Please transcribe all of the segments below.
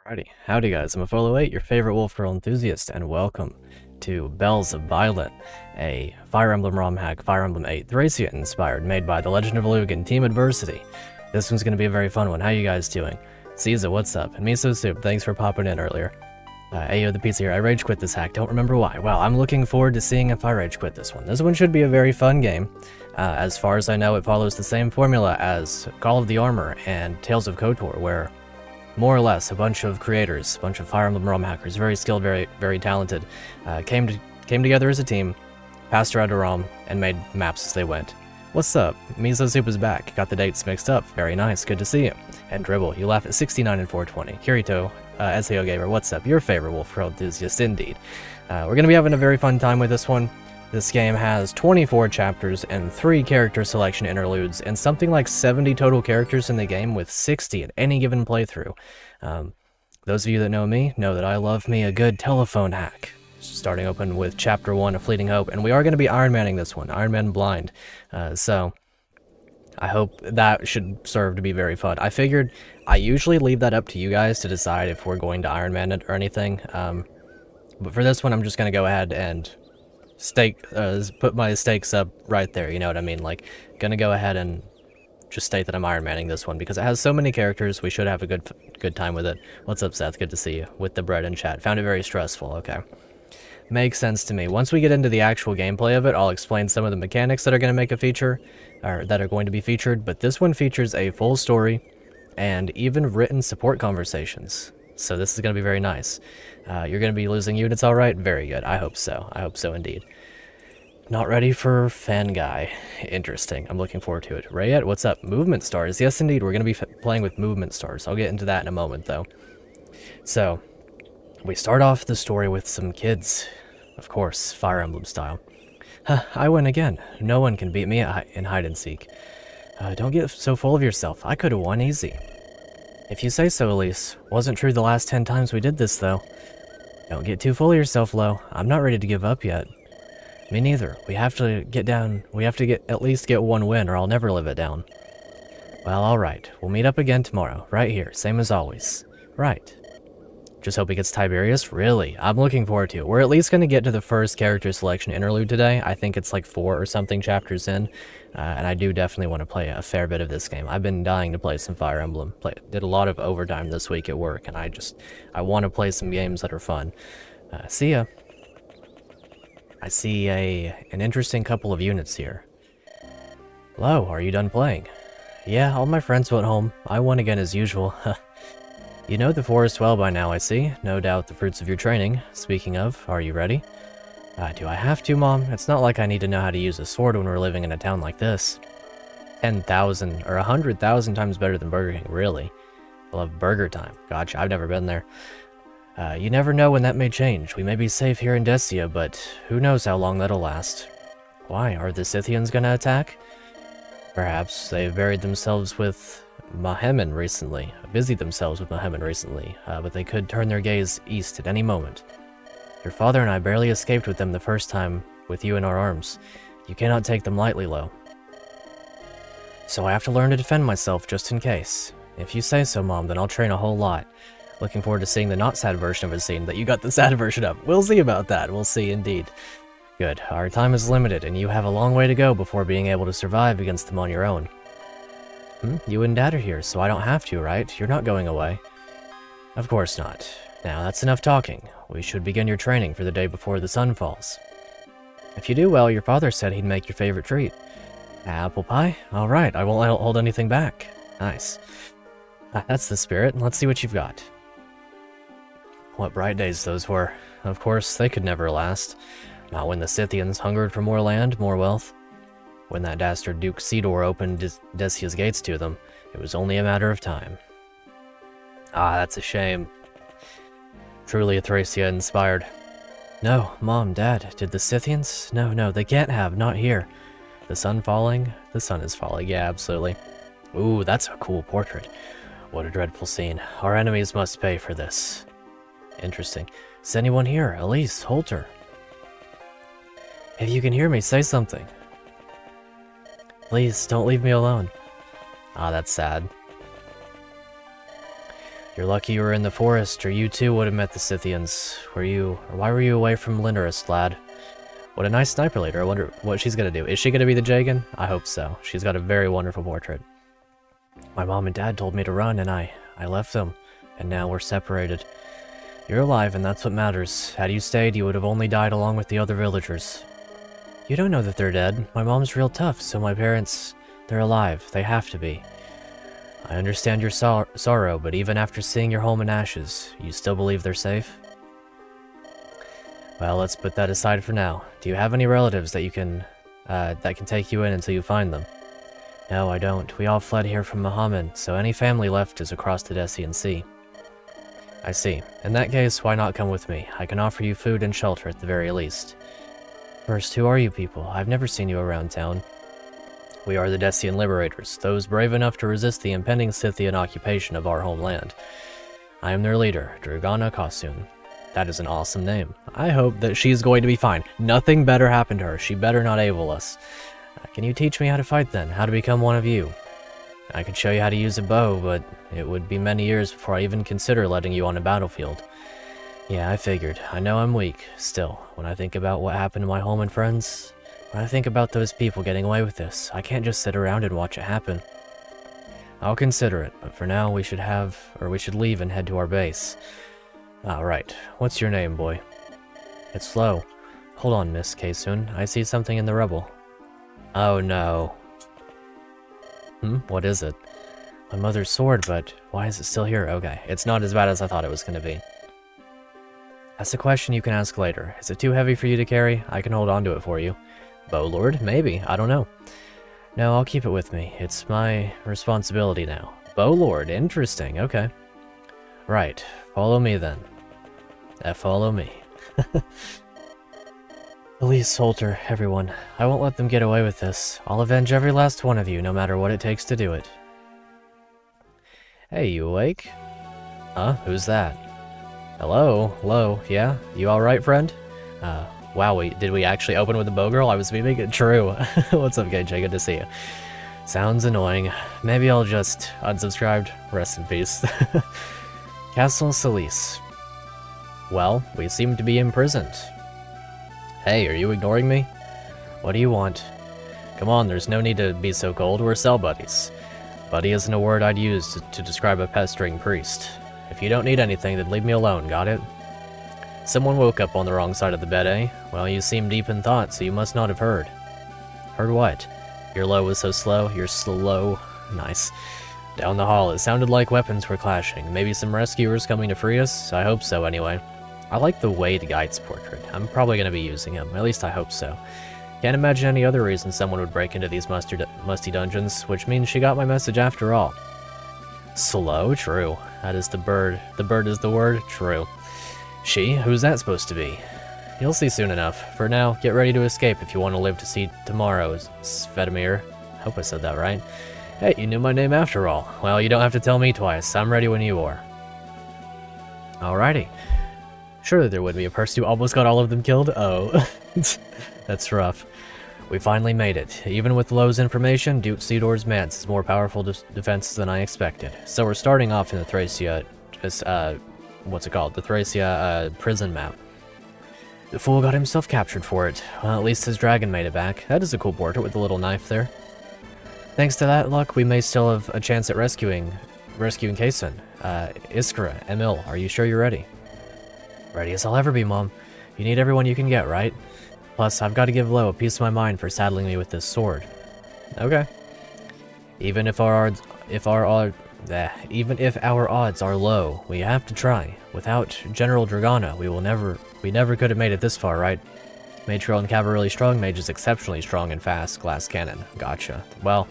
Alrighty, howdy guys, I'm Aforementioned, your favorite Wolfgirl Enthusiast, and welcome to Bells of Byelen, a Fire Emblem romhack, Fire Emblem 8 Thracia inspired, made by the Legend of Lugan, Team Adversity. This one's going to be a very fun one. How you guys doing? Caesar, what's up? And Miso Soup, thanks for popping in earlier. Ayo the Pizza here, I rage quit this hack, don't remember why. Well, I'm looking forward to seeing if I rage quit this one. This one should be a very fun game. As far as I know, it follows the same formula as Call of the Armor and Tales of KOTOR, where more or less, a bunch of creators, a bunch of Fire Emblem romhackers, very skilled, very talented, came together as a team, passed around a ROM, and made maps as they went. What's up? Miso Soup is back. Got the dates mixed up. Very nice. Good to see you. And Dribble, you laugh at 69 and 420. Kirito, SAO Gamer, what's up? Your favorite Wolfgirl Enthusiast, indeed. We're going to be having a very fun time with this one. This game has 24 chapters and 3 character selection interludes, and something like 70 total characters in the game, with 60 at any given playthrough. Those of you that know me know that I love me a good telephone hack. Starting open with Chapter 1 of Fleeting Hope, and we are going to be Iron Manning this one, Iron Man Blind. So I hope that should serve to be very fun. I figured I usually leave that up to you guys to decide if we're going to Iron Man it or anything. But for this one, I'm just going to go ahead and put my stakes up right there, you know what I mean? Like, gonna go ahead and just state that I'm Iron Manning this one, because it has so many characters, we should have a good time with it. What's up, Seth? Good to see you. With the bread in chat. Found it very stressful, okay. Makes sense to me. Once we get into the actual gameplay of it, I'll explain some of the mechanics that are going to make a feature, or that are going to be featured, but this one features a full story, and even written support conversations. So this is going to be very nice. You're going to be losing units all right? Very good. I hope so. I hope so indeed. Not ready for Fan Guy. Interesting. I'm looking forward to it. Rayette, what's up? Movement stars. Yes, indeed. We're going to be playing with movement stars. I'll get into that in a moment, though. So, we start off the story with some kids. Of course, Fire Emblem style. I win again. No one can beat me in hide and seek. Don't get so full of yourself. I could have won easy. If you say so, Elise. Wasn't true the last 10 times we did this, though. Don't get too full of yourself, Lo. I'm not ready to give up yet. Me neither. We have to get down. We have to at least get one win, or I'll never live it down. Well, alright. We'll meet up again tomorrow. Right here. Same as always. Right. Just hope he gets Tiberius. Really? I'm looking forward to it. We're at least going to get to the first character selection interlude today. I think it's like 4 or something chapters in. And I do definitely want to play a fair bit of this game. I've been dying to play some Fire Emblem. Did a lot of overtime this week at work, and I want to play some games that are fun. See ya. I see an interesting couple of units here. Hello, are you done playing? Yeah, all my friends went home. I won again as usual. You know the forest well by now, I see. No doubt the fruits of your training. Speaking of, are you ready? Do I have to, Mom? It's not like I need to know how to use a sword when we're living in a town like this. 10,000 or 100,000 times better than Burger King, really. I love Burger Time. Gotcha, I've never been there. You never know when that may change. We may be safe here in Thracia, but who knows how long that'll last. Why, are the Scythians gonna attack? Perhaps they've busied themselves with Mahemman recently, but they could turn their gaze east at any moment. Your father and I barely escaped with them the first time, with you in our arms. You cannot take them lightly, Lo. So I have to learn to defend myself just in case. If you say so, Mom, then I'll train a whole lot. Looking forward to seeing the not sad version of a scene that you got the sad version of. We'll see about that. We'll see indeed. Good. Our time is limited, and you have a long way to go before being able to survive against them on your own. You and Dad are here, so I don't have to, right? You're not going away. Of course not. Now, that's enough talking. We should begin your training for the day before the sun falls. If you do well, your father said he'd make your favorite treat. Apple pie? Alright, I won't hold anything back. Nice. That's the spirit. Let's see what you've got. What bright days those were. Of course, they could never last. Not when the Scythians hungered for more land, more wealth. When that dastard Duke Sidor opened Thracia's gates to them, it was only a matter of time. Ah, that's a shame. Truly a Thracia inspired. No, Mom, Dad, did the Scythians? No, they can't have, not here. The sun falling? The sun is falling, yeah, absolutely. Ooh, that's a cool portrait. What a dreadful scene. Our enemies must pay for this. Interesting. Is anyone here? Elise, Holter. If you can hear me, say something. Please, don't leave me alone. Ah, that's sad. You're lucky you were in the forest, or you too would have met the Scythians. Why were you away from Linnerist, lad? What a nice sniper leader. I wonder what she's gonna do. Is she gonna be the Jagan? I hope so. She's got a very wonderful portrait. My mom and dad told me to run, and I left them, and now we're separated. You're alive, and that's what matters. Had you stayed, you would have only died along with the other villagers. You don't know that they're dead. My mom's real tough, so my parents, they're alive. They have to be. I understand your sorrow, but even after seeing your home in ashes, you still believe they're safe? Well, let's put that aside for now. Do you have any relatives that can take you in until you find them? No, I don't. We all fled here from Muhammad, so any family left is across the Decian Sea. I see. In that case, why not come with me? I can offer you food and shelter at the very least. First, who are you people? I've never seen you around town. We are the Decian Liberators, those brave enough to resist the impending Scythian occupation of our homeland. I am their leader, Dragana Kosun. That is an awesome name. I hope that she's going to be fine. Nothing better happened to her. She better not able us. Can you teach me how to fight then? How to become one of you? I could show you how to use a bow, but it would be many years before I even consider letting you on a battlefield. Yeah, I figured. I know I'm weak. Still, when I think about what happened to my home and friends, when I think about those people getting away with this, I can't just sit around and watch it happen. I'll consider it, but for now we should leave and head to our base. Right. What's your name, boy? It's Flo. Hold on, Miss Kaysun. I see something in the rubble. Oh no. What is it? My mother's sword, but why is it still here? Okay, it's not as bad as I thought it was going to be. That's a question you can ask later. Is it too heavy for you to carry? I can hold on to it for you. Bowlord? Maybe. I don't know. No, I'll keep it with me. It's my responsibility now. Bowlord. Interesting. Okay. Right. Follow me then. Follow me. Elise, Holter, everyone. I won't let them get away with this. I'll avenge every last one of you, no matter what it takes to do it. Hey, you awake? Huh? Who's that? Hello? Hello? Yeah? You alright, friend? Wow, did we actually open with the bow girl? I was beaming it true. What's up, KJ? Good to see you. Sounds annoying. Maybe I'll just unsubscribed. Rest in peace. Castle Salice. Well, we seem to be imprisoned. Hey, are you ignoring me? What do you want? Come on, there's no need to be so cold. We're cell buddies. Buddy isn't a word I'd use to describe a pestering priest. If you don't need anything, then leave me alone, got it? Someone woke up on the wrong side of the bed, eh? Well, you seem deep in thought, so you must not have heard. Heard what? Your low was so slow. You're slow. Nice. Down the hall, it sounded like weapons were clashing. Maybe some rescuers coming to free us? I hope so, anyway. I like the Wade Geit's portrait. I'm probably going to be using him. At least I hope so. Can't imagine any other reason someone would break into these musty dungeons, which means she got my message after all. Slow? True. That is the bird. The bird is the word? True. She? Who's that supposed to be? You'll see soon enough. For now, get ready to escape if you want to live to see tomorrow's Svetomir. Hope I said that right. Hey, you knew my name after all. Well, you don't have to tell me twice. I'm ready when you are. Alrighty. Surely there would be a person who almost got all of them killed? Oh. That's rough. We finally made it. Even with Lowe's information, Duke Seedor's Mance is more powerful defenses than I expected. So we're starting off in the Thracia, what's it called? The Thracia, prison map. The fool got himself captured for it. Well, at least his dragon made it back. That is a cool portrait with the little knife there. Thanks to that luck, we may still have a chance at rescuing Kaysun. Iskra, Emil, are you sure you're ready? Ready as I'll ever be, Mom. You need everyone you can get, right? Plus, I've got to give Lo a piece of my mind for saddling me with this sword. Okay. Even if our odds are low, we have to try. Without General Dragana, we never could have made it this far, right? Mage girl and cavalry strong, mage is exceptionally strong and fast, glass cannon. Gotcha. Well,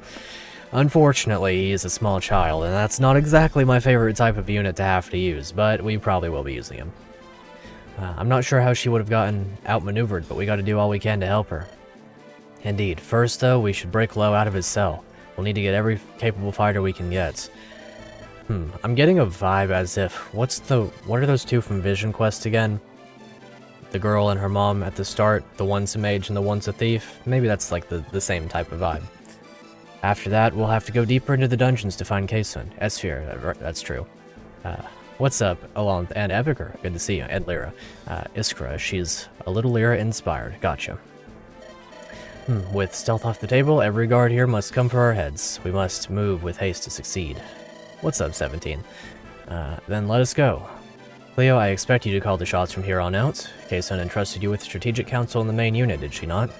unfortunately, he is a small child, and that's not exactly my favorite type of unit to have to use, but we probably will be using him. I'm not sure how she would have gotten outmaneuvered, but we got to do all we can to help her. Indeed. First, though, we should break Lo out of his cell. We'll need to get every capable fighter we can get. I'm getting a vibe as if... What are those two from Vision Quest again? The girl and her mom at the start, the one's a mage and the one's a thief. Maybe that's like the same type of vibe. After that, we'll have to go deeper into the dungeons to find Kaysun. Esphere, that's true. What's up, Alon and Epiker? Good to see you. And Lyra. Iskra, she's a little Lyra inspired. Gotcha. With stealth off the table, every guard here must come for our heads. We must move with haste to succeed. What's up, 17? Then let us go. Cleo, I expect you to call the shots from here on out. Kaysen entrusted you with strategic counsel in the main unit, did she not?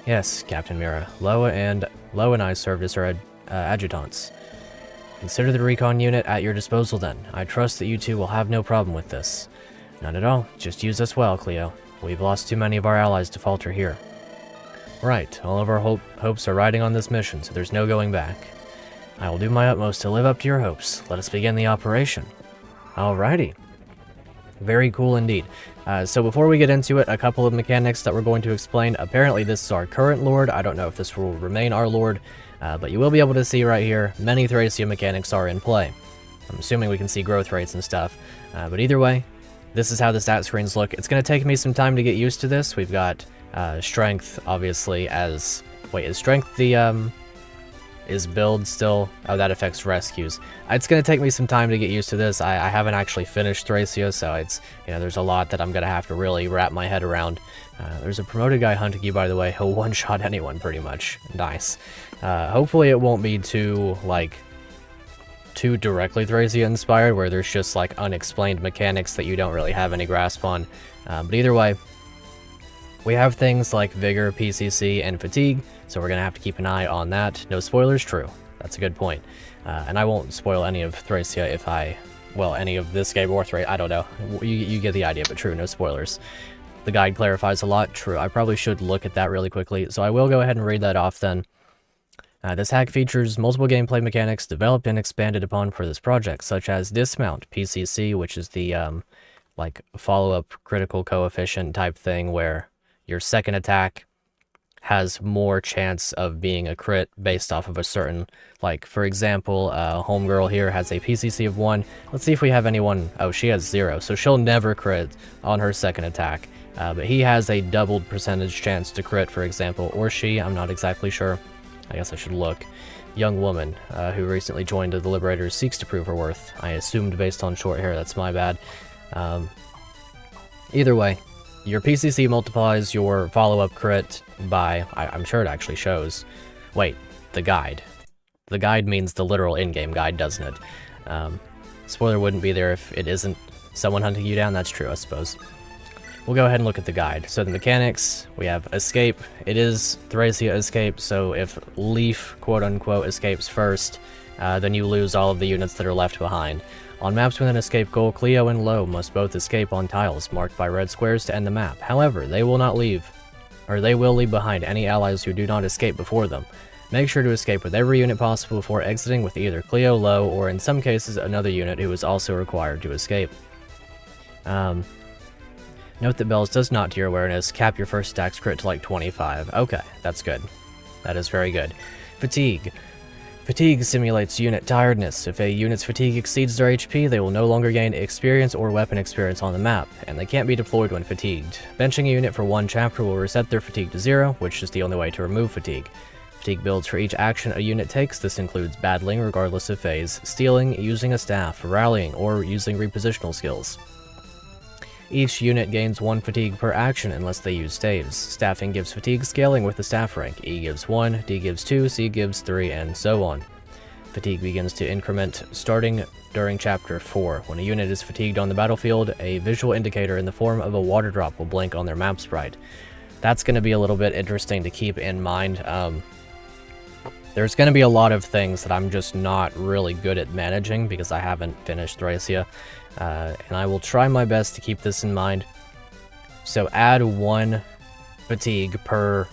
Yes, Captain Mira. Loa and I served as her adjutants. Consider the recon unit at your disposal then. I trust that you two will have no problem with this. None at all. Just use us well, Cleo. We've lost too many of our allies to falter here. Right. All of our hopes are riding on this mission, so there's no going back. I will do my utmost to live up to your hopes. Let us begin the operation. Alrighty. Very cool indeed. So before we get into it, a couple of mechanics that we're going to explain. Apparently this is our current lord. I don't know if this will remain our lord. But you will be able to see right here, many Thracia mechanics are in play. I'm assuming we can see growth rates and stuff. But either way, this is how the stat screens look. It's going to take me some time to get used to this. We've got strength, obviously, as... Wait, is strength the... Is build still? Oh, that affects rescues. It's going to take me some time to get used to this. I haven't actually finished Thracia, so it's... there's a lot that I'm going to have to really wrap my head around. There's a promoted guy hunting you, by the way. He'll one-shot anyone, pretty much. Nice. Hopefully it won't be too directly Thracia inspired, where there's just, unexplained mechanics that you don't really have any grasp on. But either way, we have things like Vigor, PCC, and Fatigue, so we're going to have to keep an eye on that. No spoilers? True. That's a good point. And I won't spoil any of Thracia if any of this game or Thracia, I don't know. You get the idea, but true, no spoilers. The guide clarifies a lot. True, I probably should look at that really quickly, so I will go ahead and read that off then. This hack features multiple gameplay mechanics developed and expanded upon for this project, such as Dismount, PCC, which is the, follow-up critical coefficient type thing where your second attack has more chance of being a crit based off of a certain, for example, Homegirl here has a PCC of 1. Let's see if we have anyone... Oh, she has 0, so she'll never crit on her second attack. But he has a doubled percentage chance to crit, for example, or she, I'm not exactly sure. I guess I should look. Young woman who recently joined the Liberators seeks to prove her worth. I assumed based on short hair, that's my bad. Either way, your PCC multiplies your follow-up crit by... I'm sure it actually shows. Wait, the guide. The guide means the literal in-game guide, doesn't it? Spoiler wouldn't be there if it isn't someone hunting you down. That's true, I suppose. We'll go ahead and look at the guide. So the mechanics, we have escape. It is Thracia escape, so if Leaf, quote-unquote, escapes first, then you lose all of the units that are left behind. On maps with an escape goal, Cleo and Lo must both escape on tiles marked by red squares to end the map. However, they will leave behind any allies who do not escape before them. Make sure to escape with every unit possible before exiting with either Cleo, Lo, or in some cases another unit who is also required to escape. Note that Bells does not, to your awareness, cap your first attack's crit to 25. Okay, that's good. That is very good. Fatigue. Fatigue simulates unit tiredness. If a unit's fatigue exceeds their HP, they will no longer gain experience or weapon experience on the map, and they can't be deployed when fatigued. Benching a unit for one chapter will reset their fatigue to 0, which is the only way to remove fatigue. Fatigue builds for each action a unit takes. This includes battling regardless of phase, stealing, using a staff, rallying, or using repositional skills. Each unit gains 1 fatigue per action unless they use staves. Staffing gives fatigue scaling with the staff rank. E gives 1, D gives 2, C gives 3, and so on. Fatigue begins to increment starting during Chapter 4. When a unit is fatigued on the battlefield, a visual indicator in the form of a water drop will blink on their map sprite. That's going to be a little bit interesting to keep in mind. There's going to be a lot of things that I'm just not really good at managing because I haven't finished Thracia. And I will try my best to keep this in mind. So add 1 fatigue per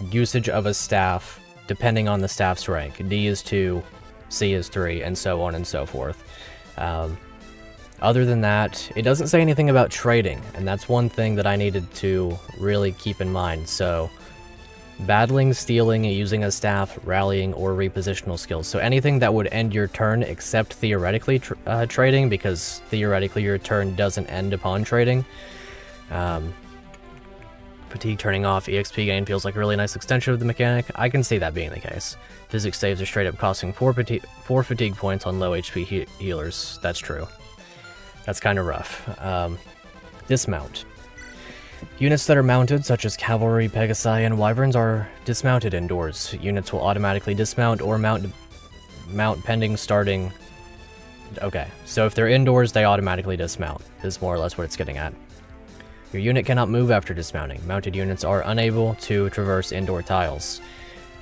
usage of a staff, depending on the staff's rank. D is 2, C is 3, and so on and so forth. Other than that, it doesn't say anything about trading, and that's one thing that I needed to really keep in mind. So battling, stealing, using a staff, rallying, or repositional skills. So anything that would end your turn except theoretically trading, because theoretically your turn doesn't end upon trading. Fatigue turning off EXP gain feels like a really nice extension of the mechanic. I can see that being the case. Physics saves are straight up costing 4 fatigue points on low HP healers. That's true. That's kind of rough. Dismount. Units that are mounted, such as cavalry, pegasi, and wyverns, are dismounted indoors. Units will automatically dismount or mount pending starting. Okay, so if they're indoors, they automatically dismount, is more or less what it's getting at. Your unit cannot move after dismounting. Mounted units are unable to traverse indoor tiles.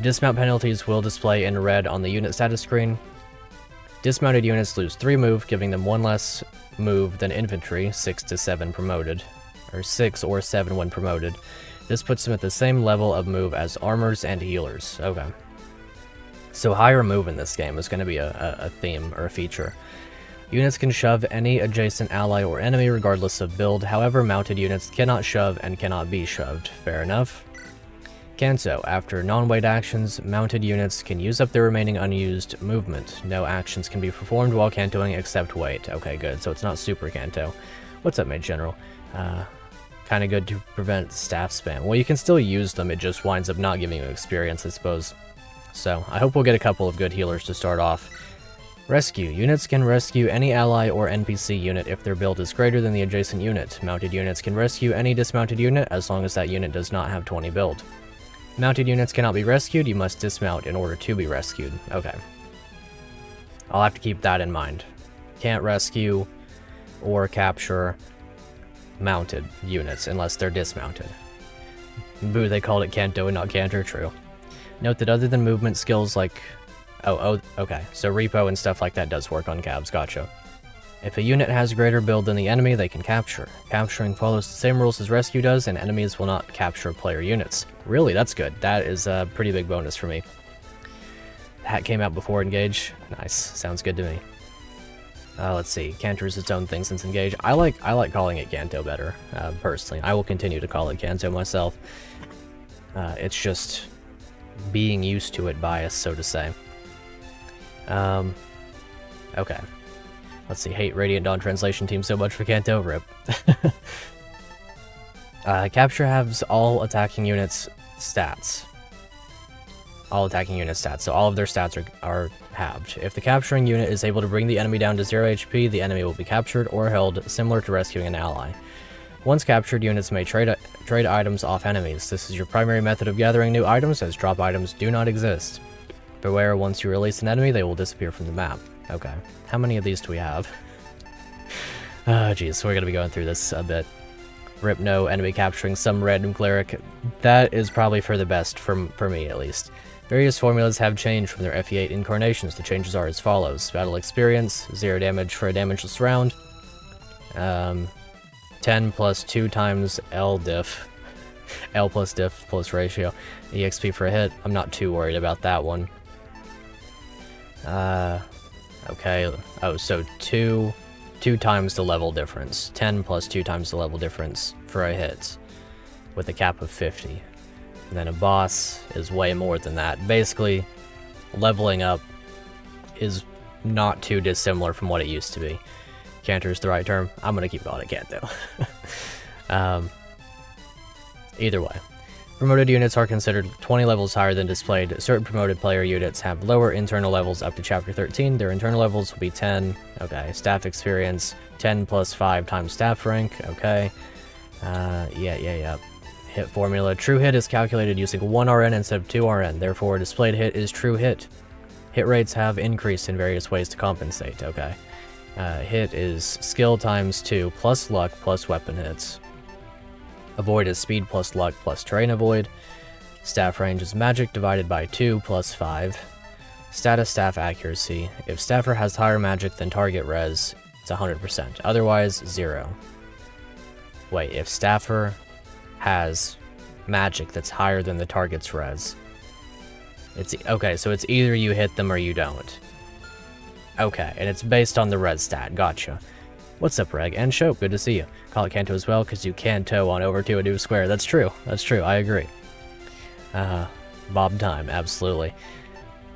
Dismount penalties will display in red on the unit status screen. Dismounted units lose 3 move, giving them 1 less move than infantry, 6 to 7 promoted, or 6 or 7 when promoted. This puts them at the same level of move as armors and healers. Okay. So higher move in this game is going to be a theme or a feature. Units can shove any adjacent ally or enemy regardless of build, however mounted units cannot shove and cannot be shoved. Fair enough. Canto. After non-weight actions, mounted units can use up their remaining unused movement. No actions can be performed while cantoing except weight. Okay, good. So it's not super canto. What's up, Mage General? Kind of good to prevent staff spam. Well, you can still use them, it just winds up not giving you experience, I suppose. So, I hope we'll get a couple of good healers to start off. Rescue. Units can rescue any ally or NPC unit if their build is greater than the adjacent unit. Mounted units can rescue any dismounted unit as long as that unit does not have 20 build. Mounted units cannot be rescued, you must dismount in order to be rescued. Okay. I'll have to keep that in mind. Can't rescue or capture mounted units unless they're dismounted. Boo, they called it Canto and not Canter, true. Note that other than movement skills like... Oh, okay. So repo and stuff like that does work on cabs, gotcha. If a unit has greater build than the enemy, they can capture. Capturing follows the same rules as rescue does, and enemies will not capture player units. Really, that's good. That is a pretty big bonus for me. Hat came out before Engage. Nice. Sounds good to me. Let's see. Canter is its own thing since Engage. I like calling it Canto better, personally. I will continue to call it Canto myself. It's just being used to it bias, so to say. Okay. Let's see. Hate Radiant Dawn translation team so much for Canto. Rip. Capture halves all attacking units' stats. All attacking unit stats, so all of their stats are halved. If the capturing unit is able to bring the enemy down to 0 HP, the enemy will be captured or held, similar to rescuing an ally. Once captured, units may trade items off enemies. This is your primary method of gathering new items, as drop items do not exist. Beware, once you release an enemy, they will disappear from the map. Okay. How many of these do we have? Oh, jeez, so we're gonna be going through this a bit. Rip no, enemy capturing some random cleric. That is probably for the best, for me at least. Various formulas have changed from their FE8 incarnations. The changes are as follows. Battle experience, 0 damage for a damageless round. 10 plus 2 times L diff. L plus diff plus ratio. EXP for a hit. I'm not too worried about that one. Okay. Oh, so 2 times the level difference. 10 plus 2 times the level difference for a hit. With a cap of 50. And then a boss is way more than that. Basically, leveling up is not too dissimilar from what it used to be. Canter is the right term. I'm going to keep calling it Canto. Either way. Promoted units are considered 20 levels higher than displayed. Certain promoted player units have lower internal levels up to Chapter 13. Their internal levels will be 10. Okay. Staff experience, 10 plus 5 times staff rank. Okay. Yeah. Hit formula. True hit is calculated using 1 RN instead of 2 RN. Therefore, displayed hit is true hit. Hit rates have increased in various ways to compensate. Okay. Hit is skill times 2 plus luck plus weapon hits. Avoid is speed plus luck plus terrain avoid. Staff range is magic divided by 2 plus 5. Status staff accuracy. If staffer has higher magic than target res, it's 100%. Otherwise, 0. Wait, if staffer has magic that's higher than the target's res. Okay, so it's either you hit them or you don't. Okay, and it's based on the res stat. Gotcha. What's up, Reg? And Show, good to see you. Call it Canto as well, because you can toe on over to a new square. That's true. That's true. I agree. Bob time, absolutely.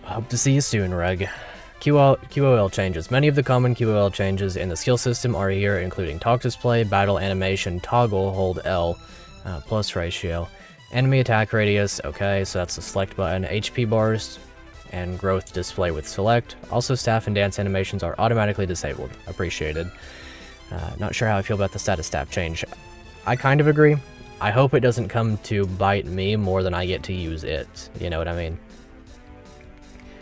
Hope to see you soon, Reg. QOL changes. Many of the common QOL changes in the skill system are here, including talk display, battle animation, toggle, hold L, plus ratio, enemy attack radius, okay, so that's the select button, HP bars, and growth display with select. Also, staff and dance animations are automatically disabled. Appreciated. Not sure how I feel about the status staff change. I kind of agree. I hope it doesn't come to bite me more than I get to use it. You know what I mean?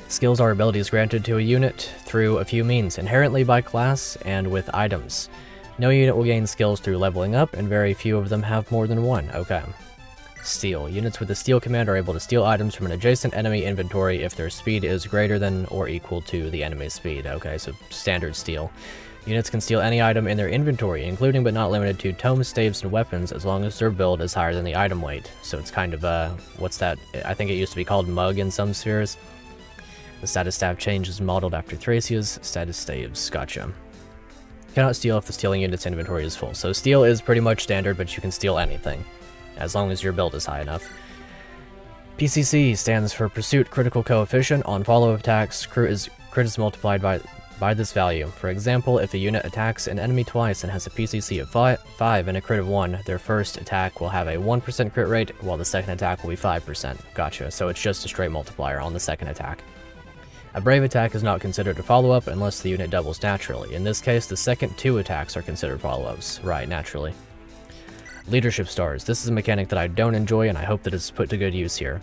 Skills are abilities granted to a unit through a few means, inherently by class and with items. No unit will gain skills through leveling up, and very few of them have more than one. Okay. Steal. Units with the steal command are able to steal items from an adjacent enemy inventory if their speed is greater than or equal to the enemy's speed. Okay, so standard steal. Units can steal any item in their inventory, including but not limited to tomes, staves, and weapons, as long as their build is higher than the item weight. So it's kind of, what's that? I think it used to be called mug in some spheres. The status staff change is modeled after Thracia's status staves. Gotcha. Cannot steal if the stealing unit's inventory is full. So steal is pretty much standard, but you can steal anything, as long as your build is high enough. PCC stands for Pursuit Critical Coefficient. On follow-up attacks, crit is multiplied by this value. For example, if a unit attacks an enemy twice and has a PCC of 5 and a crit of 1, their first attack will have a 1% crit rate, while the second attack will be 5%. Gotcha, so it's just a straight multiplier on the second attack. A brave attack is not considered a follow-up unless the unit doubles naturally. In this case, the second 2 attacks are considered follow-ups. Right, naturally. Leadership stars. This is a mechanic that I don't enjoy, and I hope that it's put to good use here.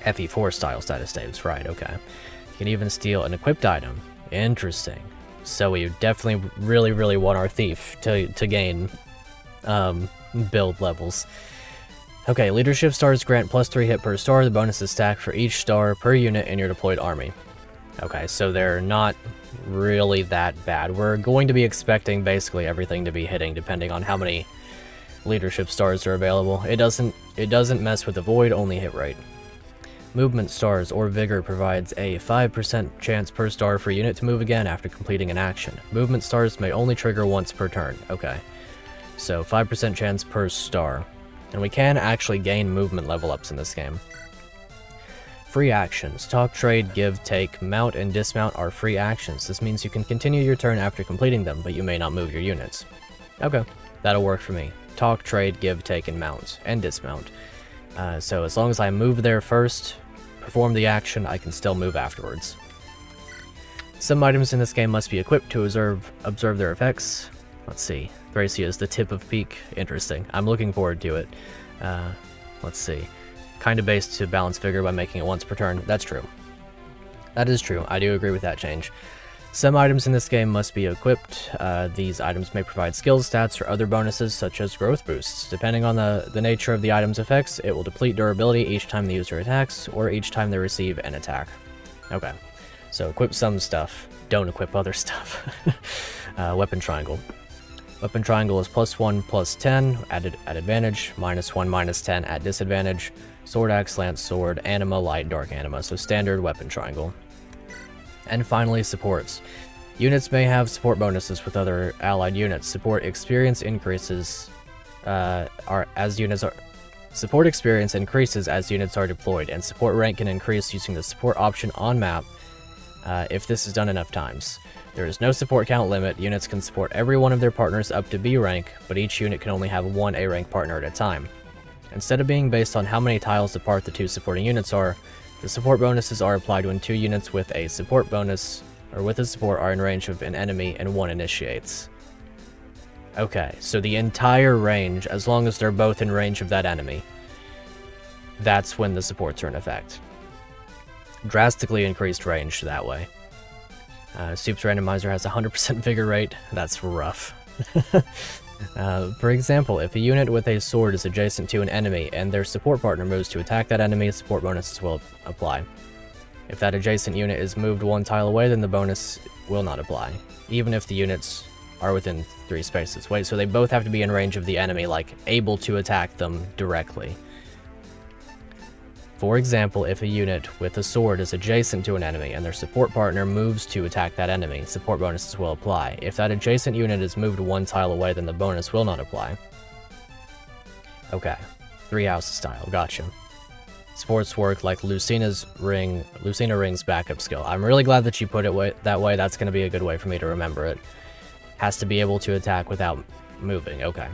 FE4 style status saves. Right, okay. You can even steal an equipped item. Interesting. So we definitely really want our thief to gain build levels. Okay, leadership stars grant +3 hit per star. The bonus is stacked for each star per unit in your deployed army. Okay, so they're not really that bad. We're going to be expecting basically everything to be hitting, depending on how many leadership stars are available. It doesn't mess with the void, only hit rate. Movement stars or vigor provides a 5% chance per star for a unit to move again after completing an action. Movement stars may only trigger once per turn. Okay, so 5% chance per star. And we can actually gain movement level ups in this game. Free actions. Talk, trade, give, take, mount, and dismount are free actions. This means you can continue your turn after completing them, but you may not move your units. Okay, that'll work for me. Talk, trade, give, take, and mount, and dismount. So as long as I move there first, perform the action, I can still move afterwards. Some items in this game must be equipped to observe their effects. Let's see. Thracia is the tip of peak. Interesting. I'm looking forward to it. Let's see. Kinda based to balance vigor by making it once per turn. That's true. That is true. I do agree with that change. Some items in this game must be equipped. These items may provide skills, stats, or other bonuses such as growth boosts. Depending on the nature of the item's effects, it will deplete durability each time the user attacks, or each time they receive an attack. Okay. So equip some stuff. Don't equip other stuff. Weapon triangle. Weapon triangle is +1, +10 at advantage, -1, -10 at disadvantage. Sword, axe, lance, sword, anima, light, dark anima. So standard weapon triangle. And finally, supports. Units may have support bonuses with other allied units. Support experience increases Support experience increases as units are deployed, and support rank can increase using the support option on map if this is done enough times. There is no support count limit. Units can support every one of their partners up to B rank, but each unit can only have one A rank partner at a time. Instead of being based on how many tiles apart the two supporting units are, the support bonuses are applied when 2 units with a support bonus, or with a support, are in range of an enemy and 1 initiates. Okay, so the entire range, as long as they're both in range of that enemy, that's when the supports are in effect. Drastically increased range that way. Soup's randomizer has 100% vigor rate. That's rough. For example, if a unit with a sword is adjacent to an enemy and their support partner moves to attack that enemy, support bonuses will apply. If that adjacent unit is moved 1 tile away, then the bonus will not apply, even if the units are within 3 spaces. Wait, so they both have to be in range of the enemy, like able to attack them directly. For example, if a unit with a sword is adjacent to an enemy and their support partner moves to attack that enemy, support bonuses will apply. If that adjacent unit is moved 1 tile away, then the bonus will not apply. Okay, 3 houses style, gotcha. Supports work like Lucina Ring's backup skill. I'm really glad that you put it that way. That's going to be a good way for me to remember it. Has to be able to attack without moving, okay.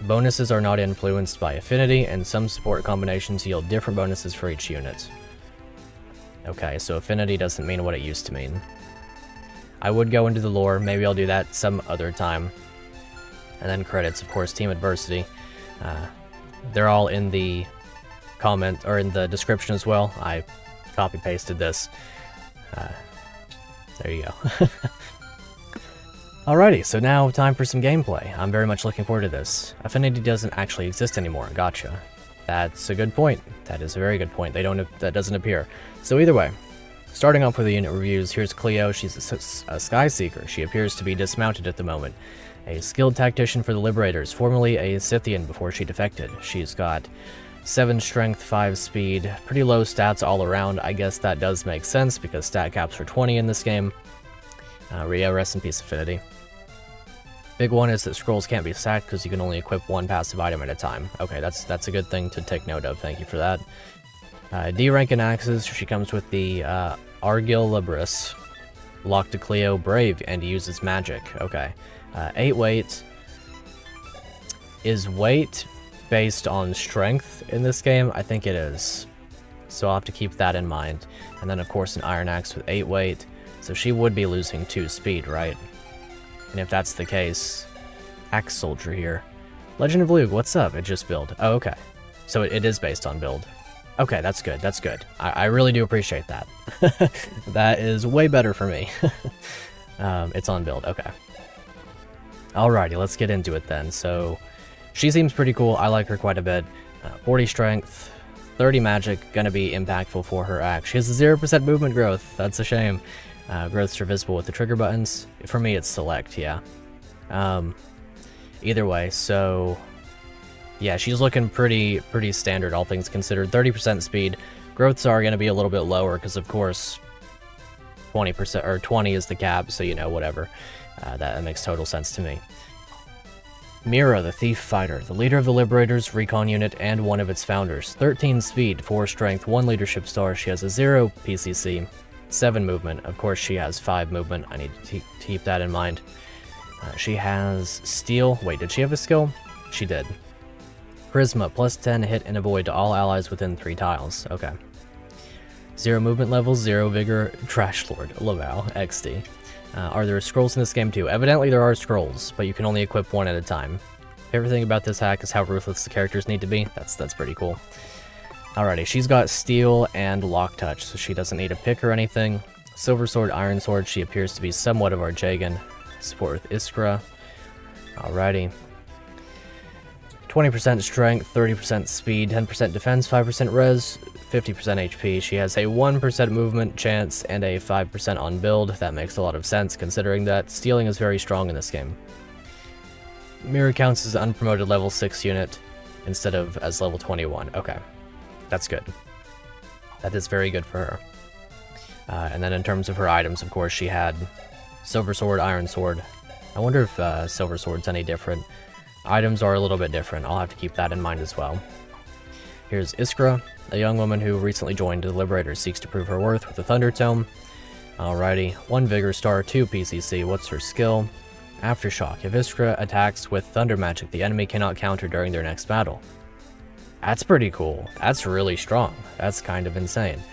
Bonuses are not influenced by affinity, and some support combinations yield different bonuses for each unit. Okay, so affinity doesn't mean what it used to mean. I would go into the lore. Maybe I'll do that some other time. And then credits, of course, Team Adversity. They're all in the comment, or in the description as well. I copy-pasted this. There you go. Alrighty, so now time for some gameplay. I'm very much looking forward to this. Affinity doesn't actually exist anymore. Gotcha. That's a good point. That is a very good point. That doesn't appear. So either way, starting off with the unit reviews, here's Cleo. She's a Sky Seeker. She appears to be dismounted at the moment. A skilled tactician for the Liberators, formerly a Scythian before she defected. She's got 7 strength, 5 speed, pretty low stats all around. I guess that does make sense because stat caps are 20 in this game. Yeah, rest in peace, Affinity. Big one is that scrolls can't be stacked because you can only equip one passive item at a time. Okay, that's a good thing to take note of. Thank you for that. D rank in axes. She comes with the Argil Libris, locked to Cleo, brave, and uses magic. Okay, 8 weight. Is weight based on strength in this game? I think it is. So I'll have to keep that in mind. And then of course an Iron Axe with 8 weight. So she would be losing 2 speed, right? And if that's the case, Axe Soldier here. Legend of Lug, what's up? It just build. Oh, okay. So it is based on build. Okay, that's good, that's good. I really do appreciate that. That is way better for me. It's on build, okay. Alrighty, let's get into it then. So, she seems pretty cool. I like her quite a bit. 40 strength, 30 magic, gonna be impactful for her axe. She has a 0% movement growth. That's a shame. Growths are visible with the trigger buttons. For me, it's select, yeah. Either way, so yeah, she's looking pretty standard, all things considered. 30% speed. Growths are gonna be a little bit lower because, of course, 20% or 20 is the cap. So you know, whatever. That makes total sense to me. Mira, the Thief Fighter, the leader of the Liberators recon unit and one of its founders. 13 speed, 4 strength, 1 leadership star. She has a 0 PCC, 7 movement. Of course, she has 5 movement. I need to keep that in mind. She has steel. Wait, did she have a skill? She did. Charisma, plus 10 hit and avoid to all allies within 3 tiles. Okay. 0 movement level, 0 vigor. Trash Lord, Laval, XD. Are there scrolls in this game too? Evidently there are scrolls, but you can only equip 1 at a time. Everything about this hack is how ruthless the characters need to be. That's pretty cool. Alrighty, she's got steel and lock touch, so she doesn't need a pick or anything. Silver Sword, Iron Sword, she appears to be somewhat of our Jagan. Support with Iskra. Alrighty. 20% strength, 30% speed, 10% defense, 5% res, 50% HP. She has a 1% movement chance and a 5% on build. That makes a lot of sense considering that stealing is very strong in this game. Mirror counts as an unpromoted level 6 unit instead of as level 21. Okay, that's good. That is very good for her. And then in terms of her items, of course, she had Silver Sword, Iron Sword. I wonder if Silver Sword's any different. Items are a little bit different. I'll have to keep that in mind as well. Here's Iskra, a young woman who recently joined the Liberators, seeks to prove her worth with a Thunder Tome. Alrighty, 1 Vigor Star, 2 PCC. What's her skill? Aftershock. If Iskra attacks with Thunder Magic, the enemy cannot counter during their next battle. That's pretty cool. That's really strong. That's kind of insane.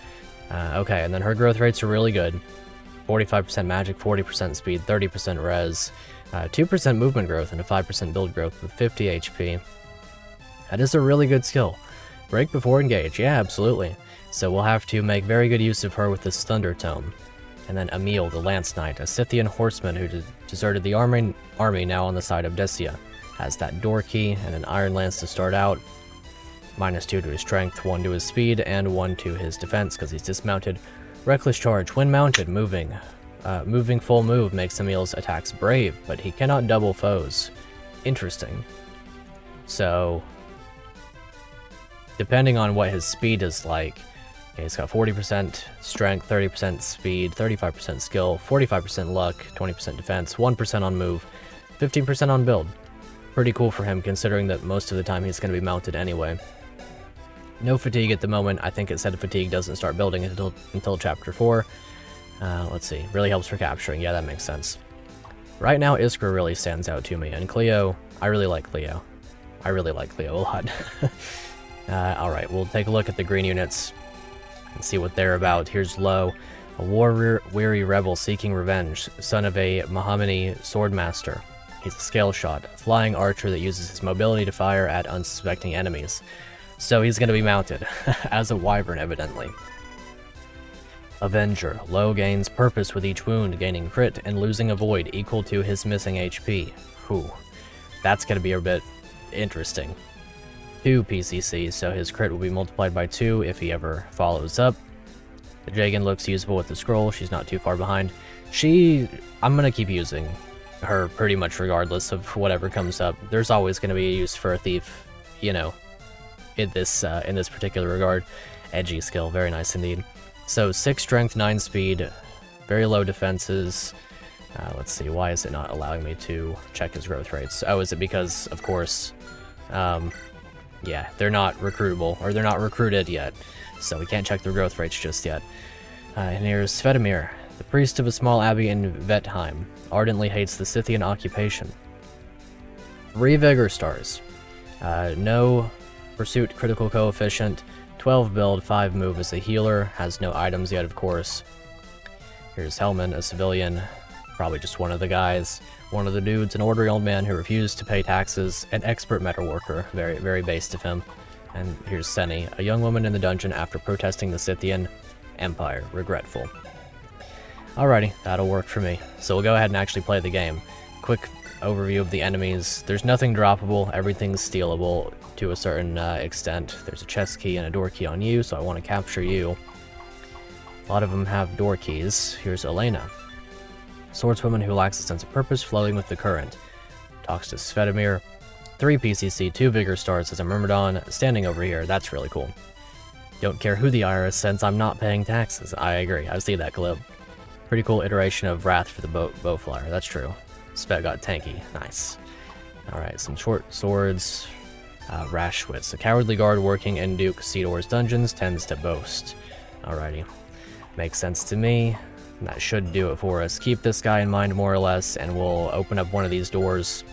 Okay, and then her growth rates are really good. 45% magic, 40% speed, 30% res, 2% movement growth, and a 5% build growth with 50 HP. That is a really good skill. Break before engage, yeah, absolutely. So we'll have to make very good use of her with this Thunder Tome. And then Emil, the Lance Knight, a Scythian horseman who deserted the army now on the side of Thracia. Has that door key and an Iron Lance to start out. -2 to his strength, 1 to his speed, and 1 to his defense because he's dismounted. Reckless Charge, when mounted, moving. Moving full move makes Emil's attacks brave, but he cannot double foes. Interesting. So, depending on what his speed is like, okay, he's got 40% strength, 30% speed, 35% skill, 45% luck, 20% defense, 1% on move, 15% on build. Pretty cool for him considering that most of the time he's going to be mounted anyway. No fatigue at the moment. I think it said fatigue doesn't start building until chapter 4. Let's see. Really helps for capturing. Yeah, that makes sense. Right now, Iskra really stands out to me. And Cleo, I really like Cleo. I really like Cleo a lot. Alright, we'll take a look at the green units and see what they're about. Here's Low. A war-weary rebel seeking revenge, son of a Mohammadi swordmaster. He's a scale shot, a flying archer that uses his mobility to fire at unsuspecting enemies. So he's going to be mounted, as a wyvern evidently. Avenger, low gains purpose with each wound, gaining crit and losing a void equal to his missing HP. Whew, that's going to be a bit interesting. 2 PCC, so his crit will be multiplied by 2 if he ever follows up. The Jagan looks usable with the scroll, she's not too far behind. I'm going to keep using her pretty much regardless of whatever comes up. There's always going to be a use for a thief, you know, in this particular regard. Edgy skill, very nice indeed. So 6 strength, 9 speed, very low defenses. Let's see, why is it not allowing me to check his growth rates? Oh, is it because, of course, yeah, they're not recruitable, or they're not recruited yet, so we can't check their growth rates just yet. And here's Svetimir, the priest of a small abbey in Vetheim, ardently hates the Scythian occupation. 3 Vigor stars. No pursuit critical coefficient, 12 build, 5 move as a healer, has no items yet, of course. Here's Hellman, a civilian, probably just one of the guys, one of the dudes, an ornery old man who refused to pay taxes, an expert metalworker, very, very based of him. And here's Seni, a young woman in the dungeon after protesting the Scythian Empire, regretful. Alrighty, that'll work for me. So we'll go ahead and actually play the game. Quick overview of the enemies. There's nothing droppable, everything's stealable to a certain extent. There's a chest key and a door key on you, so I want to capture you. A lot of them have door keys. Here's Elena, swordswoman who lacks a sense of purpose, flowing with the current. Talks to Svetimir. 3 PCC, 2 Vigor stars as a Myrmidon, standing over here. That's really cool. Don't care who the IRS sends, I'm not paying taxes. I agree, I see that clip. Pretty cool iteration of Wrath for the Bowflyer, that's true. Svet got tanky, nice. Alright, some short swords. Rashwitz, a cowardly guard working in Duke Sidor's dungeons, tends to boast. Alrighty, makes sense to me. That should do it for us. Keep this guy in mind more or less, and we'll open up one of these doors,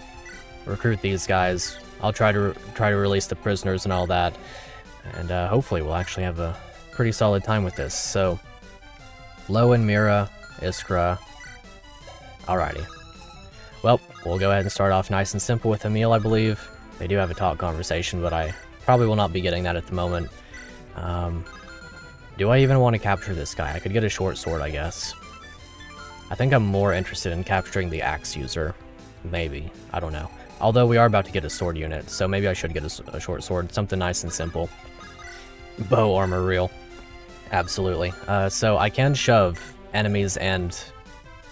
recruit these guys. I'll try to release the prisoners and all that, and hopefully we'll actually have a pretty solid time with this. So, Lowen, Mira, Iskra. Alrighty. Well, we'll go ahead and start off nice and simple with Emil, I believe. They do have a talk conversation, but I probably will not be getting that at the moment. Do I even want to capture this guy? I could get a short sword, I guess. I think I'm more interested in capturing the axe user. Maybe. I don't know. Although we are about to get a sword unit, so maybe I should get a short sword. Something nice and simple. Bow armor reel. Absolutely. So I can shove enemies and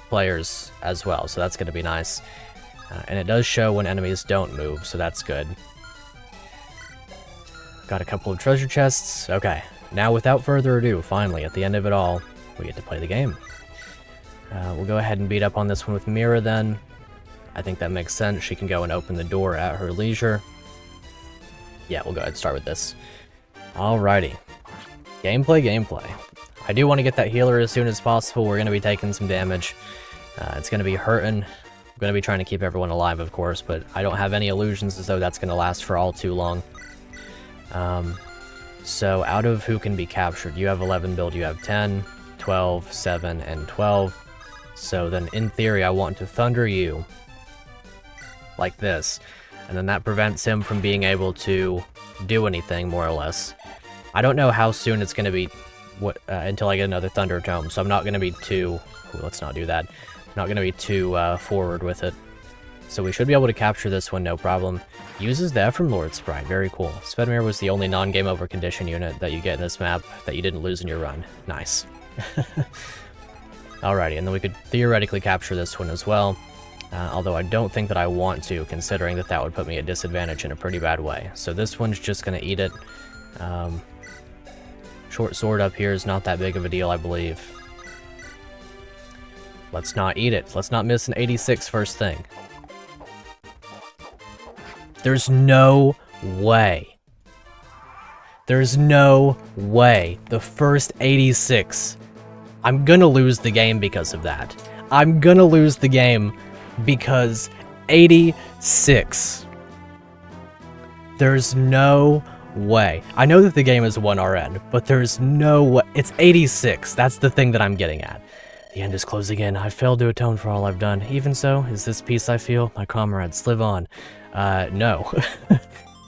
players as well, so that's going to be nice. And it does show when enemies don't move, so that's good. Got a couple of treasure chests. Okay. Now, without further ado, finally, at the end of it all, we get to play the game. We'll go ahead and beat up on this one with Mira then. I think that makes sense. She can go and open the door at her leisure. Yeah, we'll go ahead and start with this. Alrighty. Gameplay. I do want to get that healer as soon as possible. We're going to be taking some damage. It's going to be hurting. I'm going to be trying to keep everyone alive, of course, but I don't have any illusions as though that's going to last for all too long. So out of who can be captured, you have 11 build, you have 10, 12, 7, and 12. So then in theory I want to thunder you like this, and then that prevents him from being able to do anything, more or less. I don't know how soon it's going to be until I get another Thunder Tome, so I'm not going to be too... Ooh, let's not do that. I'm not going to be too forward with it. So we should be able to capture this one, no problem. Uses the Ephraim Lord Sprite, very cool. Svetimir was the only non-game over condition unit that you get in this map that you didn't lose in your run. Nice. Alrighty, and then we could theoretically capture this one as well. Although I don't think that I want to, considering that that would put me at disadvantage in a pretty bad way. So this one's just going to eat it. Short sword up here is not that big of a deal, I believe. Let's not eat it. Let's not miss an 86 first thing. There's no way. There's no way. The first 86. I'm gonna lose the game because of that. I'm gonna lose the game because 86. There's no way. I know that the game is 1 RN, but there's no way. It's 86. That's the thing that I'm getting at. The end is closing in. I failed to atone for all I've done. Even so, is this peace I feel? My comrades, live on. No.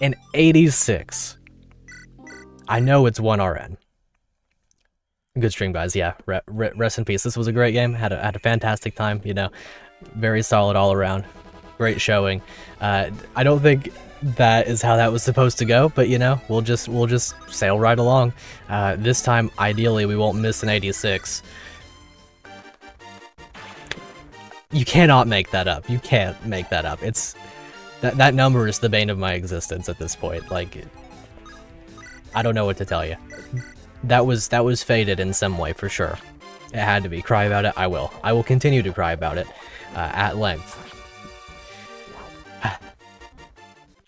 An 86. I know it's 1 RN. Good stream, guys. Yeah, rest in peace. This was a great game. Had a fantastic time, you know. Very solid all around. Great showing. I don't think that is how that was supposed to go, but you know, we'll just sail right along. This time, ideally, we won't miss an 86. You cannot make that up. You can't make that up. It's that number is the bane of my existence at this point. Like, I don't know what to tell you. That was fated in some way for sure. It had to be. Cry about it. I will. I will continue to cry about it at length.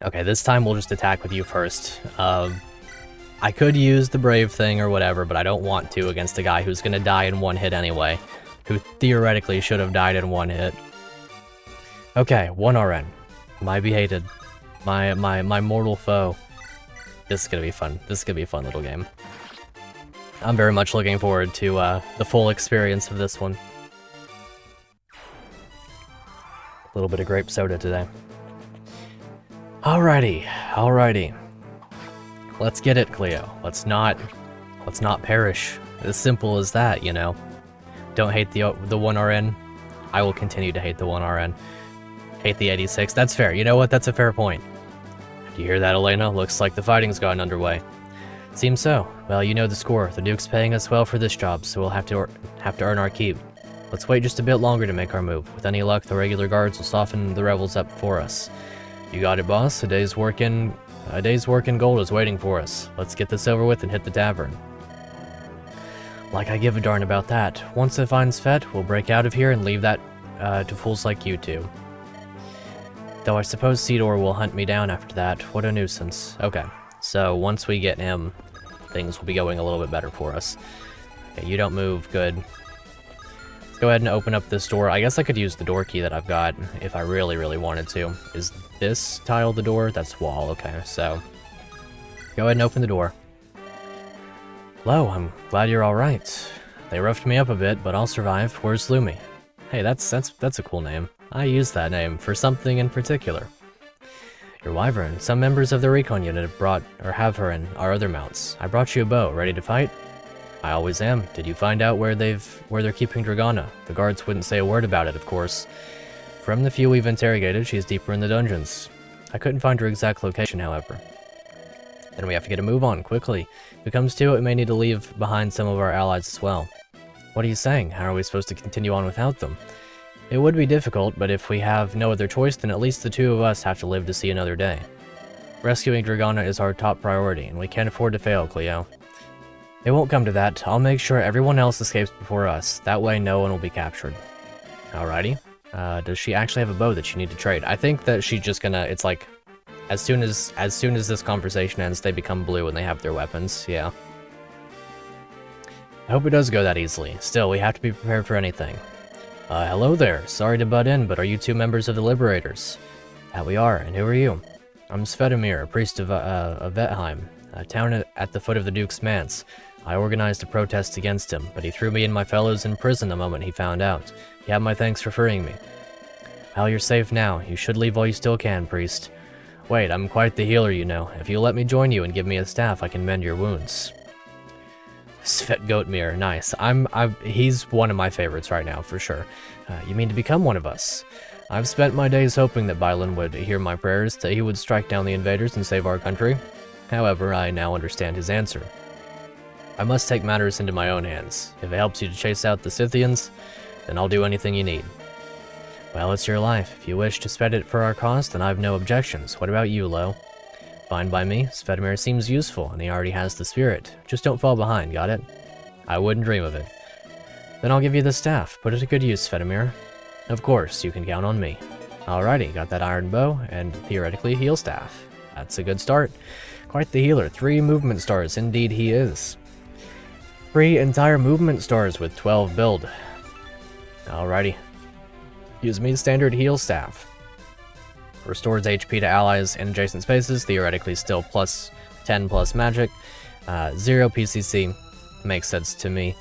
Okay, this time we'll just attack with you first. I could use the brave thing or whatever, but I don't want to against a guy who's gonna die in 1 hit anyway. Who theoretically should have died in 1 hit. Okay, 1 RN. My behated. My mortal foe. This is gonna be fun. This is gonna be a fun little game. I'm very much looking forward to the full experience of this one. A little bit of grape soda today. Alrighty. Let's get it, Cleo. Let's not perish. As simple as that, you know. Don't hate the 1 RN. I will continue to hate the 1 RN. Hate the 86. That's fair. You know what? That's a fair point. Do you hear that, Elena? Looks like the fighting's gotten underway. Seems so. Well, you know the score. The Duke's paying us well for this job, so we'll have to earn our keep. Let's wait just a bit longer to make our move. With any luck, the regular guards will soften the rebels up for us. You got it, boss. A day's work in gold is waiting for us. Let's get this over with and hit the tavern. Like I give a darn about that. Once it finds Fet, we'll break out of here and leave that to fools like you two. Though I suppose Cedor will hunt me down after that. What a nuisance. Okay, so once we get him, things will be going a little bit better for us. Okay, you don't move. Good. Let's go ahead and open up this door. I guess I could use the door key that I've got if I really wanted to. Is this tile the door? That's wall. Okay, so go ahead and open the door. Hello, I'm glad you're alright. They roughed me up a bit, but I'll survive. Where's Lumi? Hey, that's a cool name. I use that name for something in particular. Your wyvern. Some members of the recon unit have brought, or have her in our other mounts. I brought you a bow. Ready to fight? I always am. Did you find out where they're keeping Dragana? The guards wouldn't say a word about it, of course. From the few we've interrogated, she's deeper in the dungeons. I couldn't find her exact location, however. Then we have to get a move on, quickly. If it comes to it, we may need to leave behind some of our allies as well. What are you saying? How are we supposed to continue on without them? It would be difficult, but if we have no other choice, then at least the two of us have to live to see another day. Rescuing Dragana is our top priority, and we can't afford to fail, Cleo. It won't come to that. I'll make sure everyone else escapes before us. That way no one will be captured. Alrighty. Does she actually have a bow that you need to trade? I think that she's just gonna, it's like, as soon as this conversation ends, they become blue and they have their weapons, yeah. I hope it does go that easily. Still, we have to be prepared for anything. Hello there. Sorry to butt in, but are you two members of the Liberators? That we are, and who are you? I'm Svetomir, a priest of Vetheim, a town at the foot of the Duke's Manse. I organized a protest against him, but he threw me and my fellows in prison the moment he found out. He had my thanks for freeing me. Well, you're safe now. You should leave while you still can, priest. Wait, I'm quite the healer, you know. If you'll let me join you and give me a staff, I can mend your wounds. Svet Goatmere, nice. He's one of my favorites right now, for sure. You mean to become one of us? I've spent my days hoping that Byelen would hear my prayers, that he would strike down the invaders and save our country. However, I now understand his answer. I must take matters into my own hands. If it helps you to chase out the Scythians, then I'll do anything you need. Well, it's your life. If you wish to spend it for our cause, then I've no objections. What about you, Lo? Fine by me. Svetomir seems useful, and he already has the spirit. Just don't fall behind, got it? I wouldn't dream of it. Then I'll give you the staff. Put it to good use, Svetomir. Of course, you can count on me. Alrighty, got that iron bow, and theoretically heal staff. That's a good start. Quite the healer. 3 movement stars, indeed he is. 3 entire movement stars with 12 build. Alrighty. Use me standard heal staff. Restores HP to allies in adjacent spaces, theoretically still plus 10 plus magic, 0 PCC, makes sense to me.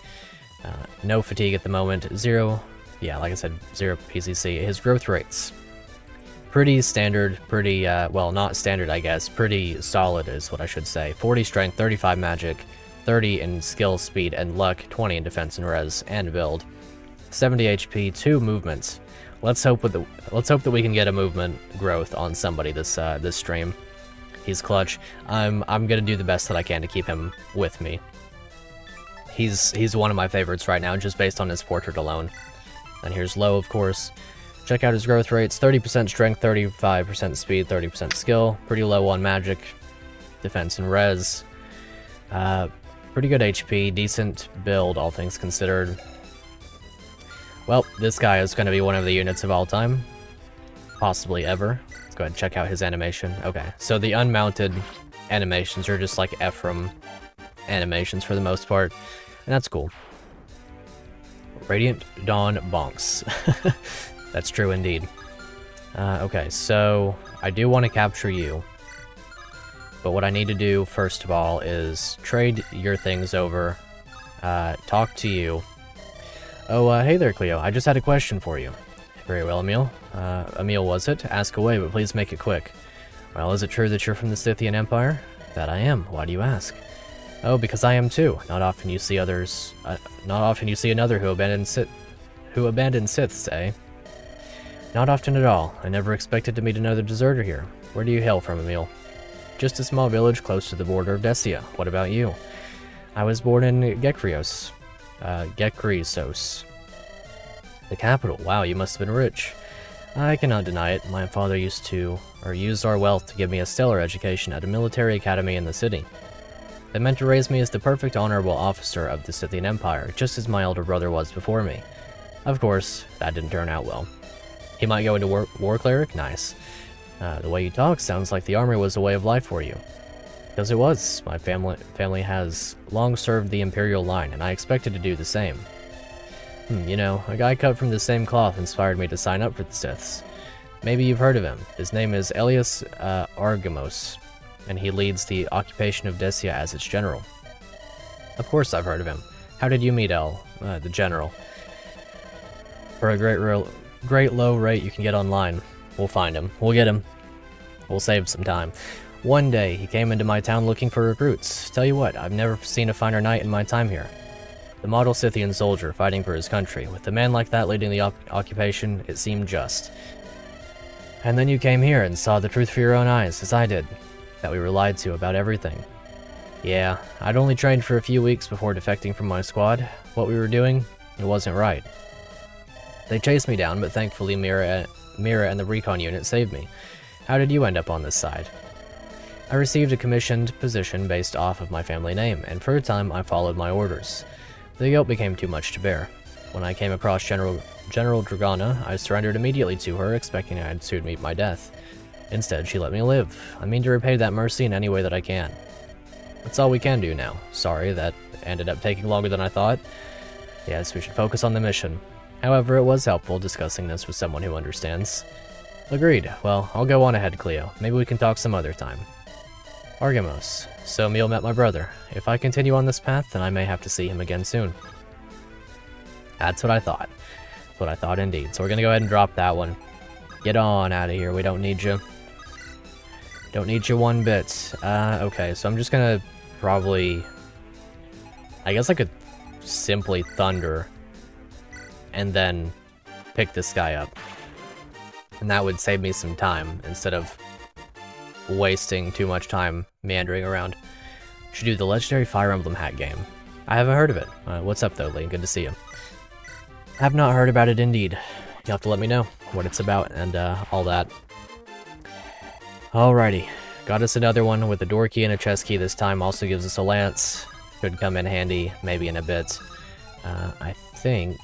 No fatigue at the moment, 0, yeah, like I said, 0 PCC. His growth rates, pretty standard, pretty, well, not standard, I guess, pretty solid is what I should say. 40 strength, 35 magic, 30 in skill, speed, and luck, 20 in defense and res, and build. 70 HP, 2 movements. Let's hope that we can get a movement growth on somebody this stream. He's clutch. I'm gonna do the best that I can to keep him with me. He's one of my favorites right now, just based on his portrait alone. And here's low, of course. Check out his growth rates: 30% strength, 35% speed, 30% skill. Pretty low on magic, defense and res. Pretty good HP, decent build, all things considered. Well, this guy is going to be one of the units of all time. Possibly ever. Let's go ahead and check out his animation. Okay, so the unmounted animations are just like Ephraim animations for the most part. And that's cool. Radiant Dawn Bonks. That's true indeed. Okay, so I do want to capture you. But what I need to do, first of all, is trade your things over, talk to you. Oh, hey there, Cleo. I just had a question for you. Very well, Emil. Emil, was it? Ask away, but please make it quick. Well, is it true that you're from the Scythian Empire? That I am. Why do you ask? Oh, because I am too. Not often you see another who abandoned Siths, eh? Not often at all. I never expected to meet another deserter here. Where do you hail from, Emil? Just a small village close to the border of Thracia. What about you? I was born in Gekrios. Gekrisos. The capital. Wow, you must have been rich. I cannot deny it. My father used our wealth to give me a stellar education at a military academy in the city. They meant to raise me as the perfect honorable officer of the Scythian Empire, just as my elder brother was before me. Of course, that didn't turn out well. He might go into war cleric? Nice. The way you talk sounds like the army was a way of life for you. Because it was. My family has long served the Imperial line, and I expected to do the same. You know, a guy cut from the same cloth inspired me to sign up for the Siths. Maybe you've heard of him. His name is Elias Argamos, and he leads the occupation of Thracia as its general. Of course I've heard of him. How did you meet the general? For a great low rate you can get online. We'll find him. We'll get him. We'll save some time. One day, he came into my town looking for recruits. Tell you what, I've never seen a finer knight in my time here. The model Scythian soldier fighting for his country. With a man like that leading the occupation, it seemed just. And then you came here and saw the truth for your own eyes, as I did. That we were lied to about everything. Yeah, I'd only trained for a few weeks before defecting from my squad. What we were doing, it wasn't right. They chased me down, but thankfully Mira and the recon unit saved me. How did you end up on this side? I received a commissioned position based off of my family name, and for a time I followed my orders. The guilt became too much to bear. When I came across General Dragana, I surrendered immediately to her, expecting I'd soon meet my death. Instead, she let me live. I mean to repay that mercy in any way that I can. That's all we can do now. Sorry, that ended up taking longer than I thought. Yes, we should focus on the mission. However, it was helpful discussing this with someone who understands. Agreed. Well, I'll go on ahead, Cleo. Maybe we can talk some other time. Argamos. So Emil met my brother. If I continue on this path, then I may have to see him again soon. That's what I thought. That's what I thought indeed. So we're gonna go ahead and drop that one. Get on out of here. We don't need you. Don't need you one bit. Okay, so I'm just gonna probably... I guess I could simply thunder and then pick this guy up. And that would save me some time instead of wasting too much time meandering around. Should do the legendary Fire Emblem hack game. I haven't heard of it. What's up though, Lee? Good to see you. Have not heard about it indeed. You'll have to let me know what it's about and all that. Alrighty. Got us another one with a door key and a chest key this time. Also gives us a lance. Could come in handy maybe in a bit. I think...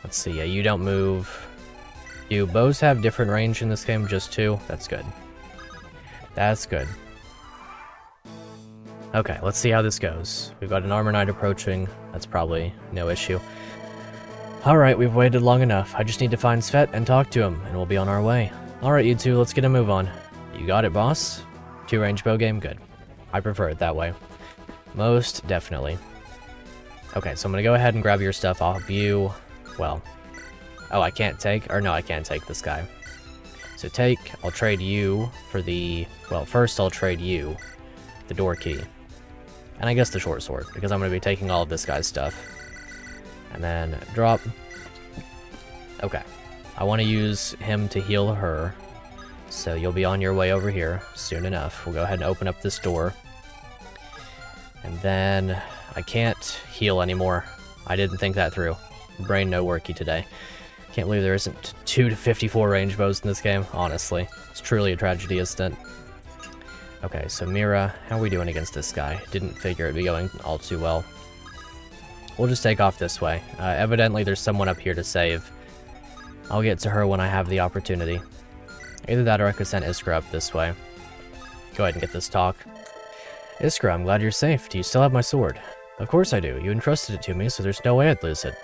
Let's see. Yeah, you don't move. Do bows have different range in this game? Just 2? That's good. That's good. Okay, let's see how this goes. We've got an armor knight approaching. That's probably no issue. Alright, we've waited long enough. I just need to find Svet and talk to him, and we'll be on our way. Alright, you two, let's get a move on. You got it, boss? 2-range bow game? Good. I prefer it that way. Most definitely. Okay, so I'm gonna go ahead and grab your stuff off you. Well, oh, I can't take, or no, I can't take this guy. So take, I'll trade you for the, well, first I'll trade you the door key. And I guess the short sword, because I'm gonna be taking all of this guy's stuff. And then drop. Okay. I want to use him to heal her. So you'll be on your way over here soon enough. We'll go ahead and open up this door. And then I can't heal anymore. I didn't think that through. Brain no worky today. Can't believe there isn't 2 to 54 range bows in this game, honestly. It's truly a tragedy, isn't it? Okay, so Mira, how are we doing against this guy? Didn't figure it'd be going all too well. We'll just take off this way. Evidently there's someone up here to save. I'll get to her when I have the opportunity. Either that or I could send Iskra up this way. Go ahead and get this talk. Iskra, I'm glad you're safe. Do you still have my sword? Of course I do. You entrusted it to me, so there's no way I'd lose it.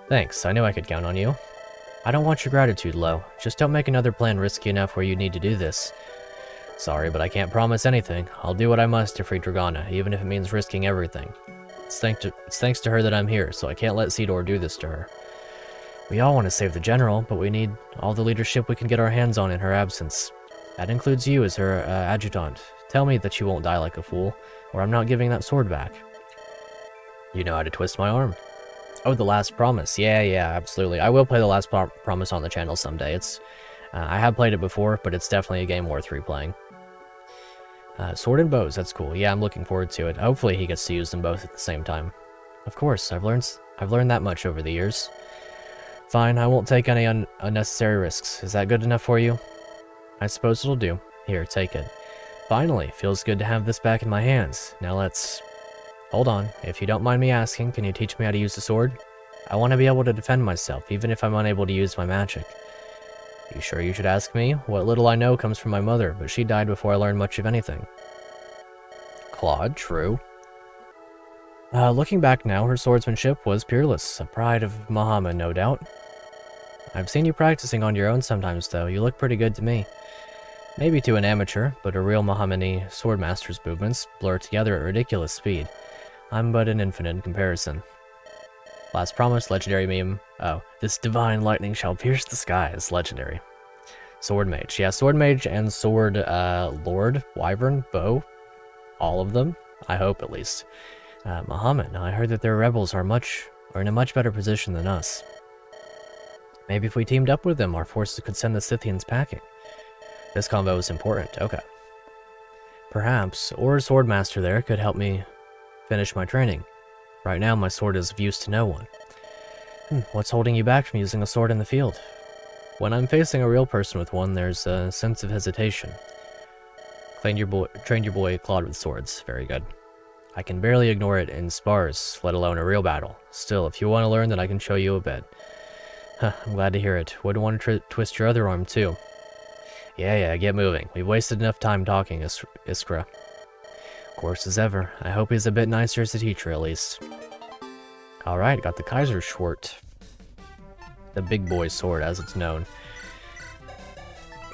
Thanks, I knew I could count on you. I don't want your gratitude low. Just don't make another plan risky enough where you need to do this. Sorry, but I can't promise anything. I'll do what I must to free Dragana, even if it means risking everything. It's thanks to her that I'm here, so I can't let Sidor do this to her. We all want to save the general, but we need all the leadership we can get our hands on in her absence. That includes you as her adjutant. Tell me that you won't die like a fool, or I'm not giving that sword back. You know how to twist my arm. Oh, The Last Promise. Yeah, absolutely. I will play The Last Promise on the channel someday. It's I have played it before, but it's definitely a game worth replaying. Sword and bows, that's cool. Yeah, I'm looking forward to it. Hopefully he gets to use them both at the same time. Of course, I've learned that much over the years. Fine, I won't take any unnecessary risks. Is that good enough for you? I suppose it'll do. Here, take it. Finally, feels good to have this back in my hands. Now let's... Hold on, if you don't mind me asking, can you teach me how to use the sword? I want to be able to defend myself, even if I'm unable to use my magic. You sure you should ask me? What little I know comes from my mother, but she died before I learned much of anything. Claude, true. Looking back now, her swordsmanship was peerless, a pride of Muhammad, no doubt. I've seen you practicing on your own sometimes, though. You look pretty good to me. Maybe to an amateur, but a real Mohammadi swordmaster's movements blur together at ridiculous speed. I'm but an infant in comparison. Last Promise, legendary meme. Oh, this divine lightning shall pierce the skies. Legendary. Sword Mage. Yeah, Sword Mage and Sword Lord, Wyvern, Bow. All of them. I hope, at least. Muhammad, I heard that their rebels are in a much better position than us. Maybe if we teamed up with them, our forces could send the Scythians packing. This convo is important. Okay. Perhaps, or a swordmaster there could help me finish my training. Right now, my sword is of use to no one. What's holding you back from using a sword in the field? When I'm facing a real person with one, there's a sense of hesitation. Trained your boy Claude with swords. Very good. I can barely ignore it in spars, let alone a real battle. Still, if you want to learn, then I can show you a bit. I'm glad to hear it. Wouldn't want to twist your other arm, too. Yeah, get moving. We've wasted enough time talking, Iskra. Course as ever. I hope he's a bit nicer as a teacher, at least. Alright, got the Kaiserschwert. The big boy sword, as it's known.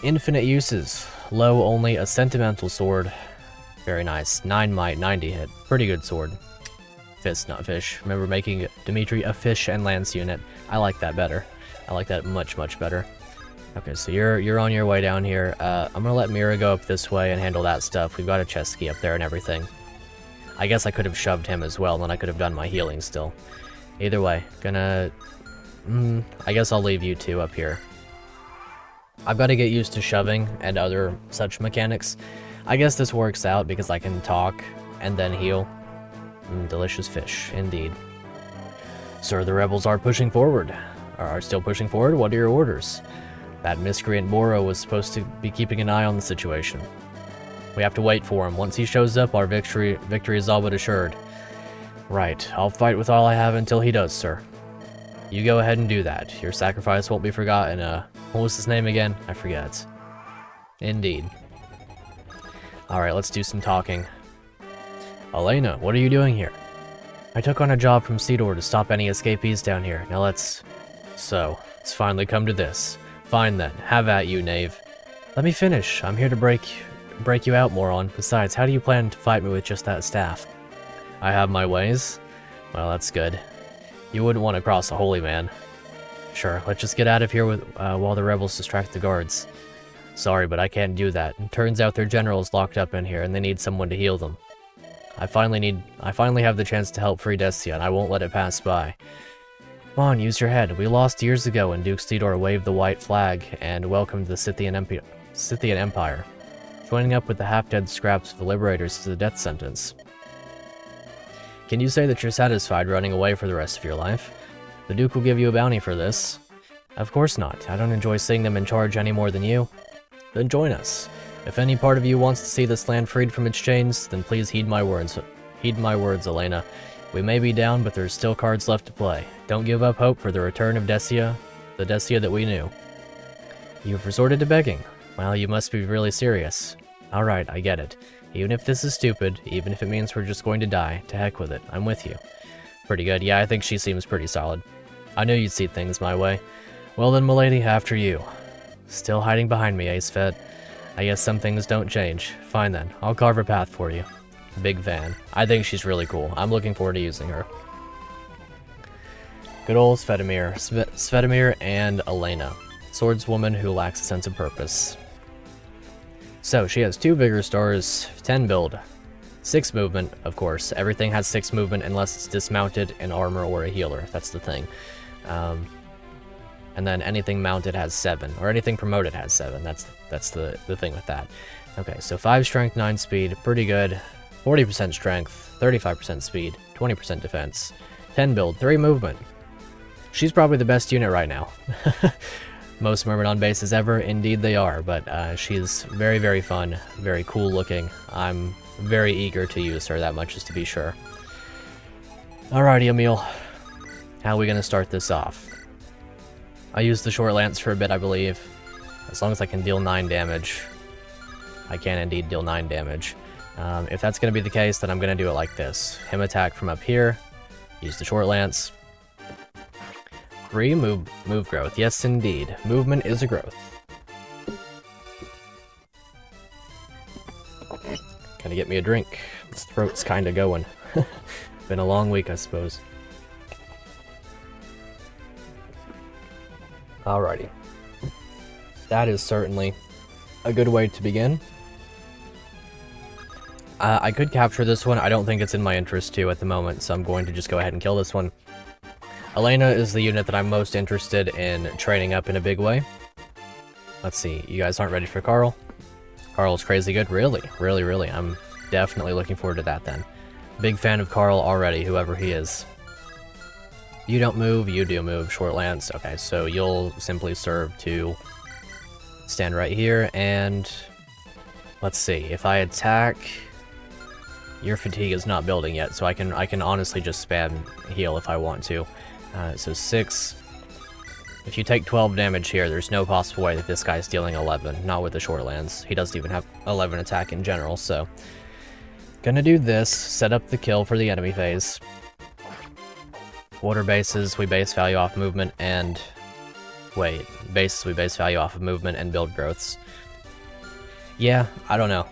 Infinite uses. Low only a sentimental sword. Very nice. 9 might, 90 hit. Pretty good sword. Fist, not fish. Remember making Dimitri a fish and lance unit. I like that better. I like that much better. Okay, so you're on your way down here. I'm gonna let Mira go up this way and handle that stuff. We've got a chest key up there and everything. I guess I could have shoved him as well, and then I could have done my healing still. Either way, gonna... I guess I'll leave you two up here. I've got to get used to shoving and other such mechanics. I guess this works out because I can talk and then heal. Delicious fish, indeed. Sir, the rebels are pushing forward. Are still pushing forward? What are your orders? That miscreant Boro was supposed to be keeping an eye on the situation. We have to wait for him. Once he shows up, our victory is all but assured. Right, I'll fight with all I have until he does, sir. You go ahead and do that. Your sacrifice won't be forgotten. What was his name again? I forget. Indeed. Alright, let's do some talking. Elena, what are you doing here? I took on a job from Sidor to stop any escapees down here. Now let's... So, it's finally come to this. Fine then, have at you, knave. Let me finish. I'm here to break break you out, moron. Besides, how do you plan to fight me with just that staff? I have my ways. Well, that's good. You wouldn't want to cross a holy man. Sure, let's just get out of here while the rebels distract the guards. Sorry, but I can't do that. It turns out their general is locked up in here, and they need someone to heal them. I finally have the chance to help free Thracia, and I won't let it pass by. Come on, use your head. We lost years ago when Duke Steedor waved the white flag and welcomed the Scythian Empire. Joining up with the half-dead scraps of the Liberators is a death sentence. Can you say that you're satisfied running away for the rest of your life? The Duke will give you a bounty for this. Of course not. I don't enjoy seeing them in charge any more than you. Then join us. If any part of you wants to see this land freed from its chains, then please heed my words. Heed my words, Elena. We may be down, but there's still cards left to play. Don't give up hope for the return of Thracia, the Thracia that we knew. You've resorted to begging. Well, you must be really serious. Alright, I get it. Even if this is stupid, even if it means we're just going to die, to heck with it. I'm with you. Pretty good. Yeah, I think she seems pretty solid. I knew you'd see things my way. Well then, milady, after you. Still hiding behind me, Ace Fet. I guess some things don't change. Fine then, I'll carve a path for you. Big fan. I think she's really cool. I'm looking forward to using her. Good old Svetomir. Svetomir and Elena. Swordswoman who lacks a sense of purpose. So, she has 2 Vigor Stars, 10 build, 6 movement, of course. Everything has 6 movement unless it's dismounted, an armor, or a healer. That's the thing. And then anything mounted has 7, or anything promoted has 7. That's the thing with that. Okay, so 5 strength, 9 speed, pretty good. 40% strength, 35% speed, 20% defense, 10 build, 3 movement. She's probably the best unit right now. Most Myrmidon bases ever, indeed they are, but she's very, very fun, very cool looking. I'm very eager to use her, that much is to be sure. Alrighty, Emil. How are we gonna start this off? I used the short lance for a bit, I believe. As long as I can deal 9 damage. I can indeed deal 9 damage. If that's going to be the case, then I'm going to do it like this. Him attack from up here. Use the short lance. 3 move growth. Yes, indeed. Movement is a growth. Gotta get me a drink. This throat's kind of going. Been a long week, I suppose. Alrighty. That is certainly a good way to begin. I could capture this one. I don't think it's in my interest to at the moment, so I'm going to just go ahead and kill this one. Elena is the unit that I'm most interested in training up in a big way. Let's see. You guys aren't ready for Carl? Carl's crazy good? Really? Really, really. I'm definitely looking forward to that then. Big fan of Carl already, whoever he is. You don't move, you do move. Short lance. Okay, so you'll simply serve to stand right here, and let's see. If I attack, your fatigue is not building yet, so I can honestly just spam heal if I want to. So 6. If you take 12 damage here, there's no possible way that this guy's dealing 11. Not with the short lance. He doesn't even have 11 attack in general, so gonna do this. Set up the kill for the enemy phase. Water bases, we base value off movement and... Wait, bases we base value off of movement and build growths. Yeah, I don't know.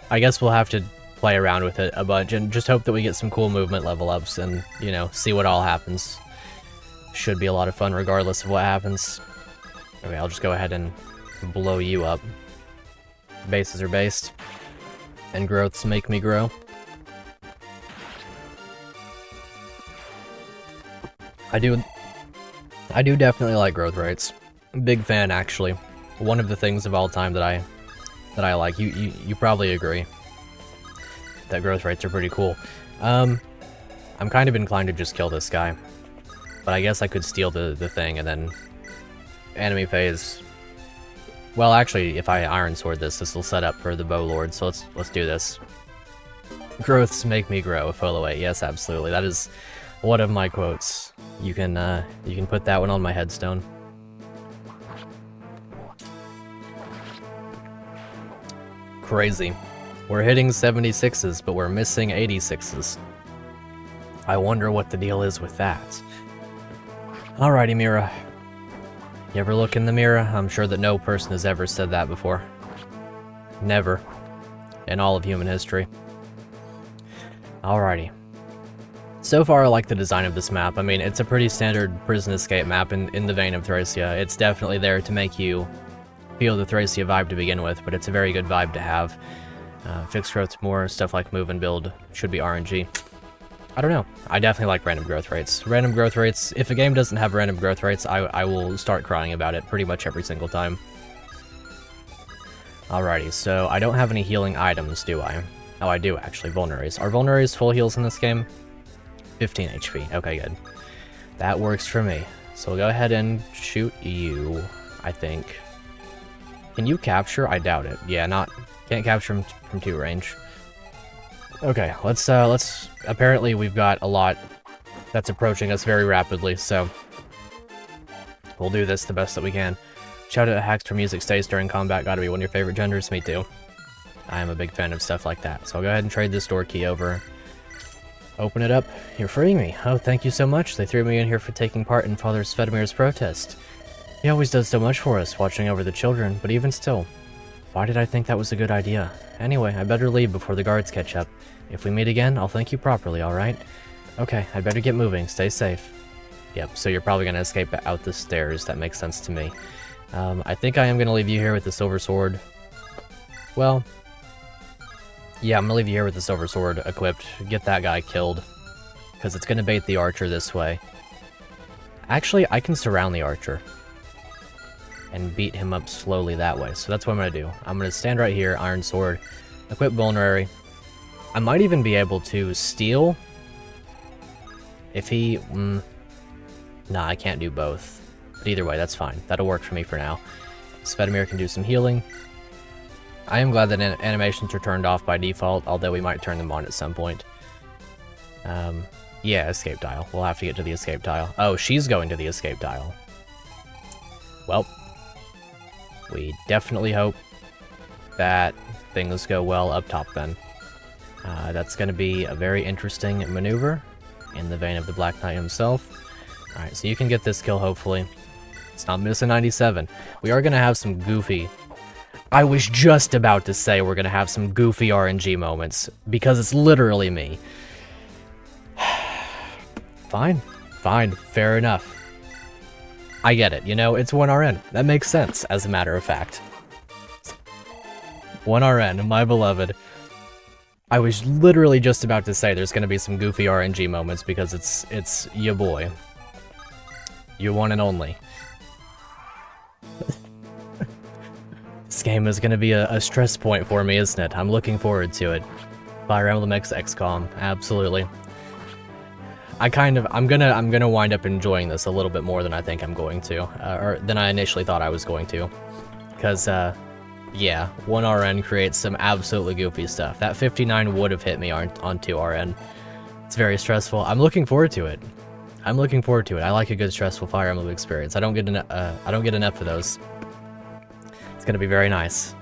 I guess we'll have to play around with it a bunch and just hope that we get some cool movement level ups and, you know, see what all happens. Should be a lot of fun regardless of what happens. Okay, I'll just go ahead and blow you up. Bases are based, and growths make me grow. I do definitely like growth rates. Big fan, actually. One of the things of all time that I like. You probably agree that growth rates are pretty cool. I'm kind of inclined to just kill this guy, but I guess I could steal the thing and then enemy phase. Well, actually, if I Iron Sword this will set up for the Bow Lord. So let's do this. Growths make me grow. Follow it. Yes, absolutely. That is one of my quotes. You can put that one on my headstone. Crazy. We're hitting 76s, but we're missing 86s. I wonder what the deal is with that. Alrighty, Mira. You ever look in the mirror? I'm sure that no person has ever said that before. Never. In all of human history. Alrighty. So far, I like the design of this map. I mean, it's a pretty standard prison escape map in the vein of Thracia. It's definitely there to make you feel the Thracia vibe to begin with, but it's a very good vibe to have. Fixed growth more, stuff like move and build should be RNG. I don't know. I definitely like random growth rates. Random growth rates, if a game doesn't have random growth rates, I will start crying about it pretty much every single time. Alrighty, so I don't have any healing items, do I? Oh, I do, actually. Vulneraries. Are Vulneraries full heals in this game? 15 HP. Okay, good. That works for me. So we'll go ahead and shoot you, I think. Can you capture? I doubt it. Yeah, can't capture from 2 range. Okay, let's, apparently we've got a lot that's approaching us very rapidly, so we'll do this the best that we can. Shout out to hacks for music stays during combat, gotta be one of your favorite genders, me too. I am a big fan of stuff like that, so I'll go ahead and trade this door key over. Open it up. You're freeing me. Oh, thank you so much. They threw me in here for taking part in Father Svetimir's protest. He always does so much for us, watching over the children, but even still, why did I think that was a good idea? Anyway, I better leave before the guards catch up. If we meet again, I'll thank you properly, alright? Okay, I'd better get moving. Stay safe. Yep, so you're probably gonna escape out the stairs. That makes sense to me. I think I am gonna leave you here with the silver sword. Well, yeah, I'm gonna leave you here with the silver sword equipped. Get that guy killed, because it's gonna bait the archer this way. Actually, I can surround the archer and beat him up slowly that way. So that's what I'm gonna do. I'm gonna stand right here, iron sword, equip vulnerary. I might even be able to steal if he... Nah, I can't do both. But either way, that's fine. That'll work for me for now. Svetimir can do some healing. I am glad that animations are turned off by default, although we might turn them on at some point. Yeah, escape tile. We'll have to get to the escape tile. Oh, she's going to the escape tile. Well, we definitely hope that things go well up top then. That's going to be a very interesting maneuver in the vein of the Black Knight himself. Alright, so you can get this kill, hopefully. It's not missing 97. We are going to have some goofy... I was just about to say we're going to have some goofy RNG moments, because it's literally me. Fine. Fine. Fair enough. I get it. You know, it's 1RN. That makes sense, as a matter of fact. 1RN, my beloved. I was literally just about to say there's going to be some goofy RNG moments, because it's your boy. Your one and only. This game is going to be a stress point for me, isn't it? I'm looking forward to it. Fire Emblem X XCOM, absolutely. I'm gonna wind up enjoying this a little bit more than I think I'm going to, or than I initially thought I was going to. Because, yeah, 1RN creates some absolutely goofy stuff. That 59 would have hit me on 2RN. It's very stressful. I'm looking forward to it. I'm looking forward to it. I like a good stressful Fire Emblem experience. I don't get enough of those. It's gonna be very nice.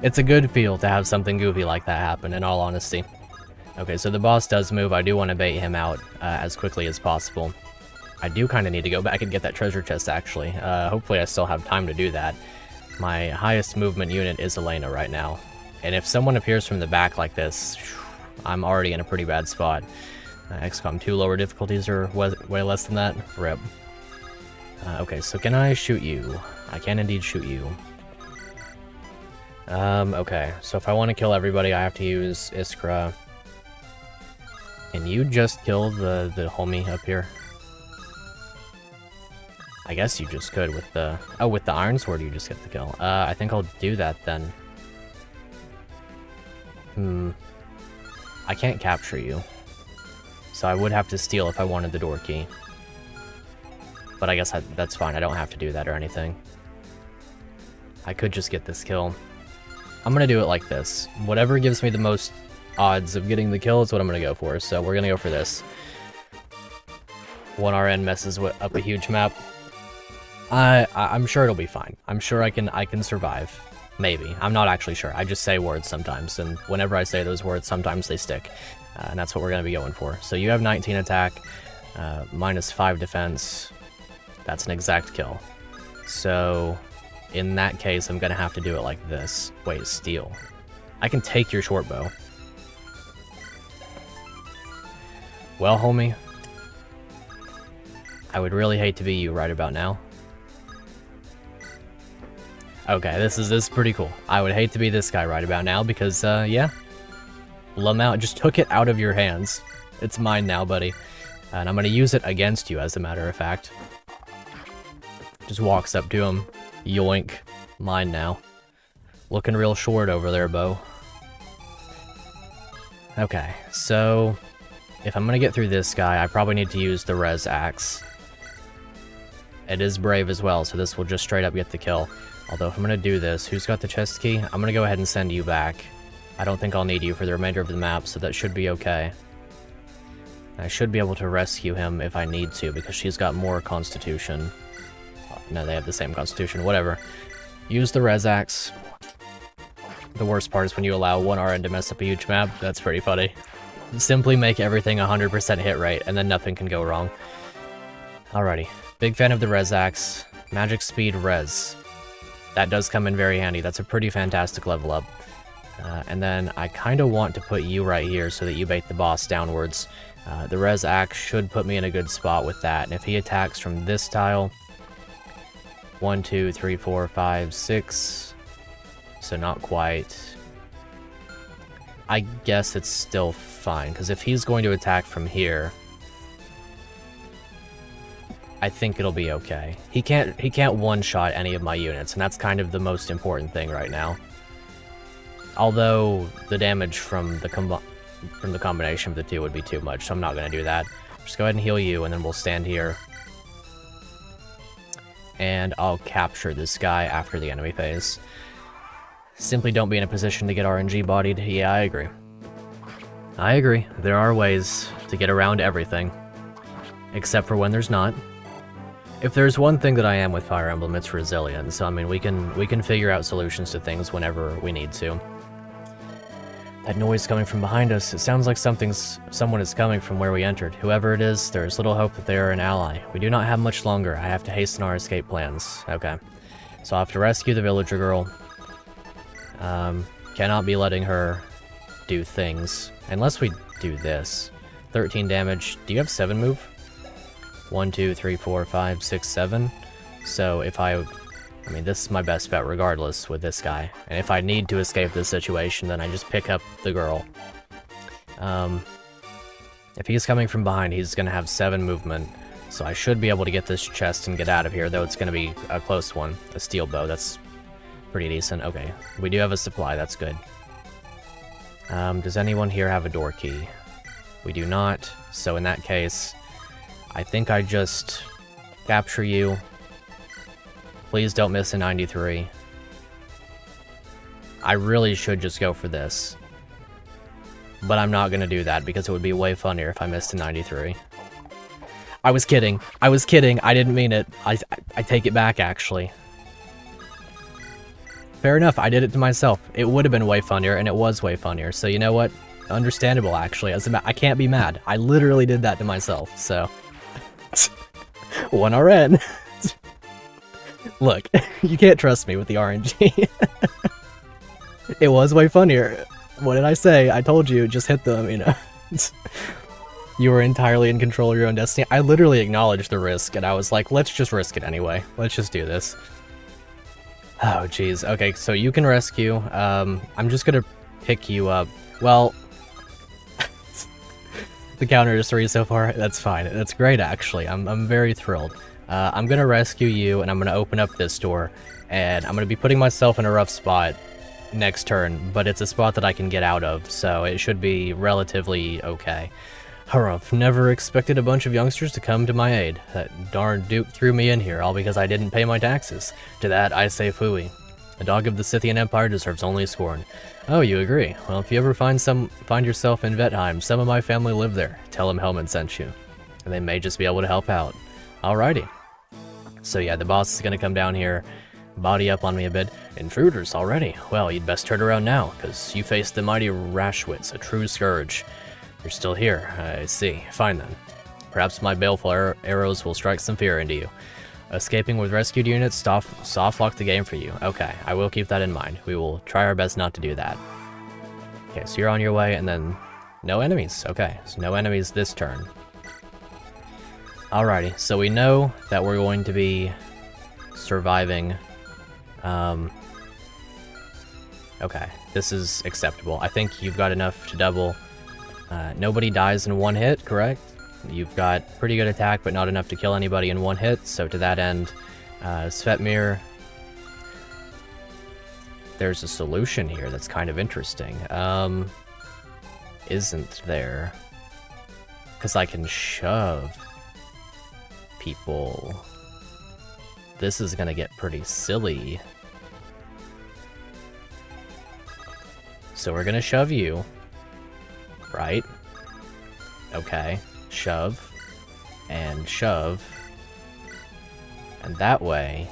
It's a good feel to have something goofy like that happen, in all honesty. Okay, so the boss does move. I do want to bait him out as quickly as possible. I do kind of need to go back and get that treasure chest, actually. Hopefully I still have time to do that. My highest movement unit is Elena right now. And if someone appears from the back like this, I'm already in a pretty bad spot. XCOM 2 lower difficulties are way less than that. RIP. Okay, so can I shoot you? I can indeed shoot you. Okay, so if I want to kill everybody, I have to use Iskra. Can you just kill the homie up here? I guess you just could with the... Oh, with the Iron Sword you just get the kill. I think I'll do that then. I can't capture you. So I would have to steal if I wanted the door key. But I guess that's fine. I don't have to do that or anything. I could just get this kill. I'm gonna do it like this. Whatever gives me the most odds of getting the kill is what I'm gonna go for. So we're gonna go for this. 1RN messes up a huge map. I'm sure it'll be fine. I'm sure I can survive. Maybe. I'm not actually sure. I just say words sometimes, and whenever I say those words, sometimes they stick. And that's what we're gonna be going for. So you have 19 attack, -5 defense. That's an exact kill. So, in that case, I'm gonna have to do it like this. Wait, steal. I can take your short bow. Well, homie, I would really hate to be you right about now. Okay, this is pretty cool. I would hate to be this guy right about now because, yeah. Lamau just took it out of your hands. It's mine now, buddy. And I'm gonna use it against you, as a matter of fact. Just walks up to him. Yoink. Mine now. Looking real short over there, Bo. Okay, so if I'm gonna get through this guy, I probably need to use the res axe. It is brave as well, so this will just straight up get the kill. Although if I'm gonna do this, who's got the chest key? I'm gonna go ahead and send you back. I don't think I'll need you for the remainder of the map, so that should be okay. I should be able to rescue him if I need to, because she's got more constitution. No, they have the same constitution, whatever. Use the res axe. The worst part is when you allow one RN to mess up a huge map. That's pretty funny. Simply make everything 100% hit rate, and then nothing can go wrong. Alrighty. Big fan of the res axe. Magic speed res. That does come in very handy. That's a pretty fantastic level up. And then I kind of want to put you right here so that you bait the boss downwards. The res axe should put me in a good spot with that. And if he attacks from this tile... 1, 2, 3, 4, 5, 6... So not quite. I guess it's still fine, because if he's going to attack from here... I think it'll be okay. He can't one-shot any of my units, and that's kind of the most important thing right now. Although the damage from the combination of the two would be too much, so I'm not going to do that. Just go ahead and heal you, and then we'll stand here. And I'll capture this guy after the enemy phase. Simply don't be in a position to get RNG bodied. Yeah, I agree. I agree. There are ways to get around everything. Except for when there's not. If there's one thing that I am with Fire Emblem, it's resilience. So I mean, we can figure out solutions to things whenever we need to. That noise coming from behind us, it sounds like someone is coming from where we entered. Whoever it is, there's little hope that they are an ally. We do not have much longer. I have to hasten our escape plans. Okay. So I have to rescue the villager girl. Cannot be letting her do things. Unless we do this. 13 damage. Do you have 7 move? 1, 2, 3, 4, 5, 6, 7. So if I mean, this is my best bet regardless with this guy. And if I need to escape this situation, then I just pick up the girl. If he's coming from behind, he's going to have 7 movement. So I should be able to get this chest and get out of here, though it's going to be a close one. A steel bow, that's pretty decent. Okay, we do have a supply, that's good. Does anyone here have a door key? We do not, so in that case, I think I just capture you. Please don't miss a 93. I really should just go for this. But I'm not going to do that because it would be way funnier if I missed a 93. I was kidding. I was kidding. I didn't mean it. I take it back, actually. Fair enough. I did it to myself. It would have been way funnier, and it was way funnier. So you know what? Understandable, actually. I can't be mad. I literally did that to myself, so... 1 RN. Look, you can't trust me with the RNG. It was way funnier. What did I say? I told you, just hit them, you know. You were entirely in control of your own destiny. I literally acknowledged the risk, and I was like, let's just risk it anyway. Let's just do this. Oh, jeez. Okay, so you can rescue. I'm just gonna pick you up. Well... The counter is 3 so far. That's fine. That's great, actually. I'm very thrilled. I'm gonna rescue you, and I'm gonna open up this door, and I'm gonna be putting myself in a rough spot next turn, but it's a spot that I can get out of, so it should be relatively okay. Humph, never expected a bunch of youngsters to come to my aid. That darn Duke threw me in here, all because I didn't pay my taxes. To that, I say phooey. A dog of the Scythian Empire deserves only scorn. Oh, you agree? Well, if you ever find yourself in Vettheim, some of my family live there. Tell them Helmet sent you. And they may just be able to help out. Alrighty. So yeah, the boss is gonna come down here, body up on me a bit. Intruders already? Well, you'd best turn around now, because you face the mighty Rashwitz, a true scourge. You're still here, I see. Fine then. Perhaps my baleful arrows will strike some fear into you. Escaping with rescued units, soft lock the game for you. Okay, I will keep that in mind. We will try our best not to do that. Okay, so you're on your way, and then no enemies. Okay, so no enemies this turn. Alrighty, so we know that we're going to be surviving. Okay, this is acceptable. I think you've got enough to double. Nobody dies in one hit, correct? You've got pretty good attack, but not enough to kill anybody in one hit, so to that end, Svetmir, there's a solution here that's kind of interesting. Isn't there? Because I can shove people. This is gonna get pretty silly. So we're gonna shove you. Right? Okay. Shove. And shove. And that way,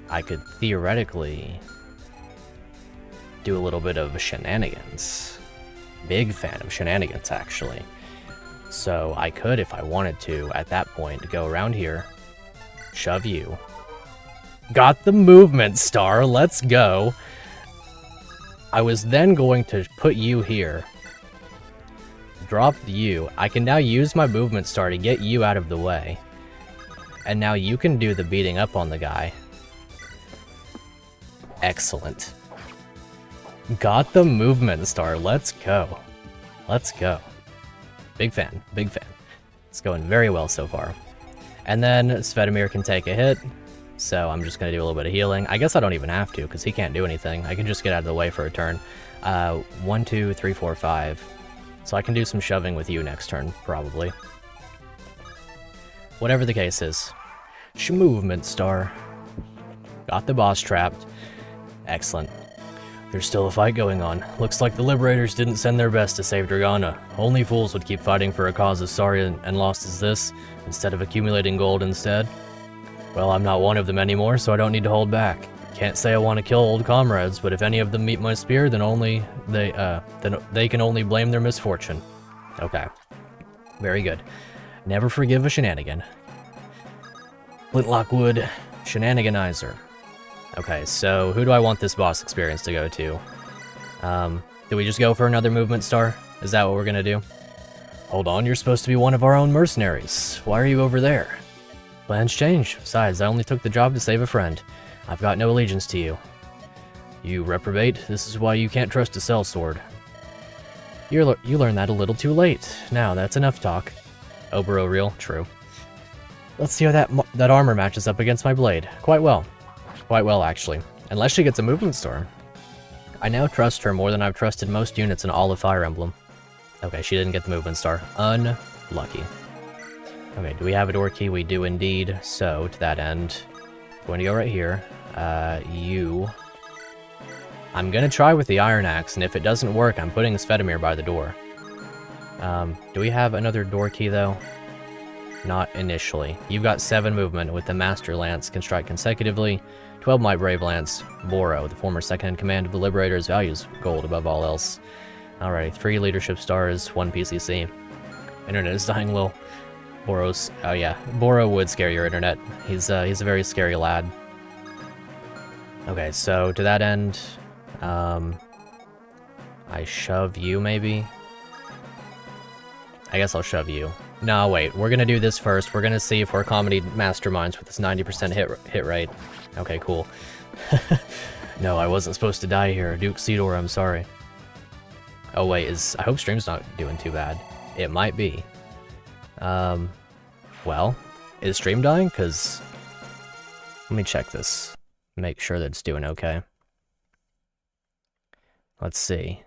I could theoretically do a little bit of shenanigans. Big fan of shenanigans, actually. So I could, if I wanted to, at that point, go around here, shove you. Got the movement star, let's go. I was then going to put you here. Drop you. I can now use my movement star to get you out of the way. And now you can do the beating up on the guy. Excellent. Got the movement star, let's go. Let's go. Big fan, big fan. It's going very well so far. And then Svetmir can take a hit. So I'm just going to do a little bit of healing. I guess I don't even have to, because he can't do anything. I can just get out of the way for a turn. 1, 2, 3, 4, 5. So I can do some shoving with you next turn, probably. Whatever the case is. Movement star. Got the boss trapped. Excellent. There's still a fight going on. Looks like the Liberators didn't send their best to save Dragana. Only fools would keep fighting for a cause as sorry and lost as this, instead of accumulating gold instead. Well, I'm not one of them anymore, so I don't need to hold back. Can't say I want to kill old comrades, but if any of them meet my spear, then they can only blame their misfortune. Okay. Very good. Never forgive a shenanigan. Flintlock Wood, Shenaniganizer. Okay, so who do I want this boss experience to go to? Do we just go for another movement star? Is that what we're gonna do? Hold on, you're supposed to be one of our own mercenaries. Why are you over there? Plans change. Besides, I only took the job to save a friend. I've got no allegiance to you. You reprobate, this is why you can't trust a sellsword. You learned that a little too late. Now, that's enough talk. Obero real, true. Let's see how that armor matches up against my blade. Quite well. Quite well, actually. Unless she gets a movement star. I now trust her more than I've trusted most units in all of Fire Emblem. Okay, she didn't get the movement star. Unlucky. Okay, do we have a door key? We do indeed. So, to that end, I'm going to go right here. You. I'm going to try with the Iron Axe, and if it doesn't work, I'm putting Svetmir by the door. Do we have another door key, though? Not initially. You've got 7 movement with the Master Lance, can strike consecutively. 12 Might Brave Lance. Boro, the former second-in-command of the Liberators, values gold above all else. Alright, 3 leadership stars, 1 PCC. Internet is dying low. Boro's... oh yeah, Boro would scare your internet. He's a very scary lad. Okay, so to that end, I shove you, maybe? I guess I'll shove you. No, wait, we're gonna do this first. We're gonna see if we're comedy masterminds with this 90% hit rate. Okay, cool. No, I wasn't supposed to die here. Duke Cedor, I'm sorry. Oh wait, I hope stream's not doing too bad. It might be. Well, is stream dying? Cause let me check this. Make sure that it's doing okay. Let's see.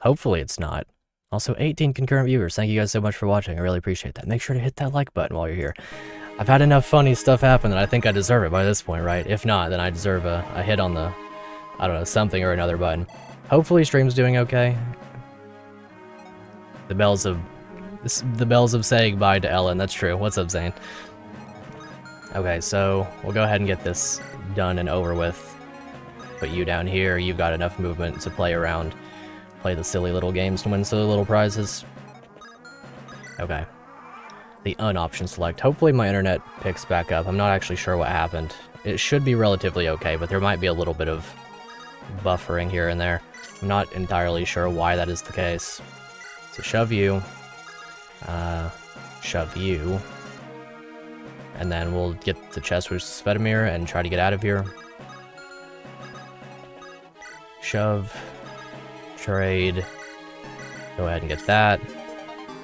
Hopefully it's not. Also, 18 concurrent viewers. Thank you guys so much for watching. I really appreciate that. Make sure to hit that like button while you're here. I've had enough funny stuff happen that I think I deserve it by this point, right? If not, then I deserve a hit on the, I don't know, something or another button. Hopefully stream's doing okay. The bells of saying bye to Ellen. That's true. What's up, Zane? Okay, so we'll go ahead and get this done and over with. Put you down here. You've got enough movement to play around. Play the silly little games to win silly little prizes. Okay. the un-option select. Hopefully my internet picks back up. I'm not actually sure what happened. It should be relatively okay, but there might be a little bit of buffering here and there. I'm not entirely sure why that is the case. So shove you. Shove you. And then we'll get the chest with Svetomir and try to get out of here. Shove. Trade. Go ahead and get that.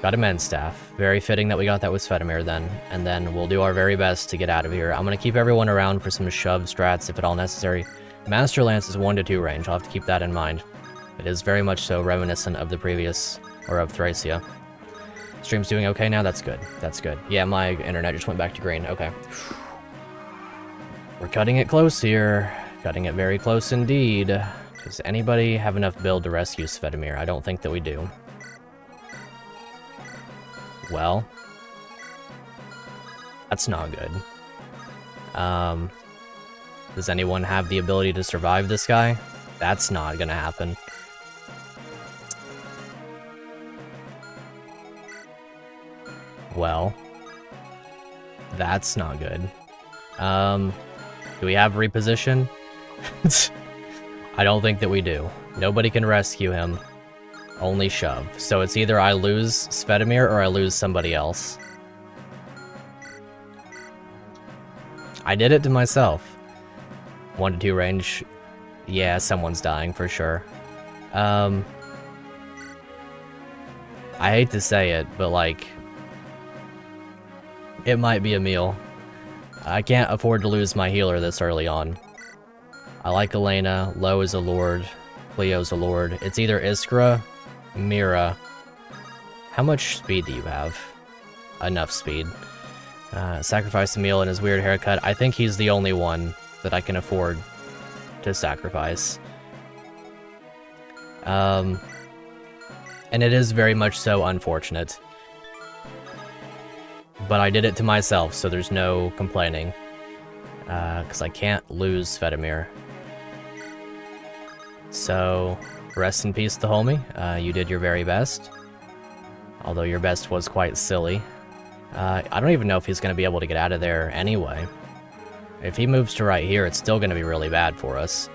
Got a men's staff. Very fitting that we got that with Svetomir then. And then we'll do our very best to get out of here. I'm going to keep everyone around for some shove strats if at all necessary. Master Lance is 1 to 2 range. I'll have to keep that in mind. It is very much so reminiscent of the previous, or of Thracia. Stream's doing okay now? That's good. That's good. Yeah, my internet just went back to green. Okay. We're cutting it close here. Cutting it very close indeed. Does anybody have enough build to rescue Svetomir? I don't think that we do. Well, that's not good. Does anyone have the ability to survive this guy? That's not gonna happen. Well, that's not good. Do we have reposition? I don't think that we do. Nobody can rescue him. Only shove. So it's either I lose Svetomir or I lose somebody else. I did it to myself. 1 to 2 range. Yeah, someone's dying for sure. I hate to say it, but like, it might be a meal. I can't afford to lose my healer this early on. I like Elena. Low is a lord. Cleo's a lord. It's either Iskra, Mira. How much speed do you have? Enough speed. Sacrifice Emil and his weird haircut. I think he's the only one that I can afford to sacrifice. And it is very much so unfortunate. But I did it to myself, so there's no complaining. Because I can't lose Svetomir. So, rest in peace, the homie. You did your very best. Although your best was quite silly. I don't even know if he's going to be able to get out of there anyway. If he moves to right here, it's still going to be really bad for us.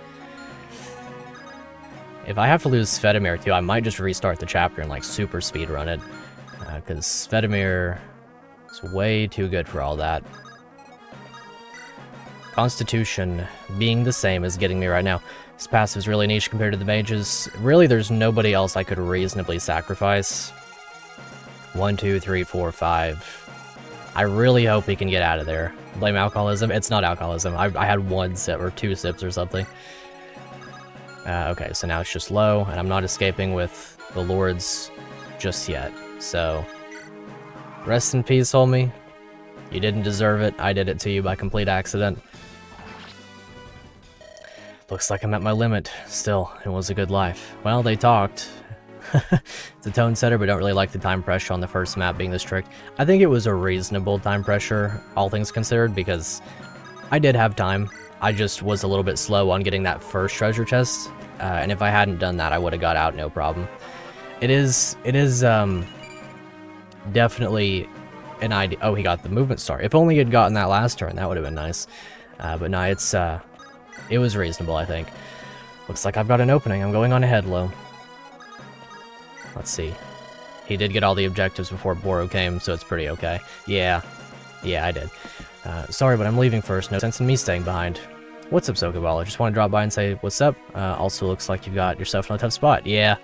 If I have to lose Svetomir too, I might just restart the chapter and like super speedrun it. Because Svetomir is way too good for all that. Constitution being the same as getting me right now. This passive is really niche compared to the mages. Really, there's nobody else I could reasonably sacrifice. 1, 2, 3, 4, 5. I really hope he can get out of there. Blame alcoholism? It's not alcoholism. I had 1 sip or 2 sips or something. Okay, so now it's just low, and I'm not escaping with the lords just yet. So, rest in peace, homie. You didn't deserve it. I did it to you by complete accident. Looks like I'm at my limit. Still, it was a good life. Well, they talked. It's a tone setter, but don't really like the time pressure on the first map being this strict. I think it was a reasonable time pressure, all things considered, because I did have time. I just was a little bit slow on getting that first treasure chest, and if I hadn't done that, I would have got out no problem. It is definitely an idea. Oh, he got the movement star. If only he had gotten that last turn, that would have been nice. But no, it was reasonable, I think. Looks like I've got an opening. I'm going on ahead low. Let's see. He did get all the objectives before Boro came, so it's pretty okay. Yeah, I did. Sorry, but I'm leaving first. No sense in me staying behind. What's up, Sokoball? I just want to drop by and say what's up. Also looks like you've got yourself in a tough spot. Yeah.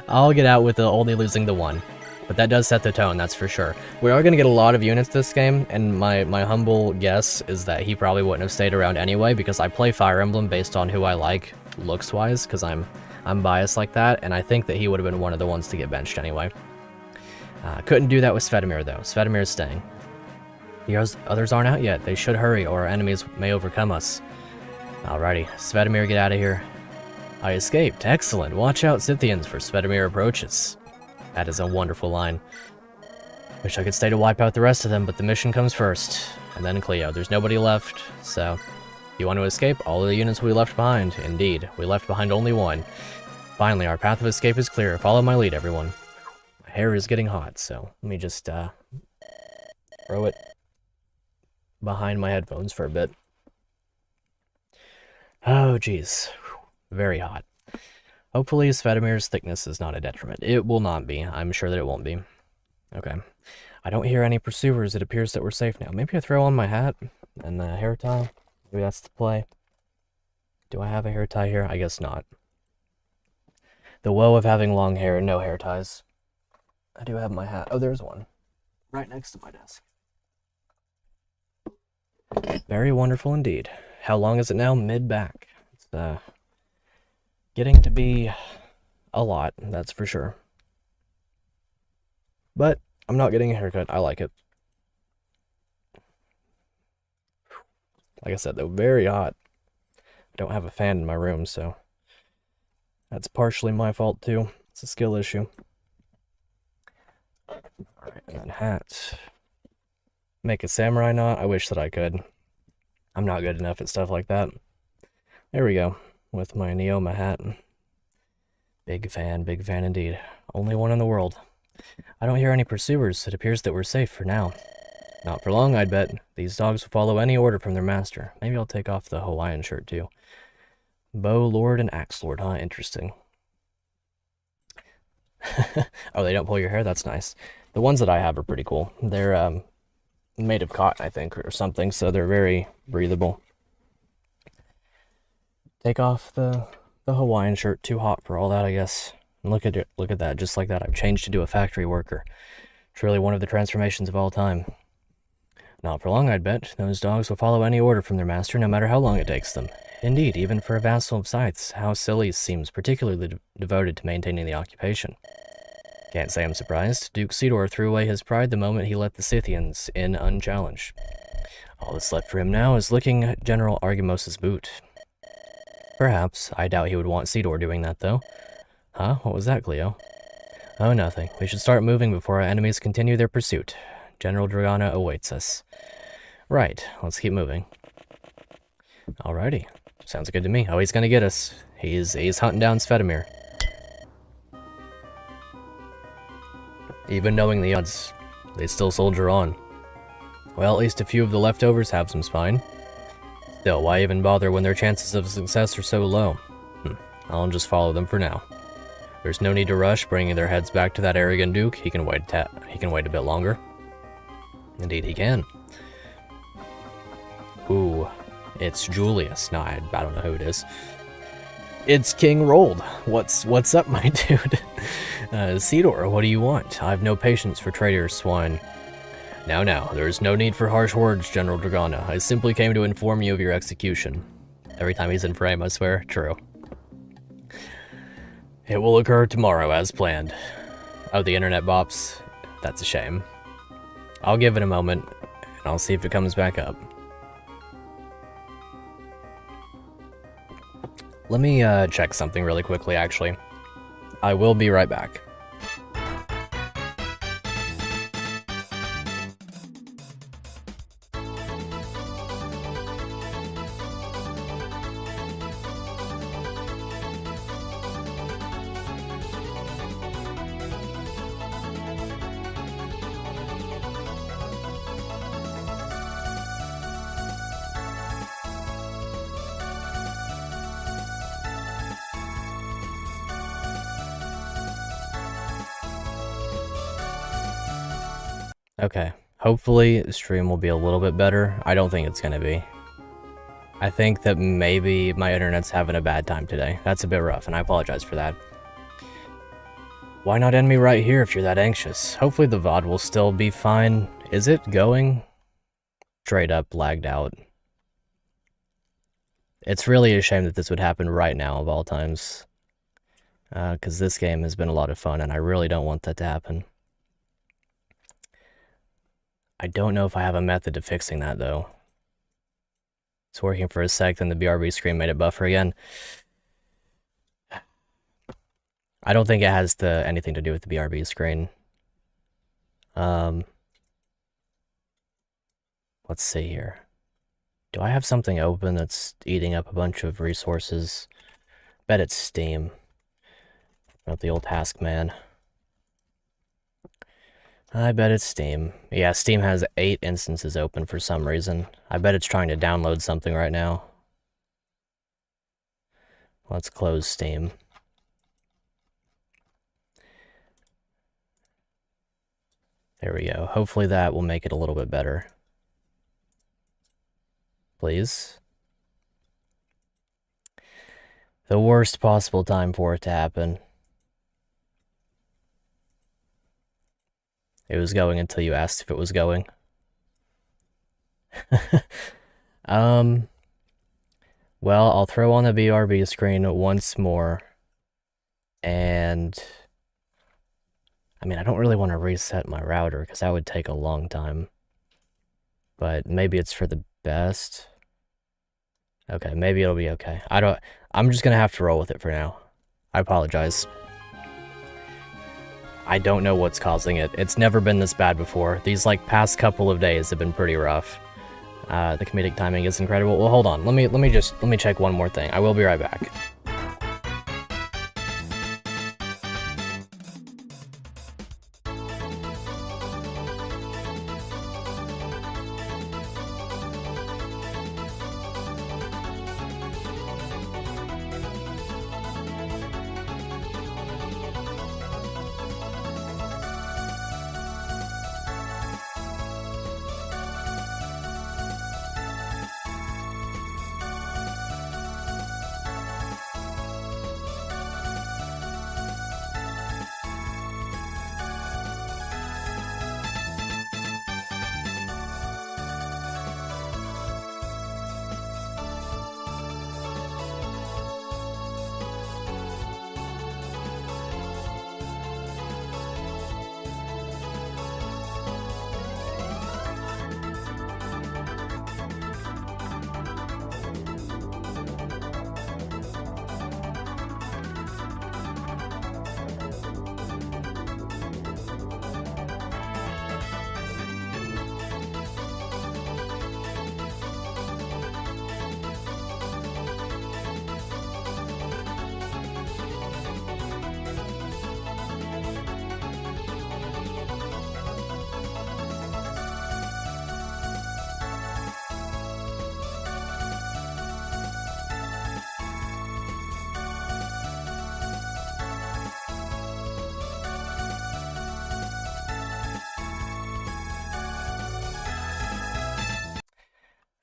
I'll get out with only losing the 1. But that does set the tone, that's for sure. We are going to get a lot of units this game, and my humble guess is that he probably wouldn't have stayed around anyway, because I play Fire Emblem based on who I like looks-wise, because I'm biased like that, and I think that he would have been one of the ones to get benched anyway. Couldn't do that with Svetomir, though. Svetomir's staying. The others aren't out yet. They should hurry, or our enemies may overcome us. Alrighty, Svetomir, get out of here. I escaped. Excellent. Watch out, Scythians, for Svetomir approaches. That is a wonderful line. Wish I could stay to wipe out the rest of them, but the mission comes first. And then Cleo. There's nobody left, so... If you want to escape, all of the units will be left behind. Indeed, we left behind only 1. Finally, our path of escape is clear. Follow my lead, everyone. My hair is getting hot, so let me just throw it behind my headphones for a bit. Oh, geez. Very hot. Hopefully Svetimir's thickness is not a detriment. It will not be. I'm sure that it won't be. Okay. I don't hear any pursuers. It appears that we're safe now. Maybe I throw on my hat and the hair tie. Maybe that's the play. Do I have a hair tie here? I guess not. The woe of having long hair and no hair ties. I do have my hat. Oh, there's one. Right next to my desk. Very wonderful indeed. How long is it now? Mid-back. It's getting to be a lot, that's for sure. But I'm not getting a haircut. I like it. Like I said, though, very hot. I don't have a fan in my room, so that's partially my fault, too. It's a skill issue. Alright, and then hat. Make a samurai knot. I wish that I could. I'm not good enough at stuff like that. There we go. With my Neoma hat. Big fan indeed. Only one in the world. I don't hear any pursuers. It appears that we're safe for now. Not for long, I'd bet. These dogs will follow any order from their master. Maybe I'll take off the Hawaiian shirt, too. Bow Lord and Axe Lord, huh? Interesting. Oh, they don't pull your hair? That's nice. The ones that I have are pretty cool. They're made of cotton, I think, or something, so they're very breathable. Take off the Hawaiian shirt. Too hot for all that, I guess. And look at it. Look at that. Just like that, I've changed into a factory worker. Truly one of the transformations of all time. Not for long, I'd bet. Those dogs will follow any order from their master, no matter how long it takes them. Indeed, even for a vassal of Scythes, House Silly seems particularly devoted to maintaining the occupation. Can't say I'm surprised. Duke Sidor threw away his pride the moment he let the Scythians in unchallenged. All that's left for him now is licking General Argimos's boot. Perhaps. I doubt he would want Sidor doing that, though. Huh? What was that, Cleo? Oh, nothing. We should start moving before our enemies continue their pursuit. General Dragana awaits us. Right. Let's keep moving. Alrighty. Sounds good to me. Oh, he's gonna get us. He's hunting down Svetimir. Even knowing the odds, they still soldier on. Well, at least a few of the leftovers have some spine. Still, why even bother when their chances of success are so low? I'll just follow them for now. There's no need to rush bringing their heads back to that arrogant duke. He can wait a bit longer. Indeed he can. Ooh, it's Julius. No, I don't know who it is. It's King Rold. What's up, my dude? Sidor, what do you want? I've no patience for traitorous swine. Now, there's no need for harsh words, General Dragana. I simply came to inform you of your execution. Every time he's in frame, I swear. True. It will occur tomorrow, as planned. Oh, the internet bops. That's a shame. I'll give it a moment, and I'll see if it comes back up. Let me check something really quickly, actually. I will be right back. Okay, hopefully the stream will be a little bit better. I don't think it's gonna be. I think that maybe my internet's having a bad time today. That's a bit rough, and I apologize for that. Why not end me right here if you're that anxious? Hopefully the VOD will still be fine. Is it going? Straight up lagged out. It's really a shame that this would happen right now of all times. Because this game has been a lot of fun, and I really don't want that to happen. I don't know if I have a method to fixing that, though. It's working for a sec, then the BRB screen made it buffer again. I don't think it has anything to do with the BRB screen. Let's see here. Do I have something open that's eating up a bunch of resources? Bet it's Steam. Not the old task man. I bet it's Steam. Yeah, Steam has 8 instances open for some reason. I bet it's trying to download something right now. Let's close Steam. There we go. Hopefully that will make it a little bit better. Please. The worst possible time for it to happen. It was going until you asked if it was going. Well, I'll throw on the BRB screen once more. And I mean, I don't really want to reset my router because that would take a long time. But maybe it's for the best. Okay, maybe it'll be okay. I'm just gonna have to roll with it for now. I apologize. I don't know what's causing it. It's never been this bad before. These, like, past couple of days have been pretty rough. The comedic timing is incredible. Well, hold on. Let me check one more thing. I will be right back.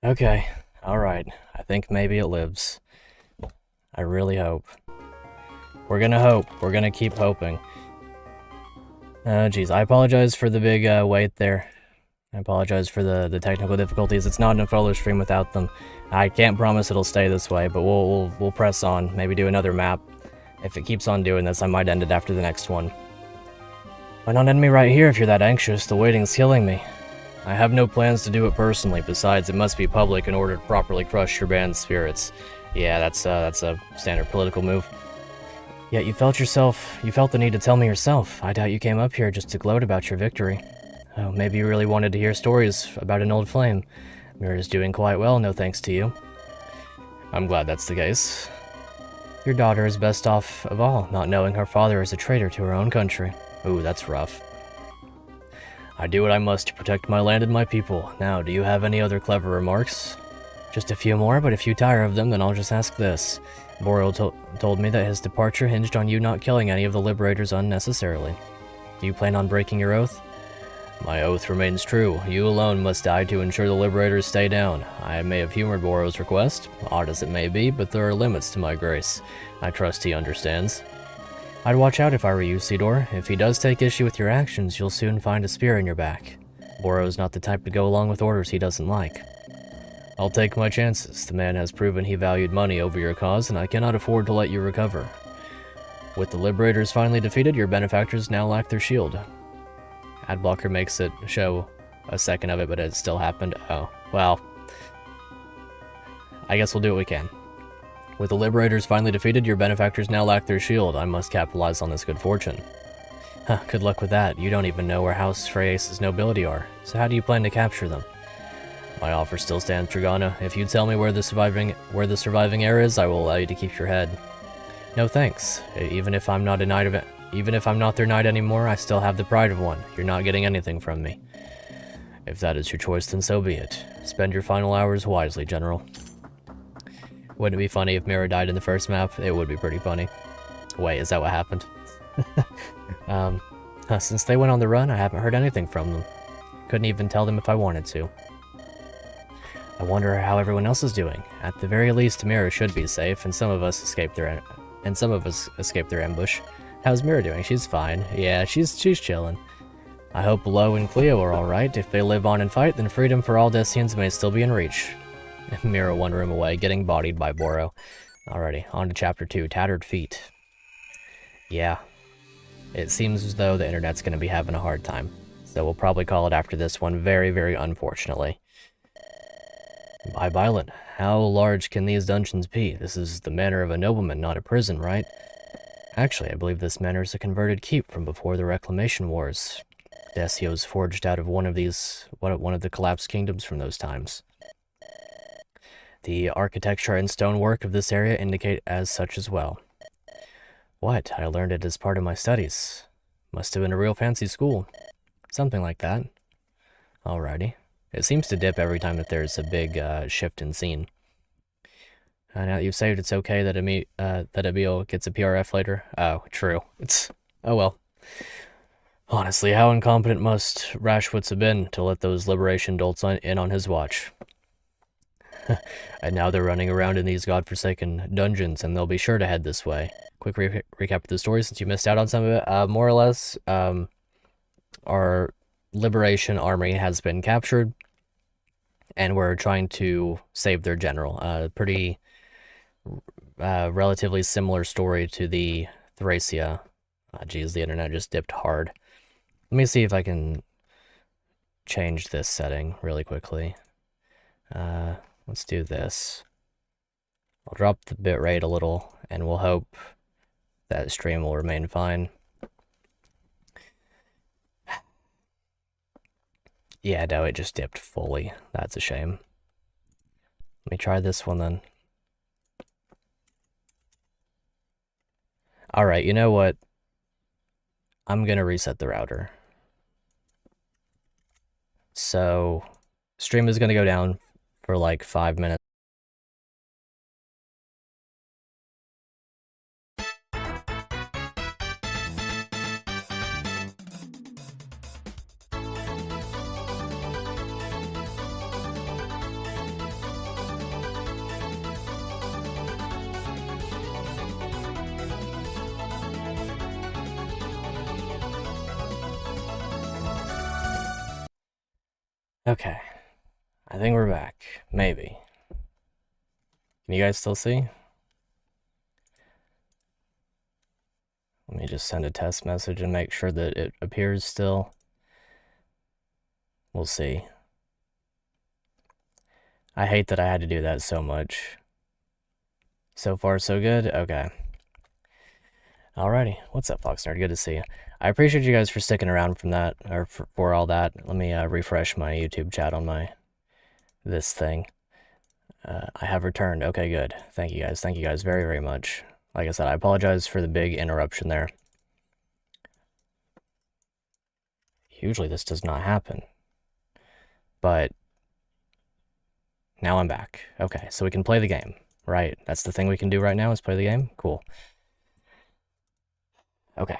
Okay, alright. I think maybe it lives. I really hope. We're gonna hope. We're gonna keep hoping. Oh, geez. I apologize for the big wait there. I apologize for the technical difficulties. It's not a photo stream without them. I can't promise it'll stay this way, but we'll press on. Maybe do another map. If it keeps on doing this, I might end it after the next one. Why not end me right here if you're that anxious? The waiting's killing me. I have no plans to do it personally. Besides, it must be public in order to properly crush your band's spirits. Yeah, that's a standard political move. Yet you felt the need to tell me yourself. I doubt you came up here just to gloat about your victory. Oh, maybe you really wanted to hear stories about an old flame. Mira's doing quite well, no thanks to you. I'm glad that's the case. Your daughter is best off of all, not knowing her father is a traitor to her own country. Ooh, that's rough. I do what I must to protect my land and my people. Now, do you have any other clever remarks? Just a few more, but if you tire of them, then I'll just ask this. Boreal told me that his departure hinged on you not killing any of the Liberators unnecessarily. Do you plan on breaking your oath? My oath remains true. You alone must die to ensure the Liberators stay down. I may have humored Boreal's request, odd as it may be, but there are limits to my grace. I trust he understands. I'd watch out if I were you, Sidor. If he does take issue with your actions, you'll soon find a spear in your back. Boreal's not the type to go along with orders he doesn't like. I'll take my chances. The man has proven he valued money over your cause, and I cannot afford to let you recover. With the Liberators finally defeated, your benefactors now lack their shield. Adblocker makes it show a second of it, but it still happened. Oh, well. I guess we'll do what we can. With the Liberators finally defeated, your benefactors now lack their shield. I must capitalize on this good fortune. Huh, good luck with that. You don't even know where House Freyas's nobility are, so how do you plan to capture them? My offer still stands, Dragana. If you tell me where the surviving heir is, I will allow you to keep your head. No thanks. Even if I'm not a knight Even if I'm not their knight anymore, I still have the pride of one. You're not getting anything from me. If that is your choice, then so be it. Spend your final hours wisely, General. Wouldn't it be funny if Mira died in the first map? It would be pretty funny. Wait, is that what happened? Since they went on the run, I haven't heard anything from them. Couldn't even tell them if I wanted to. I wonder how everyone else is doing. At the very least, Mira should be safe, and some of us escaped their ambush. How's Mira doing? She's fine. Yeah, she's chilling. I hope Lo and Cleo are alright. If they live on and fight, then freedom for all Decians may still be in reach. Mira one room away, getting bodied by Boro. Alrighty, on to Chapter 2, Tattered Feet. Yeah. It seems as though the internet's gonna be having a hard time. So we'll probably call it after this one, very, very unfortunately. By Byelen, how large can these dungeons be? This is the manor of a nobleman, not a prison, right? Actually, I believe this manor is a converted keep from before the Reclamation Wars. Decios forged out of one of the collapsed kingdoms from those times. The architecture and stonework of this area indicate as such as well. What? I learned it as part of my studies. Must have been a real fancy school. Something like that. Alrighty. It seems to dip every time that there's a big shift in scene. Now that you've saved, it's okay that Emil gets a PRF later. Oh, true. Oh well. Honestly, how incompetent must Rashwitz have been to let those liberation dolts in on his watch? And now they're running around in these godforsaken dungeons, and they'll be sure to head this way. Quick recap of the story since you missed out on some of it. More or less, our Liberation Army has been captured, and we're trying to save their general. Pretty relatively similar story to the Thracia. Geez, the internet just dipped hard. Let me see if I can change this setting really quickly. Let's do this. I'll drop the bitrate a little, and we'll hope that stream will remain fine. Yeah, no, it just dipped fully. That's a shame. Let me try this one then. Alright, you know what? I'm gonna reset the router. So, stream is gonna go down for like 5 minutes. Okay, I think we're back. Maybe. Can you guys still see? Let me just send a test message and make sure that it appears still. We'll see. I hate that I had to do that so much. So far, so good? Okay. Alrighty. What's up, Fox Nerd? Good to see you. I appreciate you guys for sticking around from that, or for all that. Let me refresh my YouTube chat on this thing. I have returned. Okay, good. Thank you guys. Thank you guys very, very much. Like I said, I apologize for the big interruption there. Usually this does not happen. But now I'm back. Okay, so we can play the game, right? That's the thing we can do right now is play the game? Cool. Okay.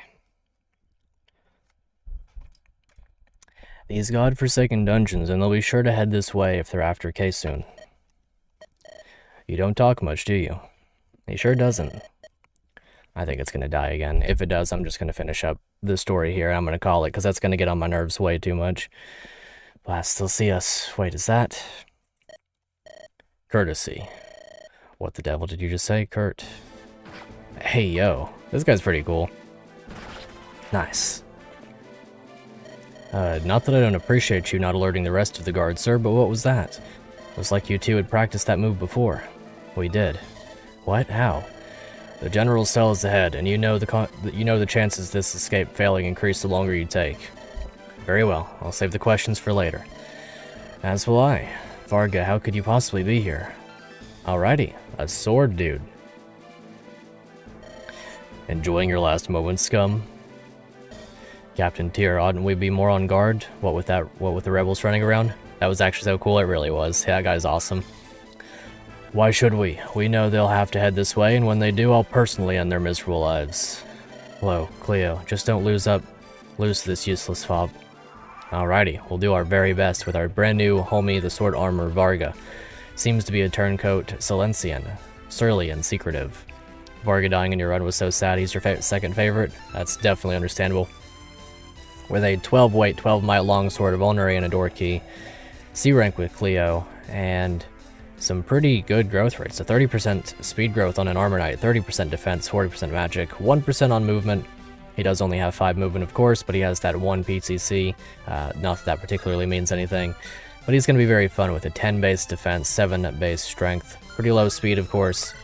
These godforsaken dungeons, and they'll be sure to head this way if they're after Kay soon. You don't talk much, do you? He sure doesn't. I think it's gonna die again. If it does, I'm just gonna finish up the story here. I'm gonna call it, because that's gonna get on my nerves way too much. Blast, they'll see us. Wait, is that? Courtesy. What the devil did you just say, Kurt? Hey, yo. This guy's pretty cool. Nice. Not that I don't appreciate you not alerting the rest of the guard, sir, but what was that? It was like you two had practiced that move before. We did. What? How? The general's cell is ahead, and you know the chances this escape failing increase the longer you take. Very well. I'll save the questions for later. As will I. Varga, how could you possibly be here? Alrighty. A sword dude. Enjoying your last moments, scum? Captain Tier, oughtn't we be more on guard? What with the rebels running around? That was actually so cool, it really was. Yeah, that guy's awesome. Why should we? We know they'll have to head this way, and when they do, I'll personally end their miserable lives. Hello, Cleo. Just don't lose to this useless fob. Alrighty, we'll do our very best with our brand new homie, the sword armor Varga. Seems to be a turncoat Silencian, surly and secretive. Varga dying in your run was so sad. He's your second favorite. That's definitely understandable. With a 12 weight, 12 might longsword of Vulnerary and a door key, C rank with Cleo, and some pretty good growth rates. So 30% speed growth on an armor knight, 30% defense, 40% magic, 1% on movement. He does only have 5 movement, of course, but he has that 1 PCC. Not that particularly means anything, but he's going to be very fun with a 10 base defense, 7 base strength. Pretty low speed, of course,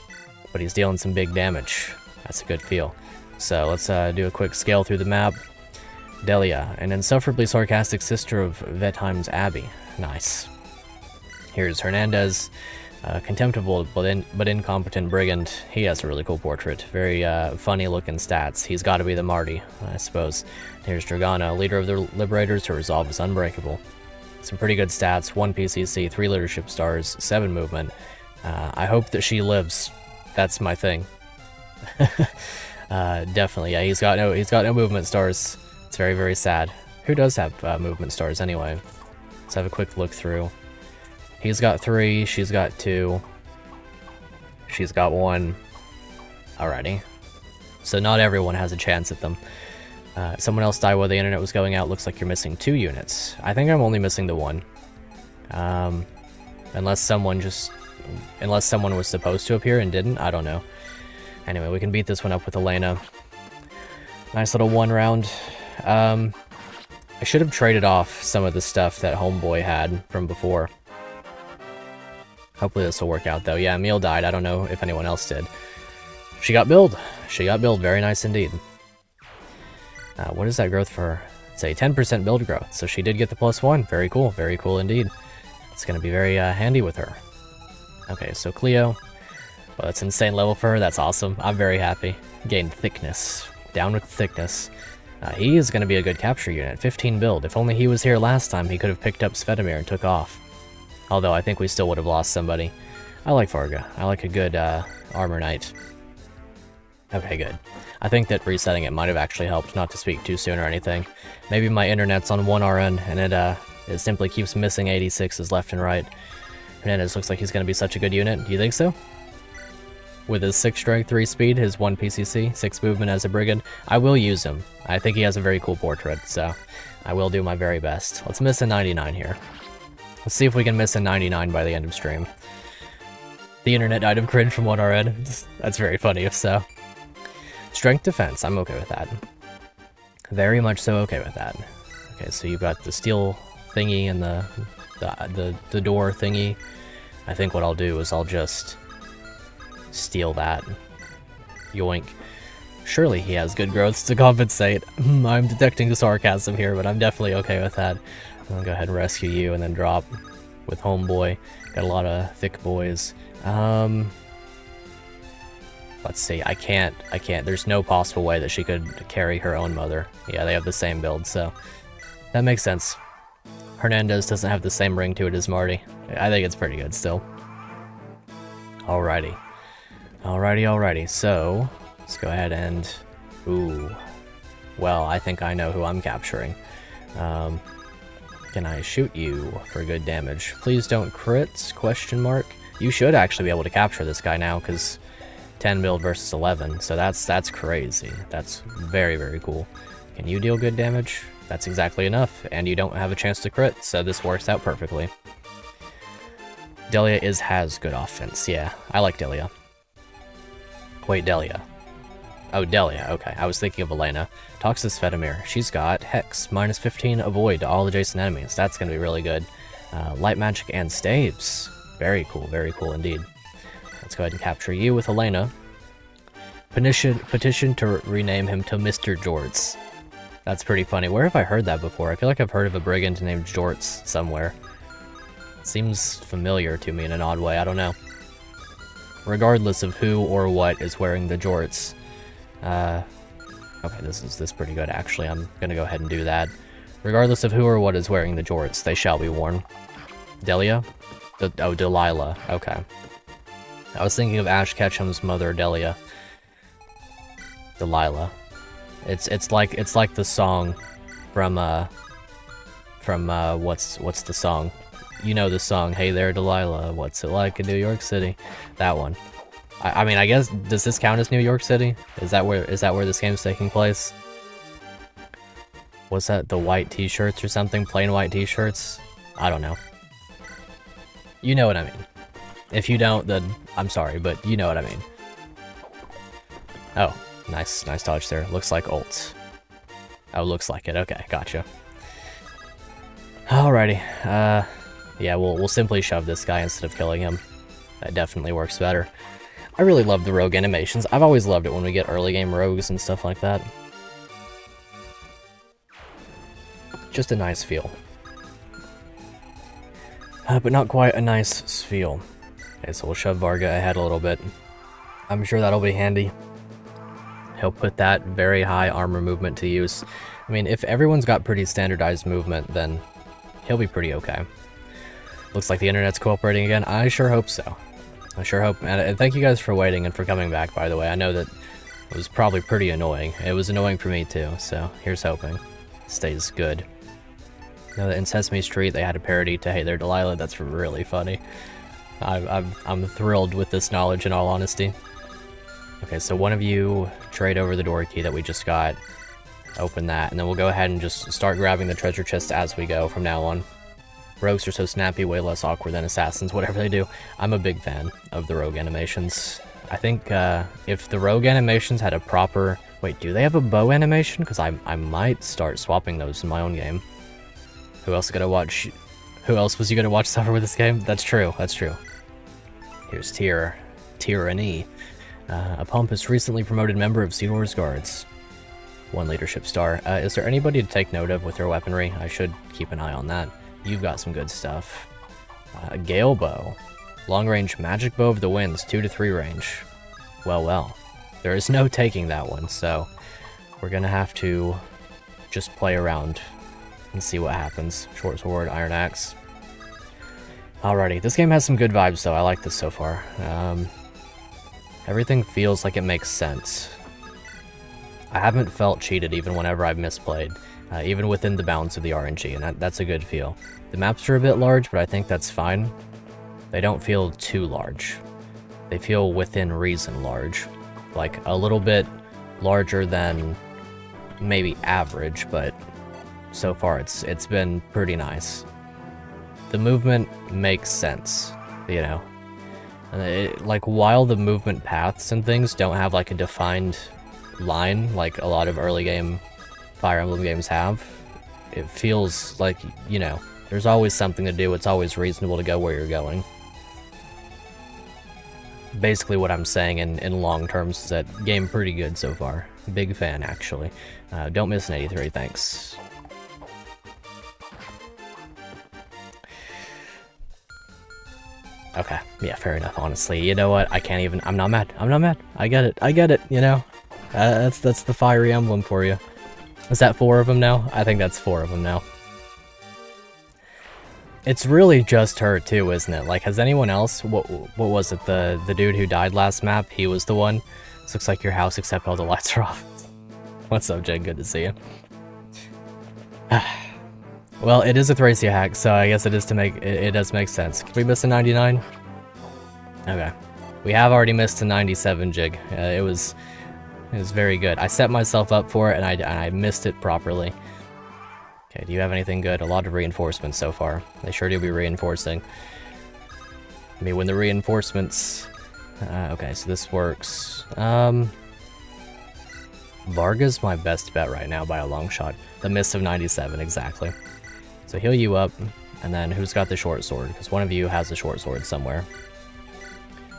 but he's dealing some big damage. That's a good feel. So let's do a quick scale through the map. Delia, an insufferably sarcastic sister of Vetheim's Abbey. Nice. Here's Hernandez, contemptible but incompetent brigand. He has a really cool portrait. Very funny looking stats. He's got to be the Marty, I suppose. Here's Dragana, leader of the Liberators. Her resolve is unbreakable. Some pretty good stats. 1 PCC, 3 leadership stars, 7 movement. I hope that she lives. That's my thing. Definitely, yeah. He's got no movement stars. It's very, very sad. Who does have movement stars anyway? Let's have a quick look through. He's got 3, she's got 2, she's got 1. Alrighty. So not everyone has a chance at them. Someone else died while the internet was going out. Looks like you're missing 2 units. I think I'm only missing the 1. Unless someone was supposed to appear and didn't, I don't know. Anyway, we can beat this one up with Elena. Nice little 1 round. I should have traded off some of the stuff that Homeboy had from before. Hopefully this will work out, though. Yeah, Emil died. I don't know if anyone else did. She got billed. She got billed. Very nice indeed. What is that growth for her? It's a 10% build growth, so she did get the +1. Very cool. Very cool indeed. It's going to be very handy with her. Okay, so Cleo. Well, that's insane level for her. That's awesome. I'm very happy. Gained thickness. Down with thickness. He is going to be a good capture unit. 15 build. If only he was here last time, he could have picked up Svetomir and took off. Although I think we still would have lost somebody. I like Varga. I like a good armor knight. Okay, good. I think that resetting it might have actually helped, not to speak too soon or anything. Maybe my internet's on 1 RN, and it simply keeps missing 86s left and right. Hernandez looks like he's going to be such a good unit. Do you think so? With his 6 strength, 3 speed, his 1 PCC, 6 movement as a brigand, I will use him. I think he has a very cool portrait, so I will do my very best. Let's miss a 99 here. Let's see if we can miss a 99 by the end of stream. The internet died of cringe from 1 RN. That's very funny if so. Strength defense, I'm okay with that. Very much so okay with that. Okay, so you've got the steel thingy and the door thingy. I think what I'll do is I'll just steal that. Yoink. Surely he has good growths to compensate. I'm detecting the sarcasm here, but I'm definitely okay with that. I'll go ahead and rescue you and then drop with Homeboy. Got a lot of thick boys. Let's see. I can't. There's no possible way that she could carry her own mother. Yeah, they have the same build, so that makes sense. Hernandez doesn't have the same ring to it as Marty. I think it's pretty good still. Alrighty. Alrighty. So, let's go ahead and... Ooh. Well, I think I know who I'm capturing. Can I shoot you for good damage? Please don't crit? Question mark. You should actually be able to capture this guy now, because 10 build versus 11, so that's crazy. That's very, very cool. Can you deal good damage? That's exactly enough, and you don't have a chance to crit, so this works out perfectly. Delia has good offense. Yeah, I like Delia. Wait, Delia. Oh, Delia, okay. I was thinking of Elena. Talks to Svetomir. She's got Hex, -15 avoid to all adjacent enemies. That's going to be really good. Light magic and staves. Very cool indeed. Let's go ahead and capture you with Elena. Petition to rename him to Mr. Jorts. That's pretty funny. Where have I heard that before? I feel like I've heard of a brigand named Jorts somewhere. Seems familiar to me in an odd way, I don't know. Regardless of who or what is wearing the jorts, Okay, this is pretty good, actually. I'm gonna go ahead and do that. Regardless of who or what is wearing the jorts, they shall be worn. Delia? Oh, Delilah. Okay. I was thinking of Ash Ketchum's mother, Delia. Delilah. It's like the song from what's the song? You know the song, Hey There Delilah, what's it like in New York City? That one. I mean, I guess, does this count as New York City? Is that where this game's taking place? Was that the white t-shirts or something? Plain white t-shirts? I don't know. You know what I mean. If you don't, then I'm sorry, but you know what I mean. Oh, nice dodge there. Looks like ult. Oh, looks like it. Okay, gotcha. Alrighty. Yeah, we'll simply shove this guy instead of killing him. That definitely works better. I really love the rogue animations. I've always loved it when we get early game rogues and stuff like that. Just a nice feel. But not quite a nice feel. Okay, so we'll shove Varga ahead a little bit. I'm sure that'll be handy. He'll put that very high armor movement to use. I mean, if everyone's got pretty standardized movement, then he'll be pretty okay. Looks like the internet's cooperating again. I sure hope so. I sure hope. And thank you guys for waiting and for coming back, by the way. I know that it was probably pretty annoying. It was annoying for me too, so here's hoping. Stays good. You know that in Sesame Street they had a parody to Hey There Delilah. That's really funny. I'm thrilled with this knowledge, in all honesty. Okay, so one of you trade over the door key that we just got. Open that, and then we'll go ahead and just start grabbing the treasure chest as we go from now on. Rogues are so snappy, way less awkward than assassins, whatever they do. I'm a big fan of the rogue animations. I think if the rogue animations had a proper... Wait, do they have a bow animation? Because I might start swapping those in my own game. Who else was you gonna watch suffer with this game? That's true, that's true. Here's Tyranny. A pompous, recently promoted member of Seedor's Guards. 1 leadership star. Is there anybody to take note of with their weaponry? I should keep an eye on that. You've got some good stuff. Gale Bow. Long-range magic bow of the winds, 2 to 3 range. Well. There is no taking that one, so we're gonna have to just play around and see what happens. Short sword, iron axe. Alrighty, this game has some good vibes though. I like this so far. Everything feels like it makes sense. I haven't felt cheated even whenever I've misplayed. Even within the bounds of the RNG, and that's a good feel. The maps are a bit large, but I think that's fine. They don't feel too large. They feel within reason large. Like, a little bit larger than maybe average, but so far it's been pretty nice. The movement makes sense, you know? And like, while the movement paths and things don't have, like, a defined line, like a lot of early game Fire Emblem games have, it feels like, you know, there's always something to do. It's always reasonable to go where you're going. Basically what I'm saying in long terms is that game pretty good so far. Big fan, actually. Don't miss an 83, thanks. Okay, yeah, fair enough, honestly. You know what, I can't even, I'm not mad. I get it, you know? That's the Fire Emblem for you. Is that 4 of them now? I think that's 4 of them now. It's really just her too, isn't it? Like, has anyone else... What was it? The dude who died last map? He was the one? This looks like your house except all the lights are off. What's up, Jake? Good to see you. Well, it is a Thracia hack, so I guess it is to make... It does make sense. Did we miss a 99? Okay. We have already missed a 97, Jig. It was very good. I set myself up for it, and I missed it properly. Okay, do you have anything good? A lot of reinforcements so far. They sure do be reinforcing. I mean, when the reinforcements... okay, so this works. Varga's my best bet right now by a long shot. The miss of 97, exactly. So heal you up, and then who's got the short sword? Because one of you has a short sword somewhere.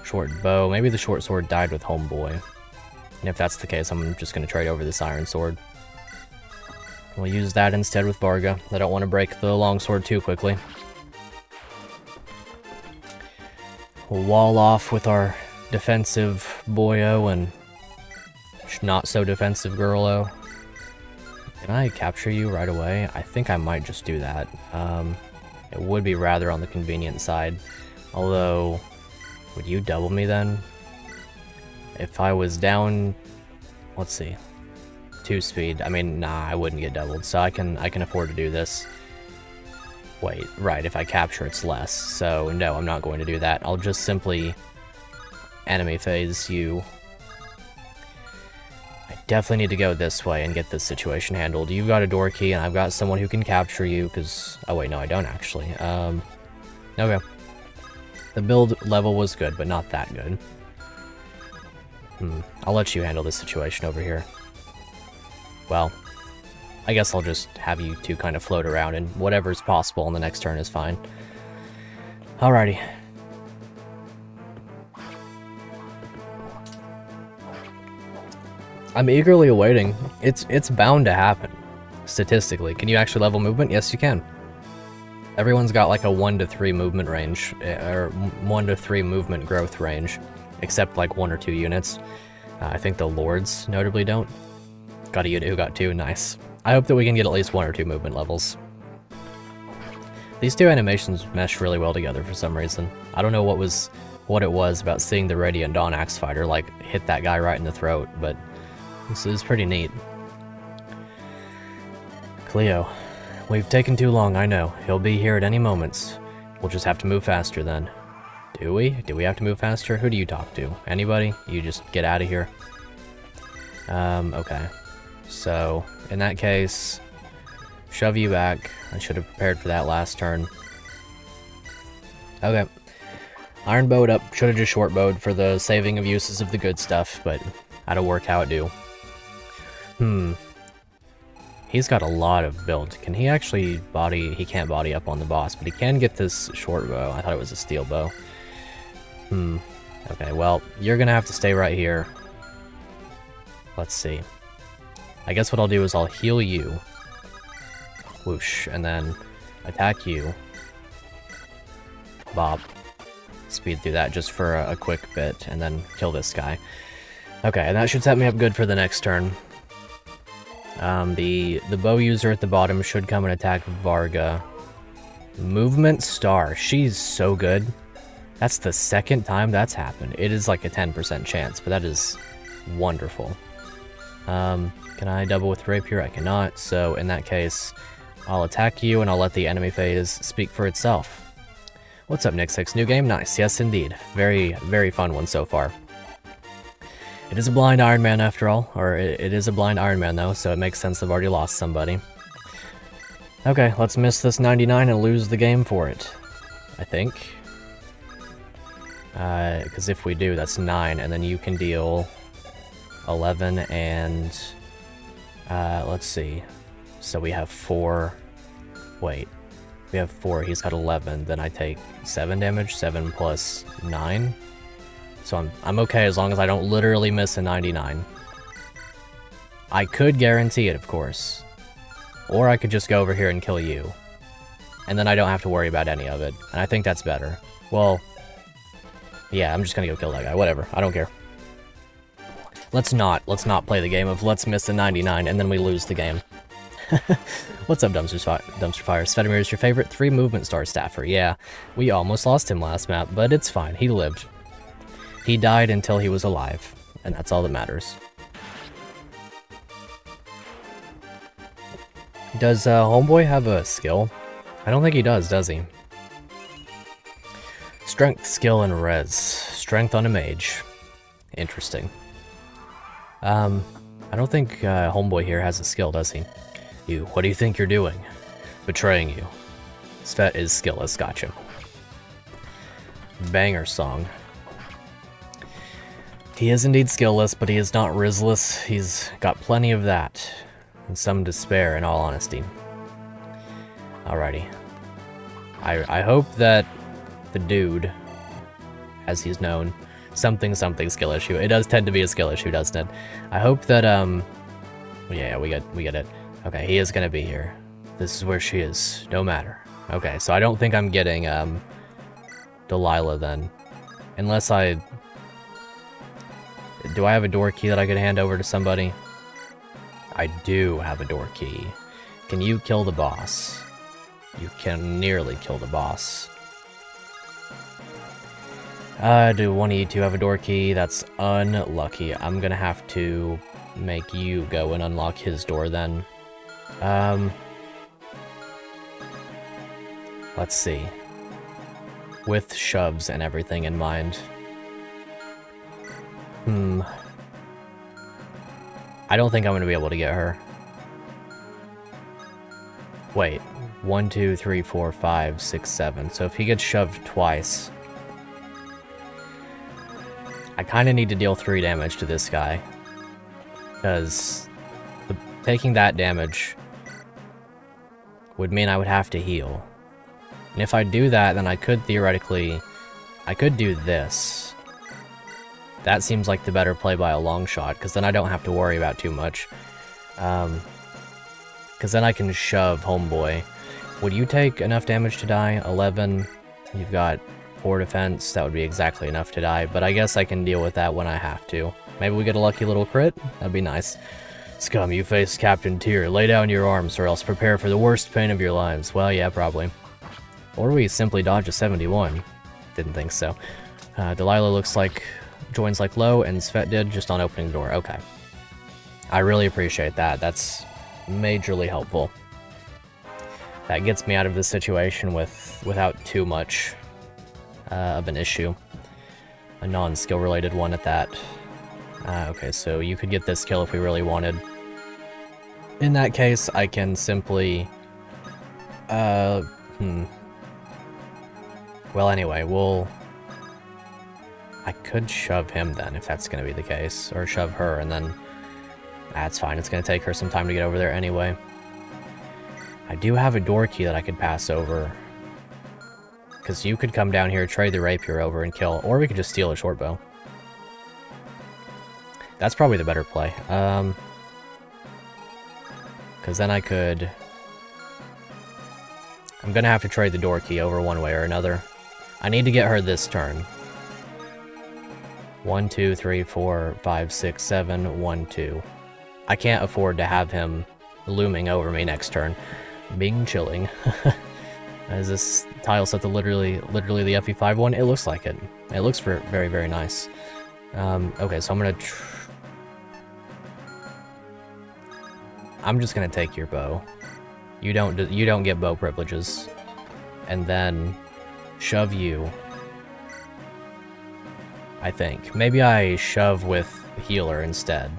Short bow. Maybe the short sword died with Homeboy. And if that's the case, I'm just going to trade over this iron sword. We'll use that instead with Varga. I don't want to break the longsword too quickly. We'll wall off with our defensive Boyo and not so defensive girlo. Can I capture you right away? I think I might just do that. It would be rather on the convenient side. Although, would you double me then? If I was down, let's see, 2 speed. I mean, nah, I wouldn't get doubled, so I can afford to do this. Wait, right, if I capture it's less, so no, I'm not going to do that. I'll just simply enemy phase you. I definitely need to go this way and get this situation handled. You've got a door key, and I've got someone who can capture you, because... Oh wait, no, I don't actually. Okay. The build level was good, but not that good. I'll let you handle this situation over here. Well, I guess I'll just have you two kind of float around, and whatever's possible on the next turn is fine. Alrighty. I'm eagerly awaiting. It's bound to happen, statistically. Can you actually level movement? Yes, you can. Everyone's got like a 1 to 3 movement range, or 1 to 3 movement growth range, except like 1 or 2 units. I think the Lords notably don't. Got a unit who got 2, nice. I hope that we can get at least 1 or 2 movement levels. These two animations mesh really well together for some reason. I don't know what it was about seeing the Radiant Dawn Axe Fighter like hit that guy right in the throat, but this is pretty neat. Cleo, we've taken too long, I know. He'll be here at any moment. We'll just have to move faster then. Do we? Do we have to move faster? Who do you talk to? Anybody? You just get out of here? Okay. So, in that case, shove you back. I should have prepared for that last turn. Okay. Iron bowed up. Should have just short bowed for the saving of uses of the good stuff, but that'll work how it do. He's got a lot of build. Can he actually body... He can't body up on the boss, but he can get this short bow. I thought it was a steel bow. Okay, well, you're gonna have to stay right here. Let's see. I guess what I'll do is I'll heal you. Whoosh, and then attack you. Bop. Speed through that just for a quick bit, and then kill this guy. Okay, and that should set me up good for the next turn. The bow user at the bottom should come and attack Varga. Movement Star. She's so good. That's the second time that's happened. It is like a 10% chance, but that is wonderful. Can I double with Rapier? I cannot, so in that case, I'll attack you and I'll let the enemy phase speak for itself. What's up, Nick6? New game? Nice. Yes, indeed. Very, very fun one so far. It is a blind Iron Man after all, or it is a blind Iron Man though, so it makes sense I've already lost somebody. Okay, let's miss this 99 and lose the game for it. I think. Because if we do, that's 9, and then you can deal 11 and... let's see. So we have 4... Wait. We have 4, he's got 11, then I take 7 damage, 7 plus 9. So I'm okay as long as I don't literally miss a 99. I could guarantee it, of course. Or I could just go over here and kill you. And then I don't have to worry about any of it. And I think that's better. Well... Yeah, I'm just gonna go kill that guy. Whatever. I don't care. Let's not play the game of let's miss a 99 and then we lose the game. What's up, Dumpster Fire? Svedomir is your favorite 3 movement star staffer. Yeah, we almost lost him last map, but it's fine. He lived. He died until he was alive, and that's all that matters. Does Homeboy have a skill? I don't think he does he? Strength, skill, and res. Strength on a mage. Interesting. I don't think Homeboy here has a skill, does he? You, what do you think you're doing? Betraying you. Svet is skillless, gotcha. Banger song. He is indeed skillless, but he is not risless. He's got plenty of that. And some despair, in all honesty. Alrighty. I hope that the dude, as he's known, something skill issue. It does tend to be a skill issue, doesn't it? I hope that, yeah, we get it. Okay, he is gonna be here. This is where she is, no matter. Okay, so I don't think I'm getting, Delilah then. Unless I... Do I have a door key that I could hand over to somebody? I do have a door key. Can you kill the boss? You can nearly kill the boss. Do one of you two have a door key? That's unlucky. I'm gonna have to make you go and unlock his door then. Let's see. With shoves and everything in mind. I don't think I'm gonna be able to get her. Wait. 1, 2, 3, 4, 5, 6, 7. So if he gets shoved twice... I kind of need to deal 3 damage to this guy. Because taking that damage would mean I would have to heal. And if I do that, then I could theoretically... I could do this. That seems like the better play by a long shot, because then I don't have to worry about too much. Because then I can shove homeboy. Would you take enough damage to die? 11. You've got 4 defense. That would be exactly enough to die, but I guess I can deal with that when I have to. Maybe we get a lucky little crit? That'd be nice. Scum, you face Captain Tyr. Lay down your arms, or else prepare for the worst pain of your lives. Well, yeah, probably. Or we simply dodge a 71. Didn't think so. Delilah looks like... joins like low, and Svet did just on opening the door. Okay. I really appreciate that. That's majorly helpful. That gets me out of this situation without too much of an issue. A non-skill related one at that. Okay, so you could get this kill if we really wanted. In that case, I can simply... Well, anyway, I could shove him then, if that's going to be the case. Or shove her, and then... That's fine, it's going to take her some time to get over there anyway. I do have a door key that I could pass over. Because you could come down here, trade the rapier over, and kill. Or we could just steal a short bow. That's probably the better play. Because then I could... I'm going to have to trade the door key over one way or another. I need to get her this turn. 1, 2, 3, 4, 5, 6, 7, 1, 2. I can't afford to have him looming over me next turn. Being chilling. Is this tile set to literally the FE5 one? It looks like it. It looks very, very nice. Okay, so I'm just gonna take your bow. You don't get bow privileges. And then shove you. I think. Maybe I shove with healer instead.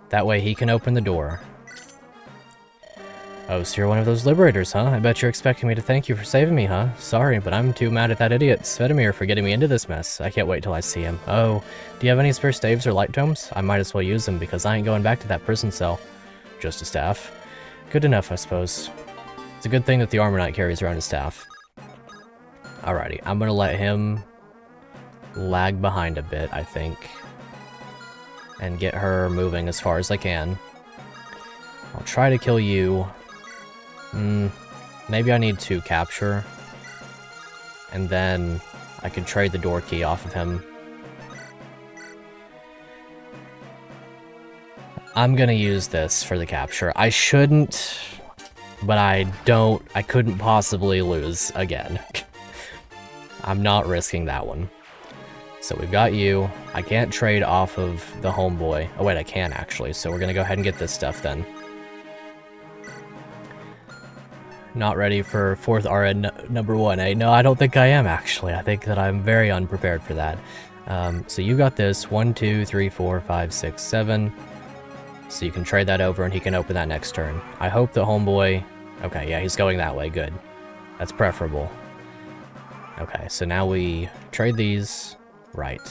That way he can open the door. Oh, so you're one of those liberators, huh? I bet you're expecting me to thank you for saving me, huh? Sorry, but I'm too mad at that idiot Svetomir for getting me into this mess. I can't wait till I see him. Oh, do you have any spare staves or light tomes? I might as well use them because I ain't going back to that prison cell. Just a staff. Good enough, I suppose. It's a good thing that the Armor Knight carries around a staff. Alrighty, I'm gonna let him lag behind a bit, I think. And get her moving as far as I can. I'll try to kill you. Maybe I need to capture. And then I could trade the door key off of him. I'm gonna use this for the capture. I shouldn't, but I couldn't possibly lose again. I'm not risking that one. So we've got you. I can't trade off of the homeboy. Oh wait, I can actually. So we're gonna go ahead and get this stuff then. Not ready for 4th RN number 1, eh? No, I don't think I am, actually. I think that I'm very unprepared for that. So you got this. 1, 2, 3, 4, 5, 6, 7. So you can trade that over and he can open that next turn. I hope the homeboy... Okay, yeah, he's going that way. Good. That's preferable. Okay, so now we trade these. Right.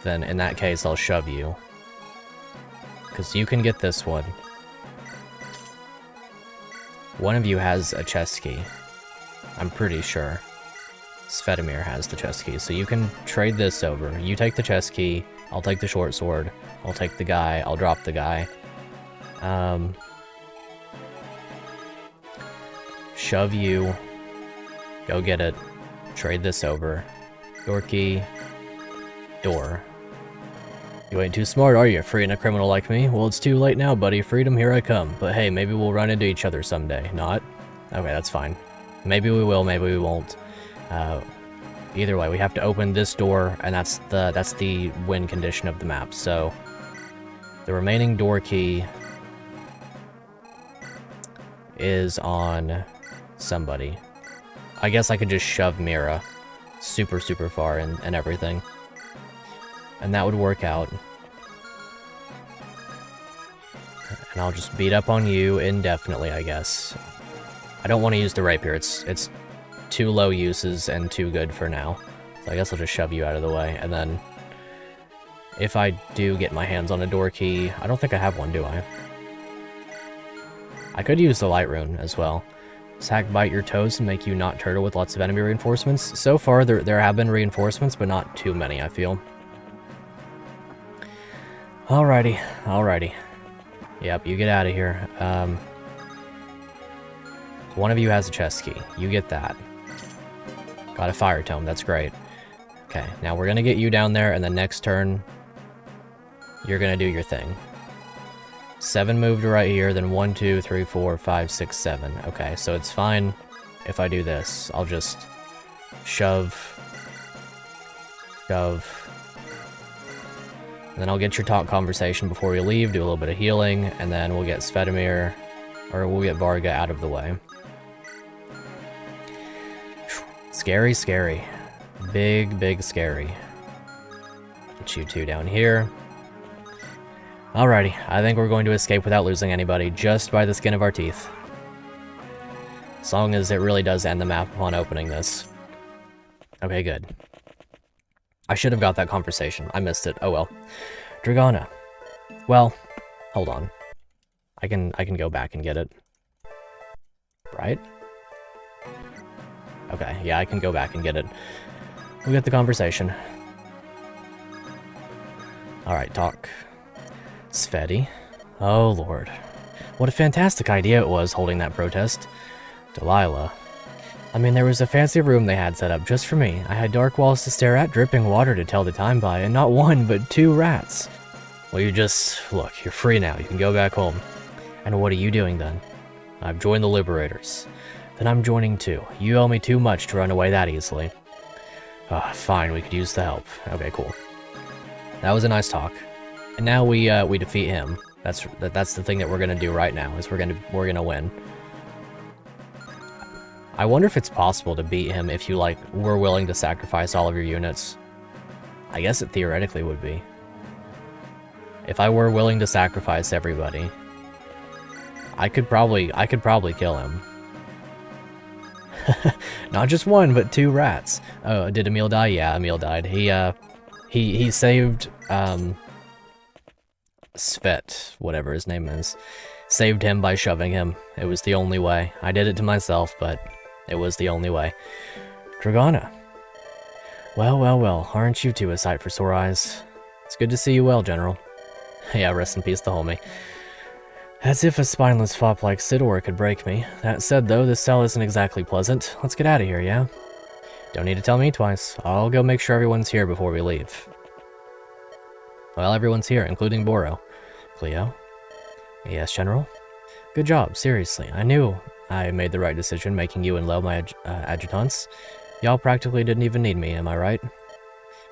Then in that case, I'll shove you. Because you can get this one. One of you has a chest key. I'm pretty sure. Svetomir has the chest key, so you can trade this over. You take the chest key, I'll take the short sword, I'll take the guy, I'll drop the guy. Shove you. Go get it. Trade this over. Door key. door. You ain't too smart, are you, freeing a criminal like me? Well, it's too late now, buddy. Freedom, here I come. But hey, maybe we'll run into each other someday. Not? Okay, that's fine. Maybe we will, maybe we won't. Either way, we have to open this door, and that's the win condition of the map. So, the remaining door key is on somebody. I guess I could just shove Mira super far and everything. And that would work out. And I'll just beat up on you indefinitely, I guess. I don't want to use the rapier. It's too low uses and too good for now. So I guess I'll just shove you out of the way. And then if I do get my hands on a door key, I don't think I have one, do I? I could use the light rune as well. Sack bite your toes and make you not turtle with lots of enemy reinforcements. So far, there have been reinforcements, but not too many, I feel. Alrighty. Yep, you get out of here. One of you has a chest key. You get that. Got a fire tome, that's great. Okay, now we're gonna get you down there, and the next turn, you're gonna do your thing. 7 moved right here, then 1, 2, 3, 4, 5, 6, 7. Okay, so it's fine if I do this. I'll just shove. And then I'll get your talk conversation before we leave, do a little bit of healing, and then we'll get Svetomir, or we'll get Varga out of the way. Scary. Big scary. Get you two down here. Alrighty, I think we're going to escape without losing anybody, just by the skin of our teeth. As long as it really does end the map upon opening this. Okay, good. I should have got that conversation. I missed it. Oh well. Dragana. Well, hold on. I can go back and get it. Right? Okay, yeah, I can go back and get it. We'll get the conversation. Alright, talk. Sveti. Oh, Lord. What a fantastic idea it was, holding that protest. Delilah. I mean, there was a fancy room they had set up just for me. I had dark walls to stare at, dripping water to tell the time by, and not 1, but 2 rats. Well, look, you're free now. You can go back home. And what are you doing then? I've joined the Liberators. Then I'm joining too. You owe me too much to run away that easily. Fine, we could use the help. Okay, cool. That was a nice talk. And now we defeat him. That's the thing that we're gonna do right now, is we're gonna win. I wonder if it's possible to beat him if you, like, were willing to sacrifice all of your units. I guess it theoretically would be. If I were willing to sacrifice everybody, I could probably kill him. Not just 1, but 2 rats. Oh, did Emil die? Yeah, Emil died. He saved, Svet, whatever his name is. Saved him by shoving him. It was the only way. I did it to myself, but it was the only way. Dragana. Well, aren't you two a sight for sore eyes? It's good to see you well, General. Yeah, rest in peace, the homie. As if a spineless fop like Sidor could break me. That said, though, this cell isn't exactly pleasant. Let's get out of here, yeah? Don't need to tell me twice. I'll go make sure everyone's here before we leave. Well, everyone's here, including Boro. Cleo? Yes, General? Good job, seriously. I knew I made the right decision making you and Lo my adjutants. Y'all practically didn't even need me, am I right?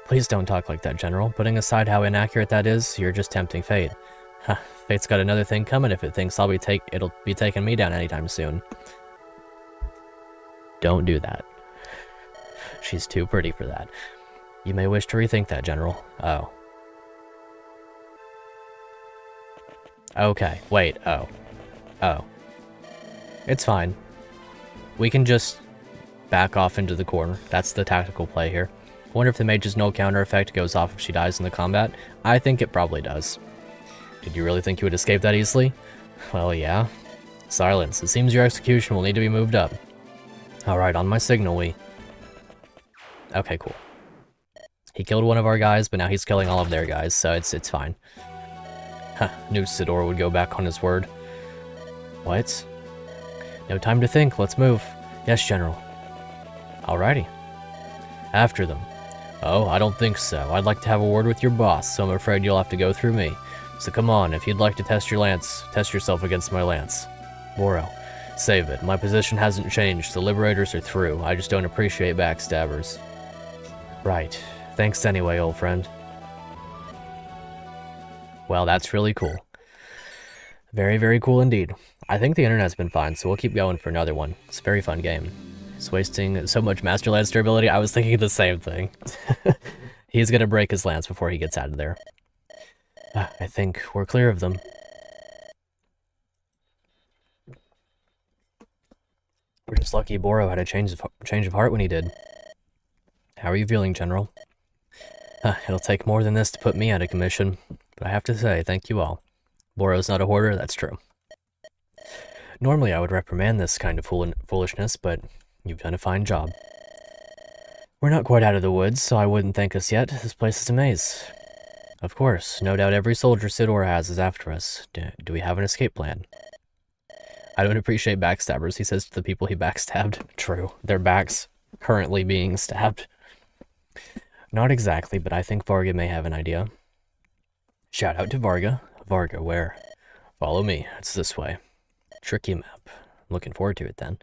Please don't talk like that, General. Putting aside how inaccurate that is, you're just tempting fate. Huh, fate's got another thing coming if it thinks it'll be taking me down anytime soon. Don't do that. She's too pretty for that. You may wish to rethink that, General. Oh. Okay, wait, oh. It's fine. We can just back off into the corner. That's the tactical play here. Wonder if the mage's null counter effect goes off if she dies in the combat. I think it probably does. Did you really think you would escape that easily? Well, yeah. Silence. It seems your execution will need to be moved up. Alright, on my signal, Okay, cool. He killed one of our guys, but now he's killing all of their guys, so it's fine. Huh, knew Sidor would go back on his word. What? No time to think, let's move. Yes, General. Alrighty. After them. Oh, I don't think so. I'd like to have a word with your boss, so I'm afraid you'll have to go through me. So come on, if you'd like to test your lance, test yourself against my lance. Boro, save it. My position hasn't changed. The Liberators are through. I just don't appreciate backstabbers. Right. Thanks anyway, old friend. Well, that's really cool. Very, very cool indeed. I think the internet's been fine, so we'll keep going for another one. It's a very fun game. It's wasting so much Master Lance durability. I was thinking the same thing. He's gonna break his lance before he gets out of there. I think we're clear of them. We're just lucky Boro had a change of heart when he did. How are you feeling, General? It'll take more than this to put me out of commission, but I have to say, thank you all. Boro's not a hoarder, that's true. Normally I would reprimand this kind of foolishness, but you've done a fine job. We're not quite out of the woods, so I wouldn't thank us yet. This place is a maze. Of course, no doubt every soldier Sidor has is after us. Do we have an escape plan? I don't appreciate backstabbers, he says to the people he backstabbed. True, their backs currently being stabbed. Not exactly, but I think Varga may have an idea. Shout out to Varga. Varga, where? Follow me, it's this way. Tricky map. I'm looking forward to it then.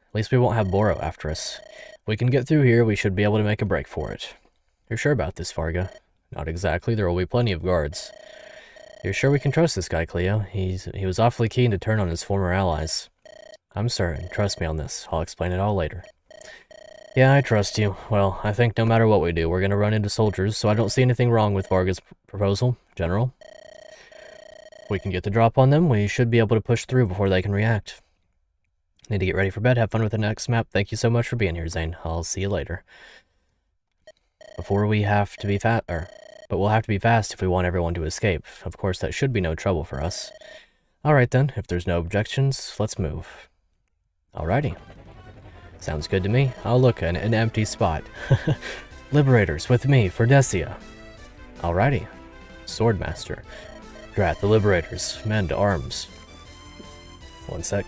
At least we won't have Boro after us. If we can get through here, we should be able to make a break for it. You're sure about this, Varga? Not exactly, there will be plenty of guards. You're sure we can trust this guy, Cleo? He was awfully keen to turn on his former allies. I'm certain, trust me on this. I'll explain it all later. Yeah, I trust you. Well, I think no matter what we do, we're gonna run into soldiers, so I don't see anything wrong with Varga's proposal, General. If we can get the drop on them, we should be able to push through before they can react. Need to get ready for bed, have fun with the next map. Thank you so much for being here, Zane. I'll see you later. But we'll have to be fast if we want everyone to escape. Of course, that should be no trouble for us. Alright then, if there's no objections, let's move. Alrighty. Sounds good to me. Oh look, an empty spot. Liberators, with me, for Thracia. Alrighty. Swordmaster. Drat, the Liberators. Men to arms. One sec.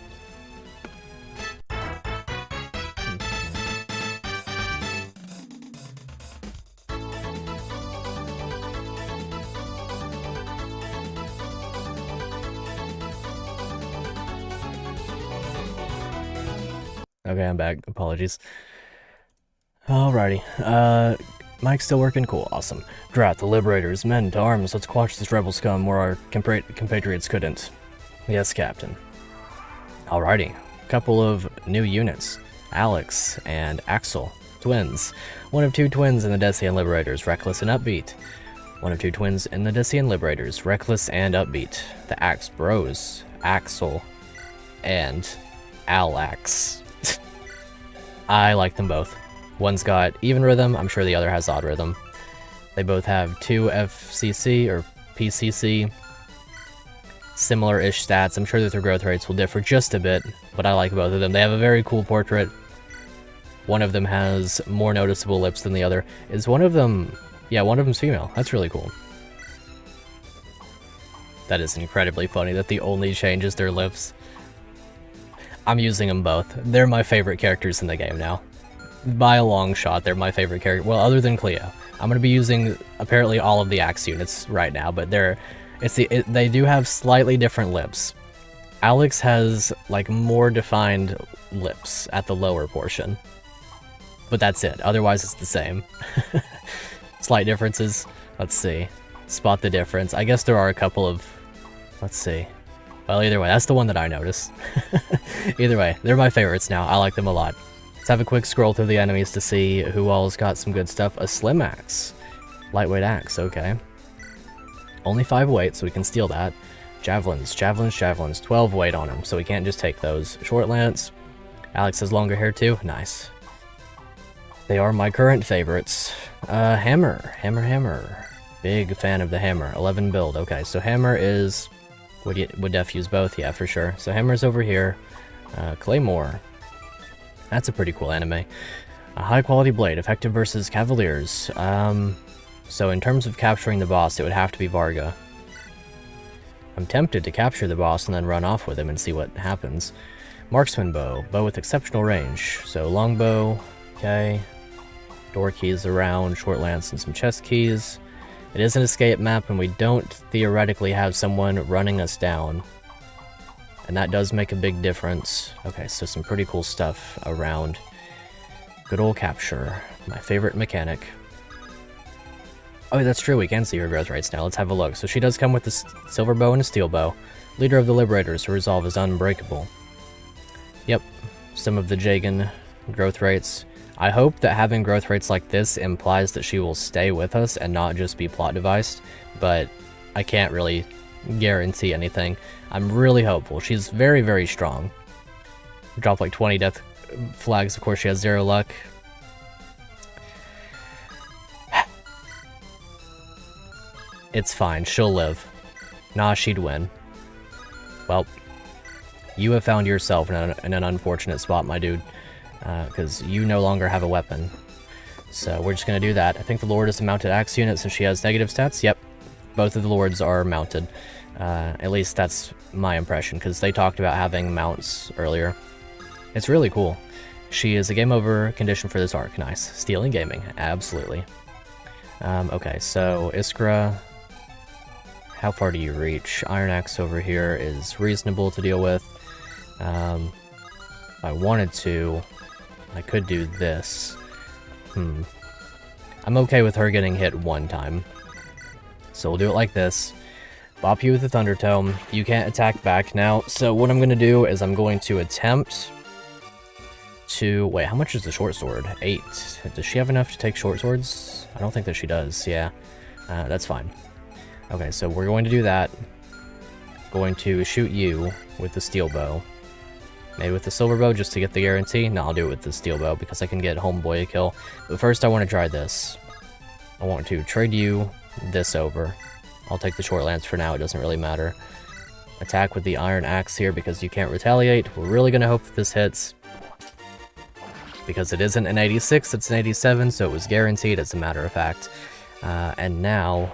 Okay, I'm back. Apologies. Alrighty. Mike's still working? Cool. Awesome. Drat, the Liberators. Men to arms. Let's quash this rebel scum where our compatriots couldn't. Yes, Captain. Alrighty. Couple of new units. Alex and Axel. Twins. One of two twins in the Decian Liberators. Reckless and upbeat. One of two twins in the Decian Liberators. Reckless and upbeat. The Axe Bros. Axel and Alex. I like them both. One's got even rhythm, I'm sure the other has odd rhythm. They both have 2 FCC or PCC. Similar-ish stats. I'm sure that their growth rates will differ just a bit, but I like both of them. They have a very cool portrait. One of them has more noticeable lips than the other. Is one of them... Yeah, one of them's female. That's really cool. That is incredibly funny that the only change is their lips. I'm using them both. They're my favorite characters in the game now. By a long shot, they're my favorite character. Well, other than Cleo. I'm going to be using apparently all of the Axe units right now, but they do have slightly different lips. Alex has, like, more defined lips at the lower portion. But that's it. Otherwise, it's the same. Slight differences. Let's see. Spot the difference. I guess there are a couple of... Let's see. Well, either way, that's the one that I noticed. Either way, they're my favorites now. I like them a lot. Let's have a quick scroll through the enemies to see who all's got some good stuff. A slim axe. Lightweight axe, okay. Only 5 weight, so we can steal that. Javelins, javelins, javelins. 12 weight on them, so we can't just take those. Short lance. Alex has longer hair too. Nice. They are my current favorites. Hammer. Hammer. Big fan of the hammer. 11 build. Okay, so hammer is... Would def use both? Yeah, for sure. So hammer's over here. Claymore. That's a pretty cool anime. A high quality blade. Effective versus cavaliers. So in terms of capturing the boss, it would have to be Varga. I'm tempted to capture the boss and then run off with him and see what happens. Marksman bow. Bow with exceptional range. So longbow. Okay. door keys around, short lance, and some chest keys. It is an escape map, and we don't theoretically have someone running us down. And that does make a big difference. Okay, so some pretty cool stuff around. Good old capture. My favorite mechanic. Oh, that's true, we can see her growth rates now. Let's have a look. So she does come with a silver bow and a steel bow. Leader of the Liberators, her resolve is unbreakable. Yep, some of the Jagan growth rates. I hope that having growth rates like this implies that she will stay with us and not just be plot devised, but I can't really guarantee anything. I'm really hopeful. She's very, very strong. Dropped like 20 death flags. Of course, she has 0 luck. It's fine. She'll live. Nah, she'd win. Well, you have found yourself in an unfortunate spot, my dude. Because you no longer have a weapon. So we're just going to do that. I think the Lord is a mounted axe unit since she has negative stats. Yep, both of the Lords are mounted. At least that's my impression, because they talked about having mounts earlier. It's really cool. She is a game over condition for this arc. Nice. Stealing gaming. Absolutely. Okay, so Iskra, how far do you reach? Iron Axe over here is reasonable to deal with. If I wanted to, I could do this. I'm okay with her getting hit one time. So we'll do it like this. Bop you with the Thunder Tome. You can't attack back now. So what I'm going to do is I'm going to attempt to... Wait, how much is the short sword? 8. Does she have enough to take short swords? I don't think that she does. Yeah, that's fine. Okay, so we're going to do that. Going to shoot you with the steel bow. Maybe with the silver bow just to get the guarantee. No, I'll do it with the steel bow because I can get homeboy a kill. But first I want to try this. I want to trade you this over. I'll take the short lance for now, it doesn't really matter. Attack with the iron axe here because you can't retaliate. We're really going to hope that this hits. Because it isn't an 86, it's an 87, so it was guaranteed as a matter of fact. And now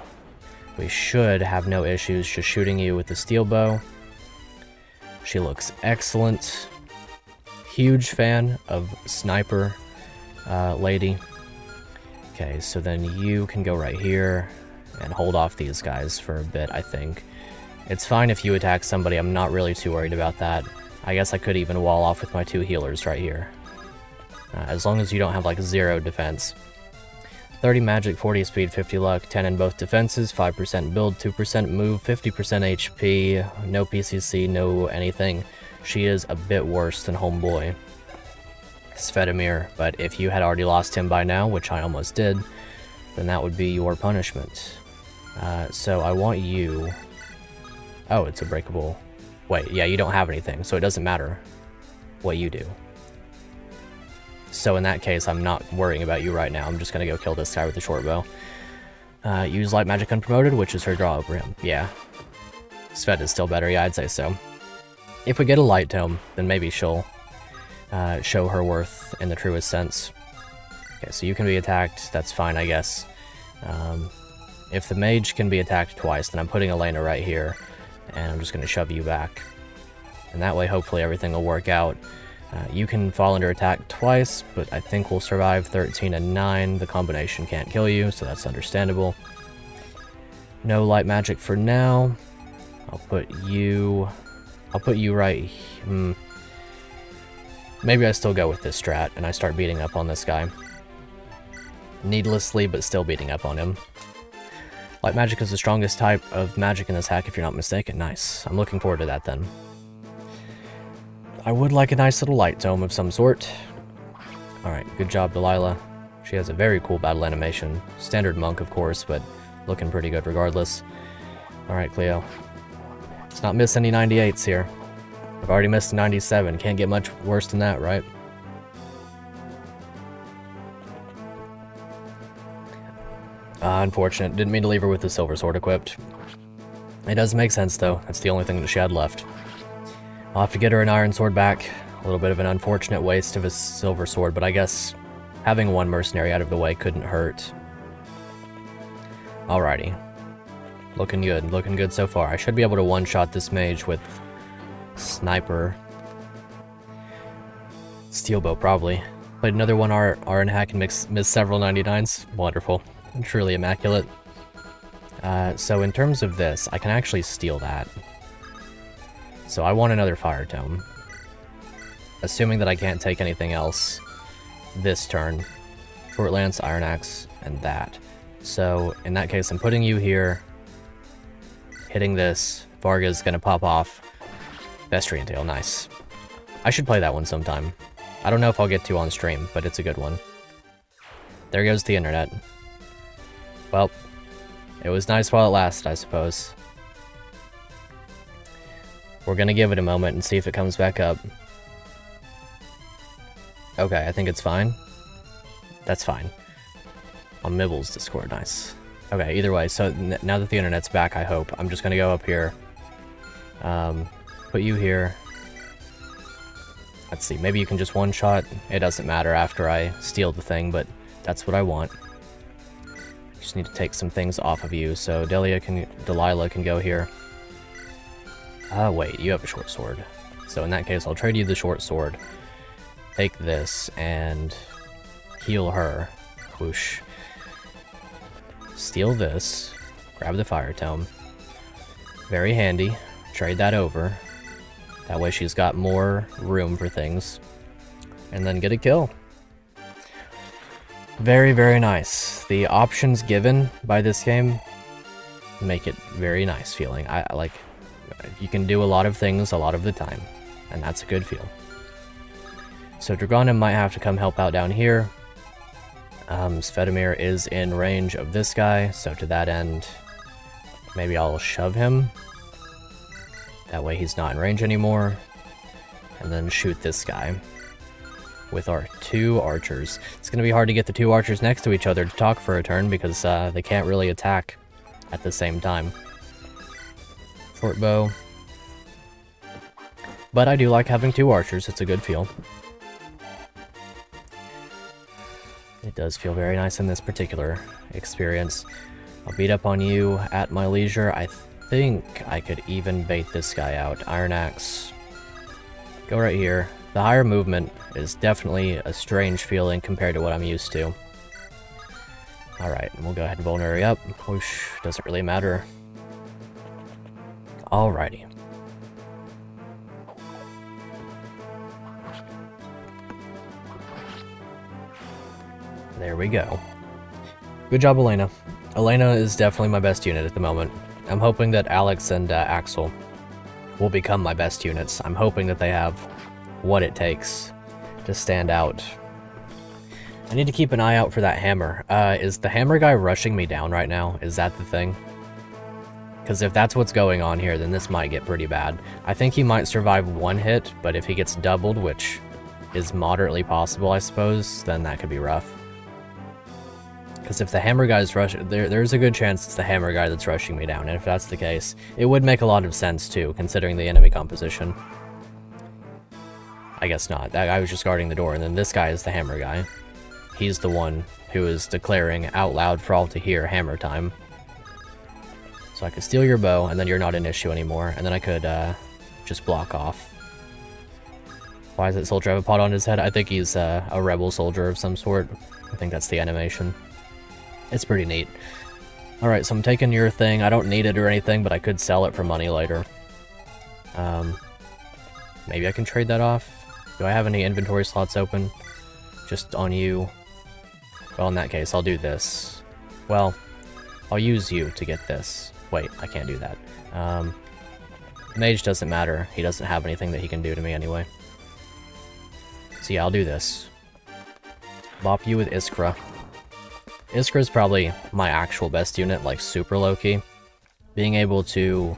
we should have no issues just shooting you with the steel bow. She looks excellent. Huge fan of sniper lady. Okay, so then you can go right here and hold off these guys for a bit, I think. It's fine if you attack somebody, I'm not really too worried about that. I guess I could even wall off with my 2 healers right here. As long as you don't have like 0 defense. 30 magic, 40 speed, 50 luck, 10 in both defenses, 5% build, 2% move, 50% HP, no PCC, no anything. She is a bit worse than homeboy, Svetomir, but if you had already lost him by now, which I almost did, then that would be your punishment. So I want you... Oh, it's a breakable... Wait, yeah, you don't have anything, so it doesn't matter what you do. So in that case, I'm not worrying about you right now. I'm just going to go kill this guy with the short bow. Use light magic unpromoted, which is her draw over him. Yeah. Svet is still better. Yeah, I'd say so. If we get a light tome, then maybe she'll show her worth in the truest sense. Okay, so you can be attacked. That's fine, I guess. If the mage can be attacked twice, then I'm putting Elena right here. And I'm just going to shove you back. And that way, hopefully, everything will work out. You can fall under attack twice, but I think we'll survive 13 and 9. The combination can't kill you, so that's understandable. No light magic for now. I'll put you right... Maybe I still go with this strat, and I start beating up on this guy. Needlessly, but still beating up on him. Light magic is the strongest type of magic in this hack, if you're not mistaken. Nice. I'm looking forward to that, then. I would like a nice little light tome of some sort. Alright, good job, Delilah. She has a very cool battle animation. Standard monk, of course, but looking pretty good regardless. Alright, Cleo. Let's not miss any 98s here. I've already missed a 97. Can't get much worse than that, right? Unfortunate. Didn't mean to leave her with the silver sword equipped. It does make sense, though. That's the only thing that she had left. I'll have to get her an iron sword back. A little bit of an unfortunate waste of a silver sword, but I guess having one mercenary out of the way couldn't hurt. Alrighty. Looking good so far. I should be able to one-shot this mage with sniper. Steel bow, probably. Played another 1 R and hack and missed several 99s. Wonderful. Truly immaculate. So in terms of this, I can actually steal that. So I want another Fire Tome. Assuming that I can't take anything else this turn. Short Lance, Iron Axe, and that. So in that case, I'm putting you here. Hitting this. Varga's gonna pop off. Vestrian Tail, nice. I should play that one sometime. I don't know if I'll get to on stream, but it's a good one. There goes the internet. Well, it was nice while it lasted, I suppose. We're gonna give it a moment and see if it comes back up. Okay, I think it's fine. That's fine. On Mibble's Discord, nice. Okay, either way, so now that the internet's back, I hope, I'm just gonna go up here. Put you here. Let's see, maybe you can just one-shot. It doesn't matter after I steal the thing, but that's what I want. Just need to take some things off of you, so Delilah can go here. Wait, you have a short sword. So in that case, I'll trade you the short sword. Take this and heal her. Whoosh. Steal this. Grab the Fire Tome. Very handy. Trade that over. That way she's got more room for things. And then get a kill. Very, very nice. The options given by this game make it very nice feeling. I like, you can do a lot of things a lot of the time, and that's a good feel. So Dragonim might have to come help out down here. Svetomir is in range of this guy, so to that end, maybe I'll shove him. That way he's not in range anymore. And then shoot this guy with our 2 archers. It's going to be hard to get the 2 archers next to each other to talk for a turn because they can't really attack at the same time. Short bow. But I do like having 2 archers, it's a good feel. It does feel very nice in this particular experience. I'll beat up on you at my leisure. I think I could even bait this guy out. Iron Axe. Go right here. The higher movement is definitely a strange feeling compared to what I'm used to. Alright, and we'll go ahead and vulnerary up. Whoosh, doesn't really matter. Alrighty. There we go. Good job, Elena. Elena is definitely my best unit at the moment. I'm hoping that Alex and Axel will become my best units. I'm hoping that they have what it takes to stand out. I need to keep an eye out for that hammer. Is the hammer guy rushing me down right now? Is that the thing? Because if that's what's going on here, then this might get pretty bad. I think he might survive 1 hit, but if he gets doubled, which is moderately possible, I suppose, then that could be rough. Because if the hammer guy's rushing, there's a good chance it's the hammer guy that's rushing me down, and if that's the case, it would make a lot of sense too, considering the enemy composition. I guess not. That guy was just guarding the door, and then this guy is the hammer guy. He's the one who is declaring out loud for all to hear hammer time. So I could steal your bow, and then you're not an issue anymore, and then I could just block off. Why does that soldier have a pot on his head? I think he's a rebel soldier of some sort. I think that's the animation. It's pretty neat. Alright, so I'm taking your thing. I don't need it or anything, but I could sell it for money later. Maybe I can trade that off. Do I have any inventory slots open? Just on you. Well, in that case, I'll do this. Well, I'll use you to get this. Wait, I can't do that. Mage doesn't matter. He doesn't have anything that he can do to me anyway. So yeah, I'll do this. Bop you with Iskra. Iskra is probably my actual best unit, like super low-key. Being able to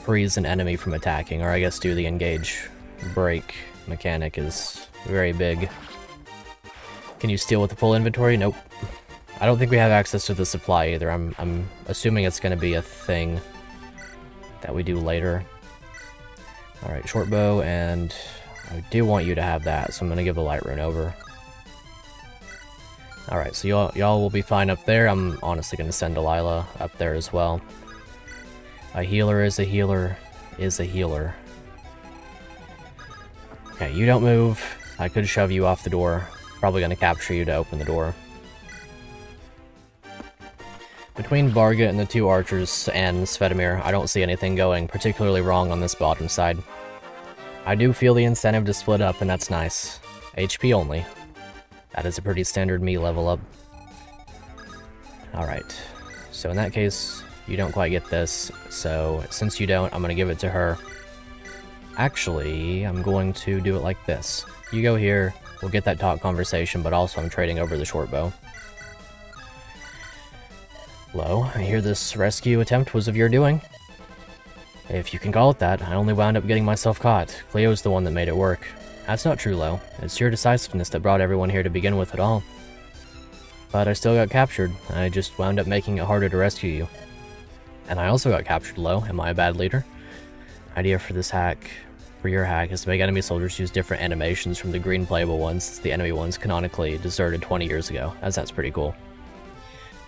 freeze an enemy from attacking, or I guess do the engage break mechanic is very big. Can you steal with the full inventory? Nope. I don't think we have access to the supply either. I'm assuming it's going to be a thing that we do later. Alright, short bow, and I do want you to have that, so I'm going to give the light rune over. Alright, so y'all will be fine up there. I'm honestly going to send Delilah up there as well. A healer is a healer is a healer. Okay, you don't move. I could shove you off the door. probably going to capture you to open the door. Between Varga and the 2 archers and Svetomir, I don't see anything going particularly wrong on this bottom side. I do feel the incentive to split up, and that's nice. HP only. That is a pretty standard me level up. Alright, so in that case, you don't quite get this, so since you don't, I'm going to give it to her. Actually, I'm going to do it like this. You go here, we'll get that talk conversation, but also I'm trading over the short bow. Lo, I hear this rescue attempt was of your doing. If you can call it that, I only wound up getting myself caught. Cleo's the one that made it work. That's not true, Lo. It's your decisiveness that brought everyone here to begin with at all. But I still got captured. I just wound up making it harder to rescue you. And I also got captured, Lo. Am I a bad leader? Idea for this hack, for your hack, is to make enemy soldiers use different animations from the green playable ones, since the enemy ones canonically deserted 20 years ago. That's pretty cool.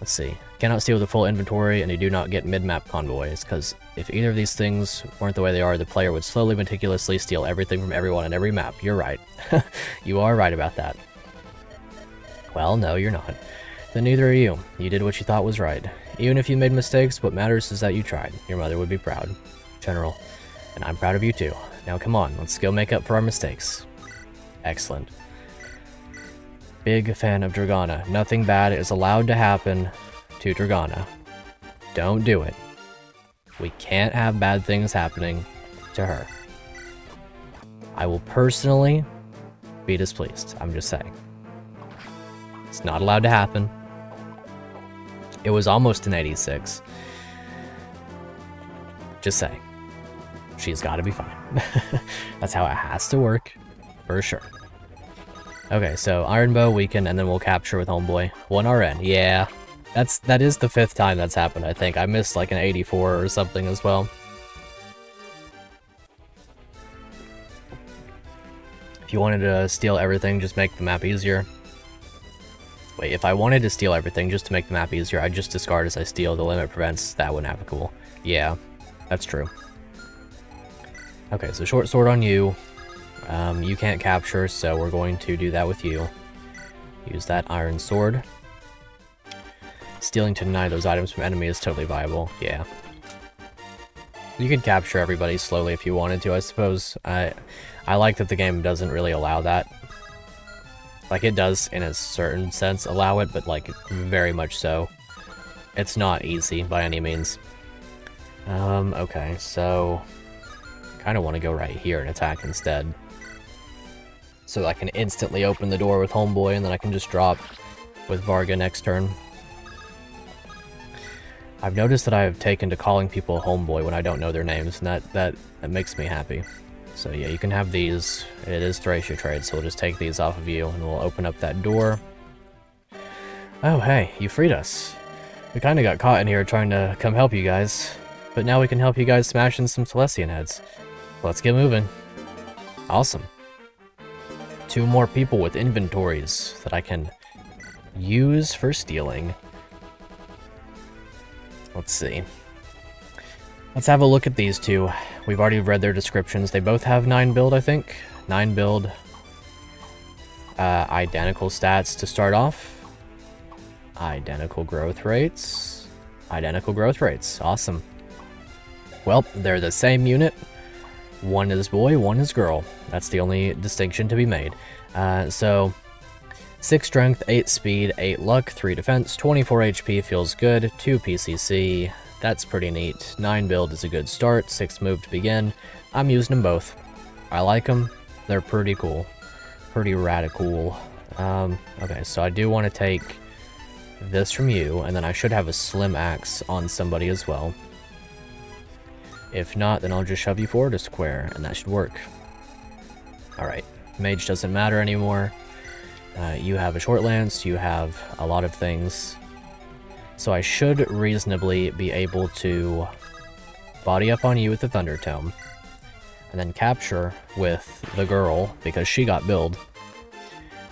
Let's see. Cannot steal the full inventory, and you do not get mid-map convoys, because if either of these things weren't the way they are, the player would slowly, meticulously steal everything from everyone on every map. You're right. You are right about that. Well, no, you're not. Then neither are you. You did what you thought was right. Even if you made mistakes, what matters is that you tried. Your mother would be proud. General. And I'm proud of you too. Now come on, let's go make up for our mistakes. Excellent. Big fan of Dragana. Nothing bad is allowed to happen to Dragana. Don't do it. We can't have bad things happening to her. I will personally be displeased. I'm just saying. It's not allowed to happen. It was almost an 86. Just saying. She's got to be fine. That's how it has to work, for sure. Okay, so Iron Bow weaken, and then we'll capture with Homeboy. 1 RN, yeah. That is the 5th time that's happened, I think. I missed like an 84 or something as well. If you wanted to steal everything, just make the map easier. Wait, if I wanted to steal everything just to make the map easier, I'd just discard as I steal. The limit prevents. That wouldn't have a cool. Yeah, that's true. Okay, so short sword on you. You can't capture, so we're going to do that with you. Use that iron sword. Stealing to deny those items from enemy is totally viable. Yeah. You could capture everybody slowly if you wanted to, I suppose. I like that the game doesn't really allow that. Like, it does, in a certain sense, allow it, but, like, very much so. It's not easy, by any means. Okay, so... kind of want to go right here and attack instead. So I can instantly open the door with Homeboy, and then I can just drop with Varga next turn. I've noticed that I have taken to calling people Homeboy when I don't know their names, and that makes me happy. So yeah, you can have these. It is Thracia trade, so we'll just take these off of you, and we'll open up that door. Oh hey, you freed us. We kind of got caught in here trying to come help you guys, but now we can help you guys smash in some Celestian heads. Let's get moving. Awesome. 2 more people with inventories that I can use for stealing. Let's see. Let's have a look at these 2. We've already read their descriptions. They both have 9 build, I think. 9 build. Identical stats to start off. Identical growth rates. Identical growth rates. Awesome. Well, they're the same unit. 1 is boy, 1 is girl. That's the only distinction to be made. So, 6 strength, 8 speed, 8 luck, 3 defense, 24 HP feels good, 2 PCC. That's pretty neat. 9 build is a good start, 6 move to begin. I'm using them both. I like them. They're pretty cool. Pretty radical. Okay, so I do want to take this from you, and then I should have a slim axe on somebody as well. If not, then I'll just shove you forward a square, and that should work. Alright, mage doesn't matter anymore. You have a short lance, you have a lot of things. So I should reasonably be able to body up on you with the Thunder Tome, and then capture with the girl, because she got billed.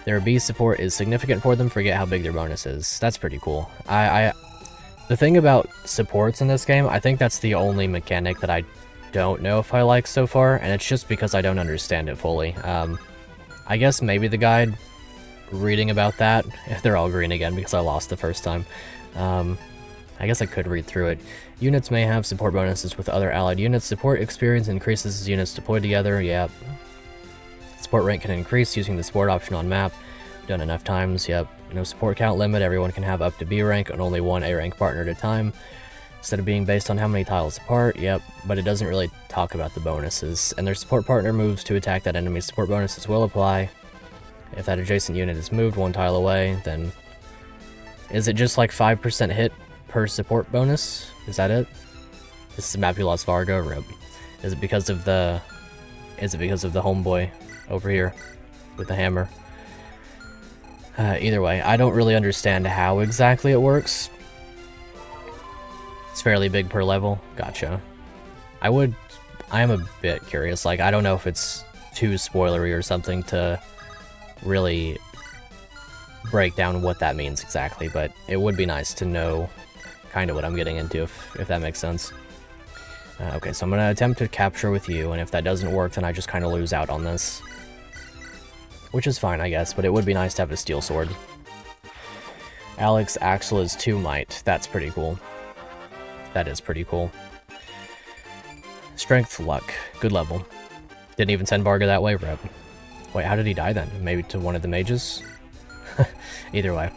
Their B support is significant for them, forget how big their bonus is. That's pretty cool. The thing about supports in this game, I think that's the only mechanic that I don't know if I like so far, and it's just because I don't understand it fully. I guess maybe the guide reading about that. They're all green again because I lost the first time. I guess I could read through it. Units may have support bonuses with other allied units. Support experience increases as units deployed together. Yep. Support rank can increase using the support option on map. Done enough times. Yep. No support count limit. Everyone can have up to B rank and only one A rank partner at a time. Instead of being based on how many tiles apart. Yep. But it doesn't really talk about the bonuses. And their support partner moves to attack that enemy's support bonuses will apply. If that adjacent unit is moved one tile away, then... Is it just like 5% hit per support bonus? Is that it? This is Mapulas Vargo. Rip. Is it because of the homeboy over here with the hammer? Either way, I don't really understand how exactly it works. It's fairly big per level. Gotcha. I am a bit curious. Like, I don't know if it's too spoilery or something to really break down what that means exactly, but it would be nice to know kind of what I'm getting into, if that makes sense. Okay, so I'm going to attempt to capture with you, and if that doesn't work, then I just kind of lose out on this. Which is fine, I guess, but it would be nice to have a steel sword. Alex Axel is 2 might. That's pretty cool. That is pretty cool. Strength, luck. Good level. Didn't even send Varga that way, rep. Wait, how did he die then? Maybe to one of the mages? Either way.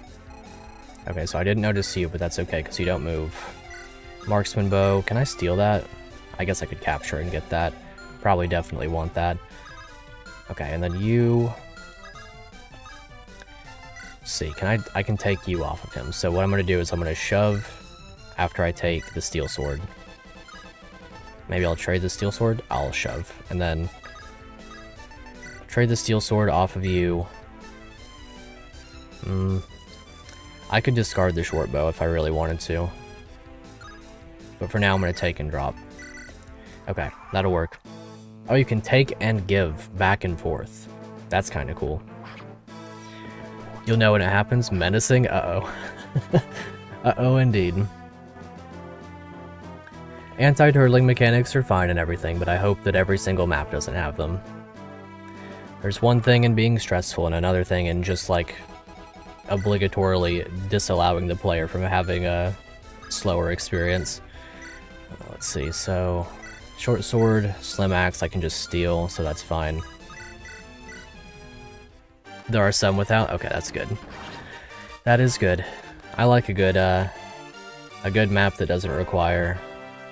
Okay, so I didn't notice you, but that's okay, because you don't move. Marksman bow. Can I steal that? I guess I could capture and get that. Probably definitely want that. Okay, and then you... Let's see, I can take you off of him. So what I'm going to do is I'm going to shove after I take the steel sword. Maybe I'll trade the steel sword. I'll shove. And then trade the steel sword off of you. I could discard the short bow if I really wanted to. But for now, I'm going to take and drop. Okay, that'll work. Oh, you can take and give back and forth. That's kind of cool. You'll know when it happens. Menacing? Uh-oh. Uh-oh, indeed. Anti-turtling mechanics are fine and everything, but I hope that every single map doesn't have them. There's one thing in being stressful and another thing in just, like, obligatorily disallowing the player from having a slower experience. Let's see, so... Short sword, slim axe, I can just steal, so that's fine. There are some without? Okay, that's good. That is good. I like a good map that doesn't require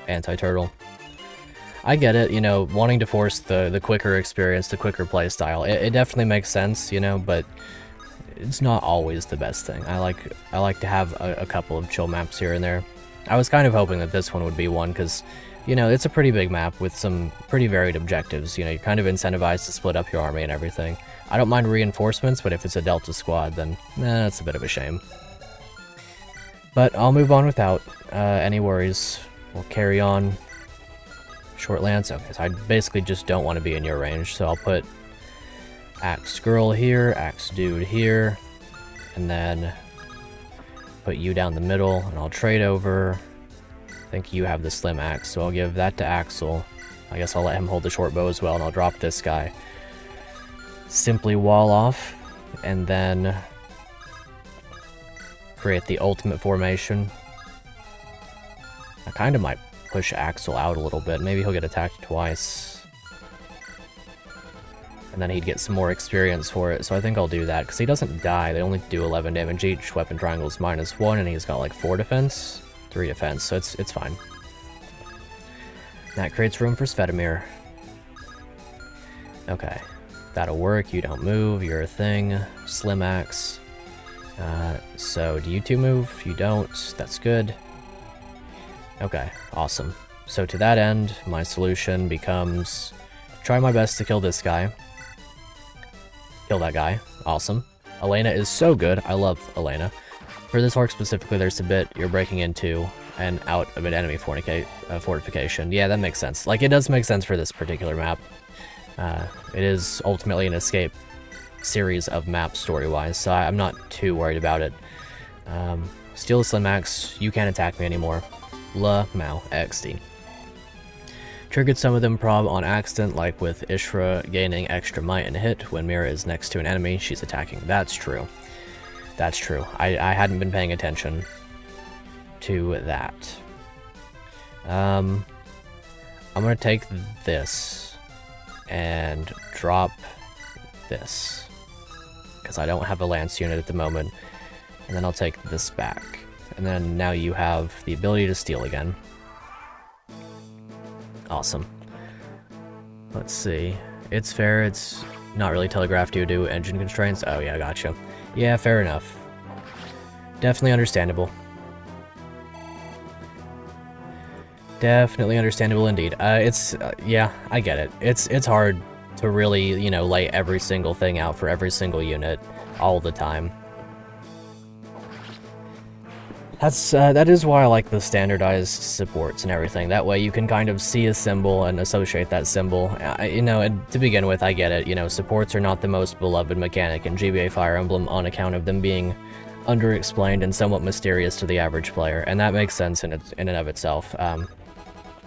anti-turtle. I get it, you know, wanting to force the quicker experience, the quicker playstyle. It definitely makes sense, you know, but it's not always the best thing. I like to have a couple of chill maps here and there. I was kind of hoping that this one would be one, because, you know, it's a pretty big map with some pretty varied objectives. You know, you're kind of incentivized to split up your army and everything. I don't mind reinforcements, but if it's a Delta squad, then that's a bit of a shame. But I'll move on without any worries. We'll carry on. Short lance. Okay, so I basically just don't want to be in your range, so I'll put axe girl here, axe dude here, and then put you down the middle, and I'll trade over. I think you have the slim axe, so I'll give that to Axel. I guess I'll let him hold the short bow as well, and I'll drop this guy. Simply wall off, and then create the ultimate formation. I kind of might push Axel out a little bit. Maybe he'll get attacked twice. And then he'd get some more experience for it, so I think I'll do that, because he doesn't die. They only do 11 damage each. Weapon triangle's -1, and he's got like 4 defense, 3 defense, so it's fine. That creates room for Svetomir. Okay. That'll work. You don't move. You're a thing. Slim axe. So, do you two move? You don't. That's good. Okay, awesome. So to that end, my solution becomes... Try my best to kill this guy. Kill that guy. Awesome. Elena is so good. I love Elena. For this arc specifically, there's a bit you're breaking into and out of an enemy fortification. Yeah, that makes sense. Like, it does make sense for this particular map. It is ultimately an escape series of maps story-wise, so I'm not too worried about it. Steal the Slim Axe, you can't attack me anymore. La Mao XD. Triggered some of them prob on accident, like with Ishra gaining extra might and hit when Mira is next to an enemy she's attacking. That's true. That's true. I hadn't been paying attention to that. I'm gonna take this and drop this, because I don't have a lance unit at the moment, and then I'll take this back. And then now you have the ability to steal again. Awesome. Let's see. It's fair, it's not really telegraphed due to engine constraints. Oh yeah, gotcha. Yeah, fair enough. Definitely understandable. Definitely understandable indeed. Yeah, I get it. It's hard to really, you know, lay every single thing out for every single unit all the time. That is why I like the standardized supports and everything. That way you can kind of see a symbol and associate that symbol. You know, to begin with, I get it. You know, supports are not the most beloved mechanic in GBA Fire Emblem on account of them being underexplained and somewhat mysterious to the average player, and that makes sense in and of itself.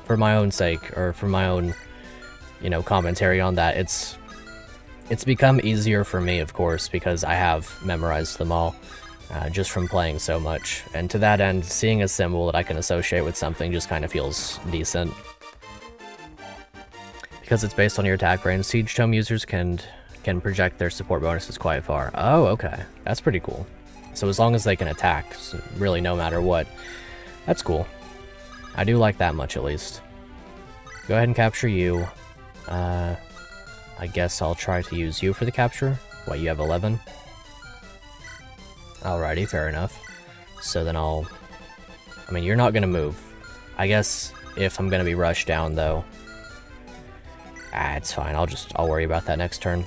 For my own sake, or for my own, you know, commentary on that, it's become easier for me, of course, because I have memorized them all. Just from playing so much, and to that end, seeing a symbol that I can associate with something just kind of feels decent. Because it's based on your attack range, Siege Tome users can project their support bonuses quite far. Oh, okay. That's pretty cool. So as long as they can attack, really no matter what. That's cool. I do like that much, at least. Go ahead and capture you. I guess I'll try to use you for the capture. What, you have 11? Alrighty, fair enough. So then I mean, you're not gonna move. I guess if I'm gonna be rushed down, though. It's fine. I'll worry about that next turn.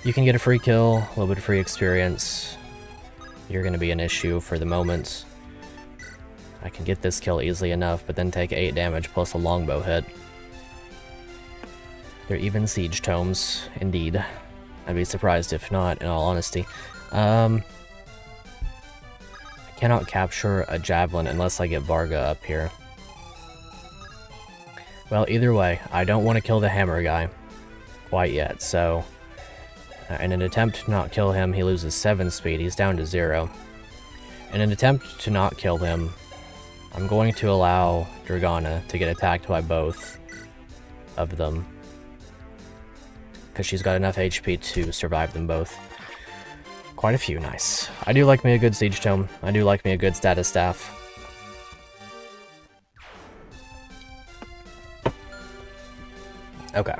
You can get a free kill, a little bit of free experience. You're gonna be an issue for the moment. I can get this kill easily enough, but then take 8 damage plus a longbow hit. They're even siege tomes, indeed. I'd be surprised if not, in all honesty. I cannot capture a javelin unless I get Varga up here. Well, either way, I don't want to kill the hammer guy quite yet, so in an attempt to not kill him, he loses 7 speed, he's down to 0. In an attempt to not kill him, I'm going to allow Dragana to get attacked by both of them, because she's got enough HP to survive them both. Quite a few, nice. I do like me a good Siege Tome. I do like me a good Status Staff. Okay.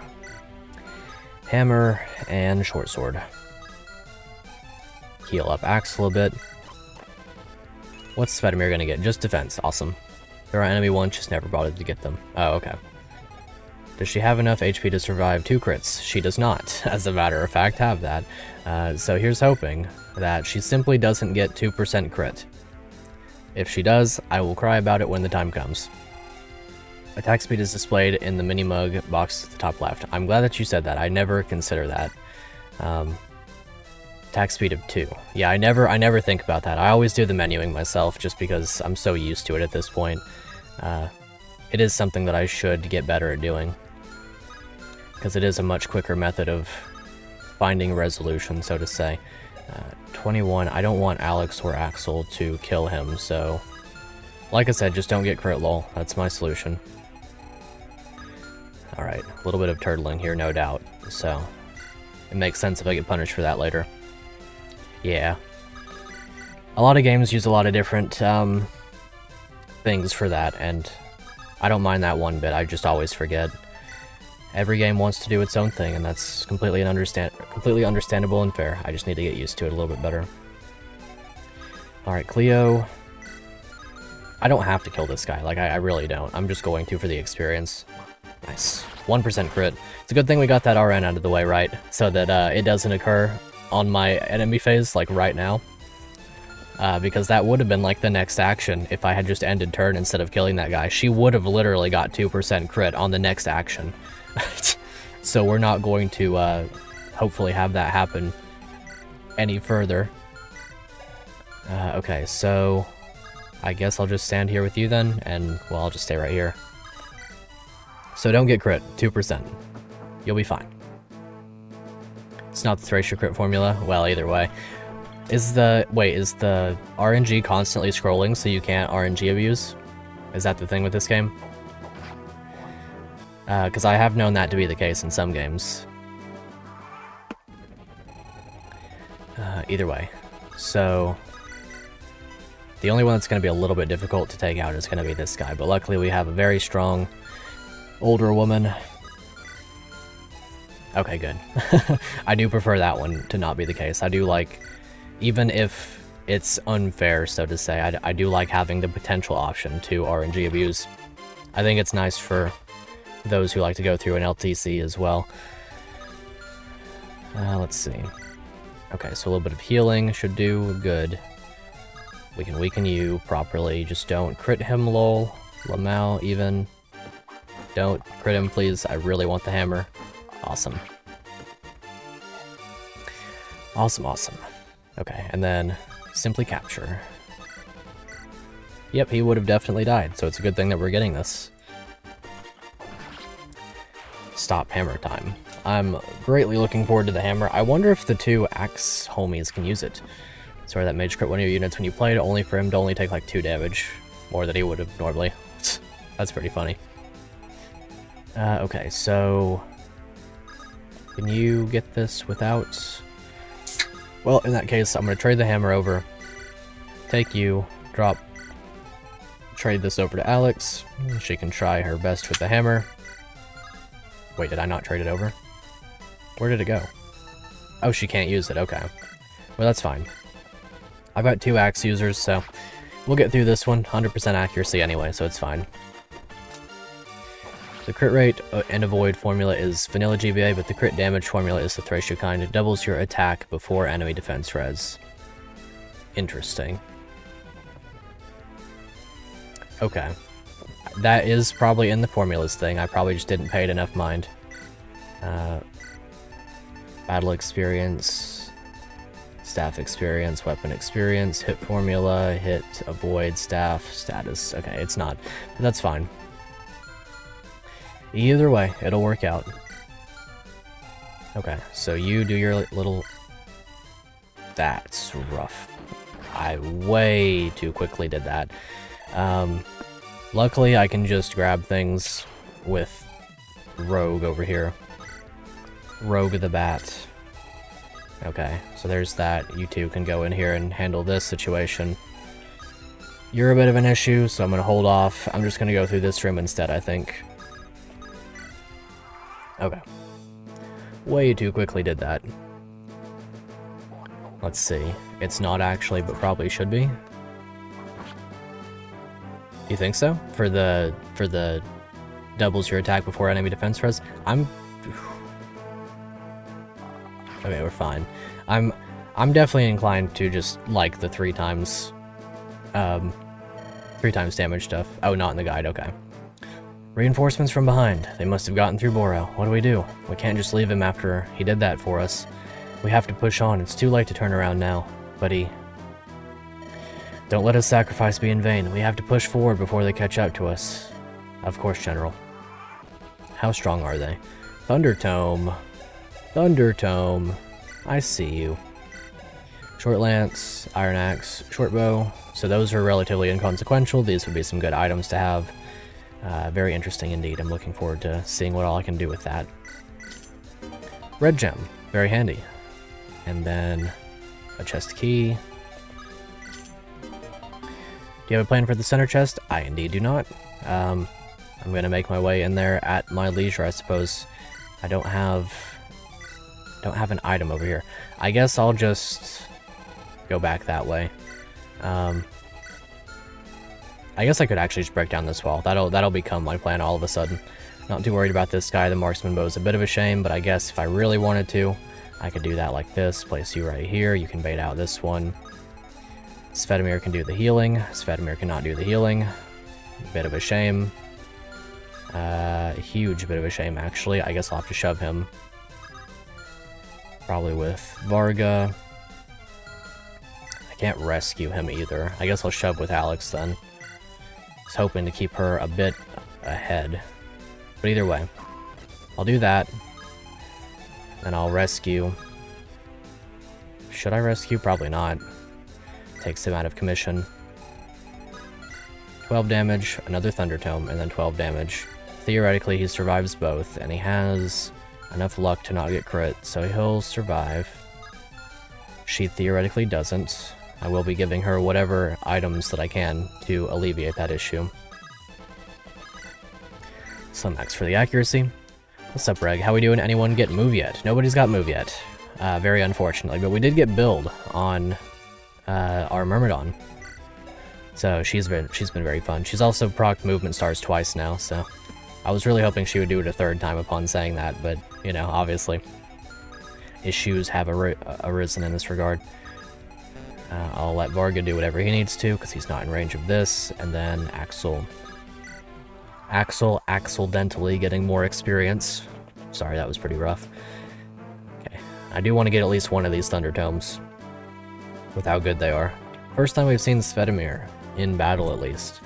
Hammer and Short Sword. Heal up Axel a bit. What's Svetomir gonna get? Just defense. Awesome. There are enemy once, just never bothered to get them. Oh, okay. Does she have enough HP to survive 2 crits? She does not, as a matter of fact, have that. So here's hoping that she simply doesn't get 2% crit. If she does, I will cry about it when the time comes. Attack speed is displayed in the mini-mug box at the top left. I'm glad that you said that. I never consider that. Attack speed of 2. Yeah, I never think about that. I always do the menuing myself just because I'm so used to it at this point. It is something that I should get better at doing, because it is a much quicker method of finding resolution, so to say. 21, I don't want Alex or Axel to kill him, so like I said, just don't get crit lol. That's my solution. Alright, a little bit of turtling here, no doubt, so it makes sense if I get punished for that later. Yeah. A lot of games use a lot of different things for that, and I don't mind that one bit. I just always forget. Every game wants to do its own thing, and that's completely understandable and fair. I just need to get used to it a little bit better. Alright, Cleo. I don't have to kill this guy. Like, I really don't. I'm just going to for the experience. Nice. 1% crit. It's a good thing we got that RN out of the way, right? So that it doesn't occur on my enemy phase, like right now. Because that would have been like the next action if I had just ended turn instead of killing that guy. She would have literally got 2% crit on the next action. So we're not going to hopefully have that happen any further. Okay, so I guess I'll just stand here with you then, and well, I'll just stay right here. So don't get crit, 2%. You'll be fine. It's not the Thracia crit formula? Well, either way. Is the RNG constantly scrolling so you can't RNG abuse? Is that the thing with this game? Because I have known that to be the case in some games. Either way. So, the only one that's going to be a little bit difficult to take out is going to be this guy, but luckily we have a very strong older woman. Okay, good. I do prefer that one to not be the case. I do like, even if it's unfair, so to say, I do like having the potential option to RNG abuse. I think it's nice for those who like to go through an LTC as well. Let's see. Okay, so a little bit of healing should do good. We can weaken you properly. Just don't crit him, lol. Lamau, even. Don't crit him, please. I really want the hammer. Awesome. Awesome, awesome. Okay, and then simply capture. Yep, he would have definitely died, so it's a good thing that we're getting this. Stop hammer time. I'm greatly looking forward to the hammer. I wonder if the two axe homies can use it. Sorry, that mage crit one of your units when you played, only for him to only take like 2 damage. More than he would have normally. That's pretty funny. Okay, so... Can you get this without... Well, in that case, I'm going to trade the hammer over. Take you, drop... Trade this over to Alex. She can try her best with the hammer. Wait, did I not trade it over? Where did it go? Oh, she can't use it, okay. Well, that's fine. I've got 2 axe users, so we'll get through this one. 100% accuracy anyway, so it's fine. The crit rate and avoid formula is vanilla GBA, but the crit damage formula is the Thracia kind. It doubles your attack before enemy defense res. Interesting. Okay. That is probably in the formulas thing. I probably just didn't pay it enough mind. Battle experience, staff experience, weapon experience, hit formula, hit, avoid, staff, status. Okay, it's not, but that's fine. Either way, it'll work out. Okay, so you do your little... That's rough. I way too quickly did that. Luckily, I can just grab things with Rogue over here. Rogue the Bat. Okay, so there's that. You two can go in here and handle this situation. You're a bit of an issue, so I'm going to hold off. I'm just going to go through this room instead, I think. Okay. Way too quickly did that. Let's see. It's not actually, but probably should be. You think so? For the doubles your attack before enemy defense res? Okay, we're fine. I'm definitely inclined to just like the 3 times damage stuff. Oh, not in the guide, okay. Reinforcements from behind. They must have gotten through Boro. What do? We can't just leave him after he did that for us. We have to push on. It's too late to turn around now, buddy. Don't let his sacrifice be in vain. We have to push forward before they catch up to us. Of course, General. How strong are they? Thundertome. Thundertome. I see you. Short lance, iron axe, short bow. So those are relatively inconsequential. These would be some good items to have. Very interesting indeed. I'm looking forward to seeing what all I can do with that. Red gem. Very handy. And then a chest key. Do you have a plan for the center chest? I indeed do not. I'm going to make my way in there at my leisure, I suppose. I don't have an item over here. I guess I'll just go back that way. I guess I could actually just break down this wall. That'll become my plan all of a sudden. Not too worried about this guy. The marksman bow is a bit of a shame, but I guess if I really wanted to, I could do that like this. Place you right here. You can bait out this one. Svedimir can do the healing. Svedimir cannot do the healing. Bit of a shame. Huge bit of a shame, actually. I guess I'll have to shove him. Probably with Varga. I can't rescue him either. I guess I'll shove with Alex then. I was hoping to keep her a bit ahead. But either way, I'll do that. Then I'll rescue. Should I rescue? Probably not. Takes him out of commission. 12 damage, another Thunder Tome, and then 12 damage. Theoretically, he survives both, and he has enough luck to not get crit, so he'll survive. She theoretically doesn't. I will be giving her whatever items that I can to alleviate that issue. Some max for the accuracy. What's up, Reg? How we doing? Anyone get move yet? Nobody's got move yet. Very unfortunately, but we did get build on our Myrmidon. So she's been very fun. She's also procced movement stars twice now, so I was really hoping she would do it a third time upon saying that, but, you know, obviously issues have arisen in this regard. I'll let Varga do whatever he needs to, because he's not in range of this, and then Axel accidentally getting more experience. Sorry, that was pretty rough. Okay, I do want to get at least one of these Thunder Tomes, with how good they are. First time we've seen Svedimir, in battle at least.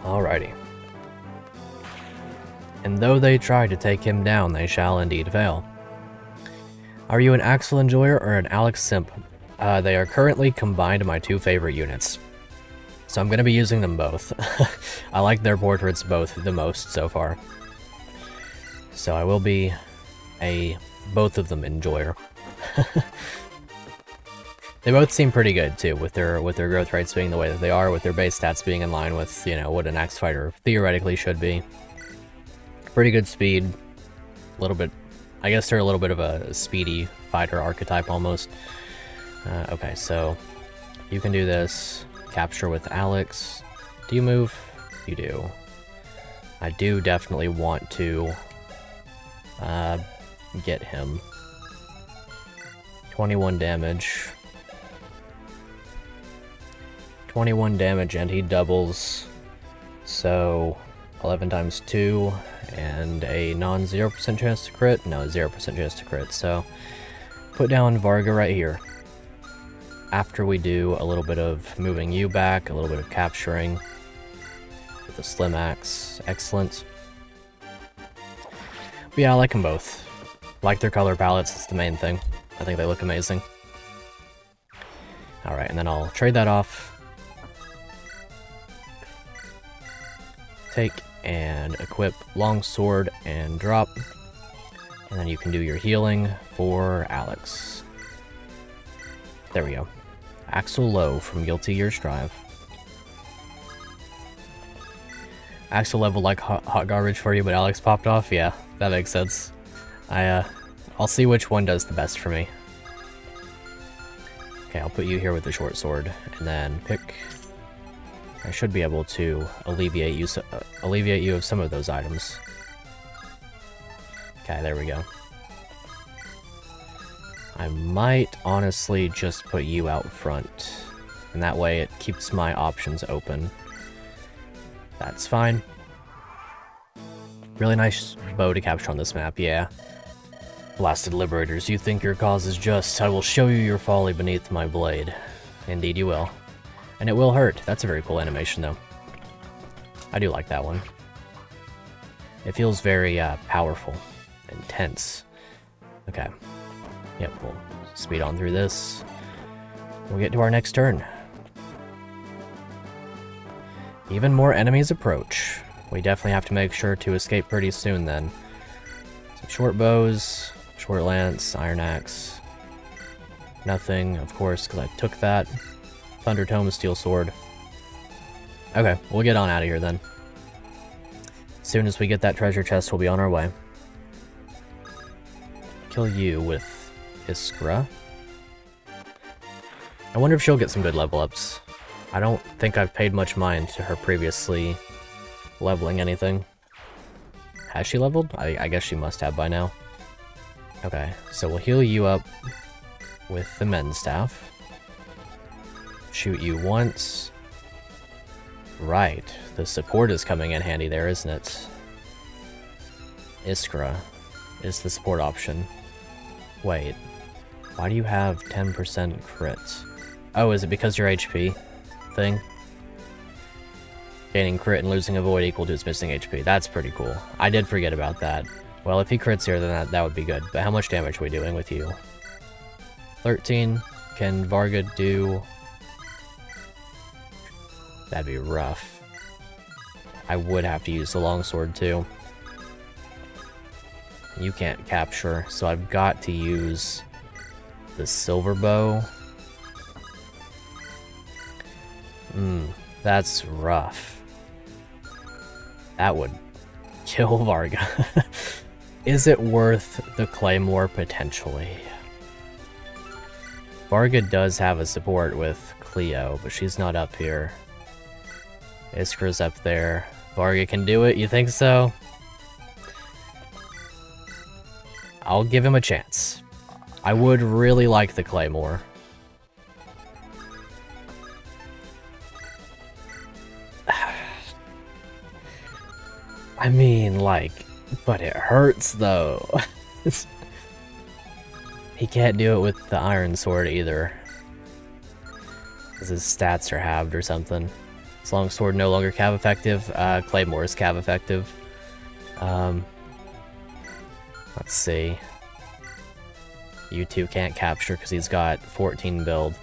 Alrighty. And though they try to take him down, they shall indeed fail. Are you an Axel enjoyer or an Alex simp? They are currently combined my two favorite units. So I'm going to be using them both. I like their portraits both the most so far. So I will be a both of them enjoyer. They both seem pretty good too, with their growth rates being the way that they are, with their base stats being in line with, you know, what an axe fighter theoretically should be. Pretty good speed. A little bit, I guess they're a little bit of a speedy fighter archetype almost. Okay, so you can do this. Capture with Alex. Do you move? You do. I do definitely want to get him. 21 damage. 21 damage, and he doubles. So 11 times 2, and a non-0% chance to crit? No, 0% chance to crit. So put down Varga right here. After we do a little bit of moving you back, a little bit of capturing with a slim axe. Excellent. But yeah, I like them both. Like their color palettes, it's the main thing. I think they look amazing. Alright, and then I'll trade that off. Take and equip longsword and drop. And then you can do your healing for Alex. There we go. Axel Low from Guilty Gear Strive. Axel level like hot garbage for you, but Alex popped off? Yeah, that makes sense. I'll see which one does the best for me. Okay, I'll put you here with the short sword, and then pick. I should be able to alleviate you of some of those items. Okay, there we go. I might honestly just put you out front, and that way it keeps my options open. That's fine. Really nice bow to capture on this map, yeah. Blasted Liberators, you think your cause is just. I will show you your folly beneath my blade. Indeed you will. And it will hurt. That's a very cool animation, though. I do like that one. It feels very powerful. Intense. Okay. Yep, we'll speed on through this. We'll get to our next turn. Even more enemies approach. We definitely have to make sure to escape pretty soon then. Some short bows, short lance, iron axe. Nothing, of course, because I took that. Thunder Tome, steel sword. Okay, we'll get on out of here then. As soon as we get that treasure chest, we'll be on our way. Kill you with Iskra. I wonder if she'll get some good level ups. I don't think I've paid much mind to her previously leveling anything. Has she leveled? I guess she must have by now. Okay, so we'll heal you up with the Men's Staff. Shoot you once. Right, the support is coming in handy there, isn't it? Iskra is the support option. Wait, why do you have 10% crit? Oh, is it because your HP thing? Gaining crit and losing a void equal to its missing HP. That's pretty cool. I did forget about that. Well, if he crits here, then that would be good. But how much damage are we doing with you? 13. Can Varga do... That'd be rough. I would have to use the longsword too. You can't capture, so I've got to use the silver bow. That's rough. That would kill Varga. Is it worth the claymore potentially? Varga does have a support with Cleo, but she's not up here. Iskra's up there. Varga can do it, you think so? I'll give him a chance. I would really like the claymore. I mean, like, but it hurts though. He can't do it with the iron sword either, because his stats are halved or something. His long sword no longer cav effective. Claymore is cav effective. Let's see. You two can't capture because he's got 14 build.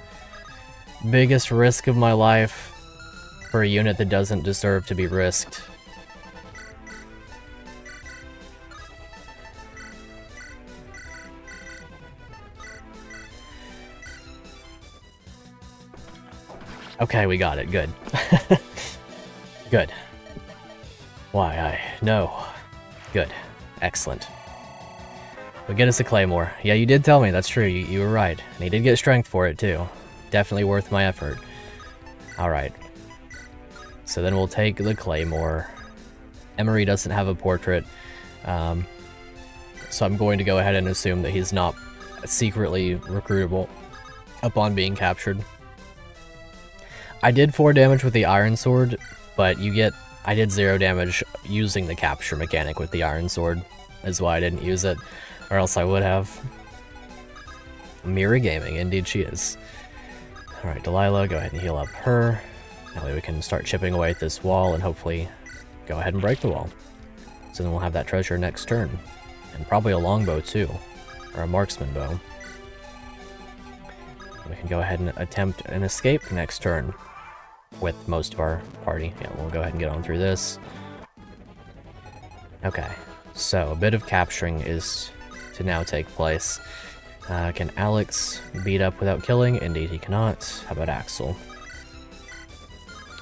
Biggest risk of my life for a unit that doesn't deserve to be risked. Okay, we got it. Good. Good. Why, no. Good. Excellent. But get us a claymore. Yeah, you did tell me. That's true. You were right. And he did get strength for it, too. Definitely worth my effort. Alright. So then we'll take the claymore. Emery doesn't have a portrait. So I'm going to go ahead and assume that he's not secretly recruitable upon being captured. I did 4 damage with the iron sword, but I did 0 damage using the capture mechanic with the iron sword. Is why I didn't use it, or else I would have. Mirror gaming, indeed she is. Alright, Delilah, go ahead and heal up her. That way we can start chipping away at this wall and hopefully go ahead and break the wall. So then we'll have that treasure next turn. And probably a longbow too, or a marksman bow. We can go ahead and attempt an escape next turn with most of our party. Yeah, we'll go ahead and get on through this. Okay, so a bit of capturing is to now take place. Can Alex beat up without killing? Indeed he cannot. How about Axel?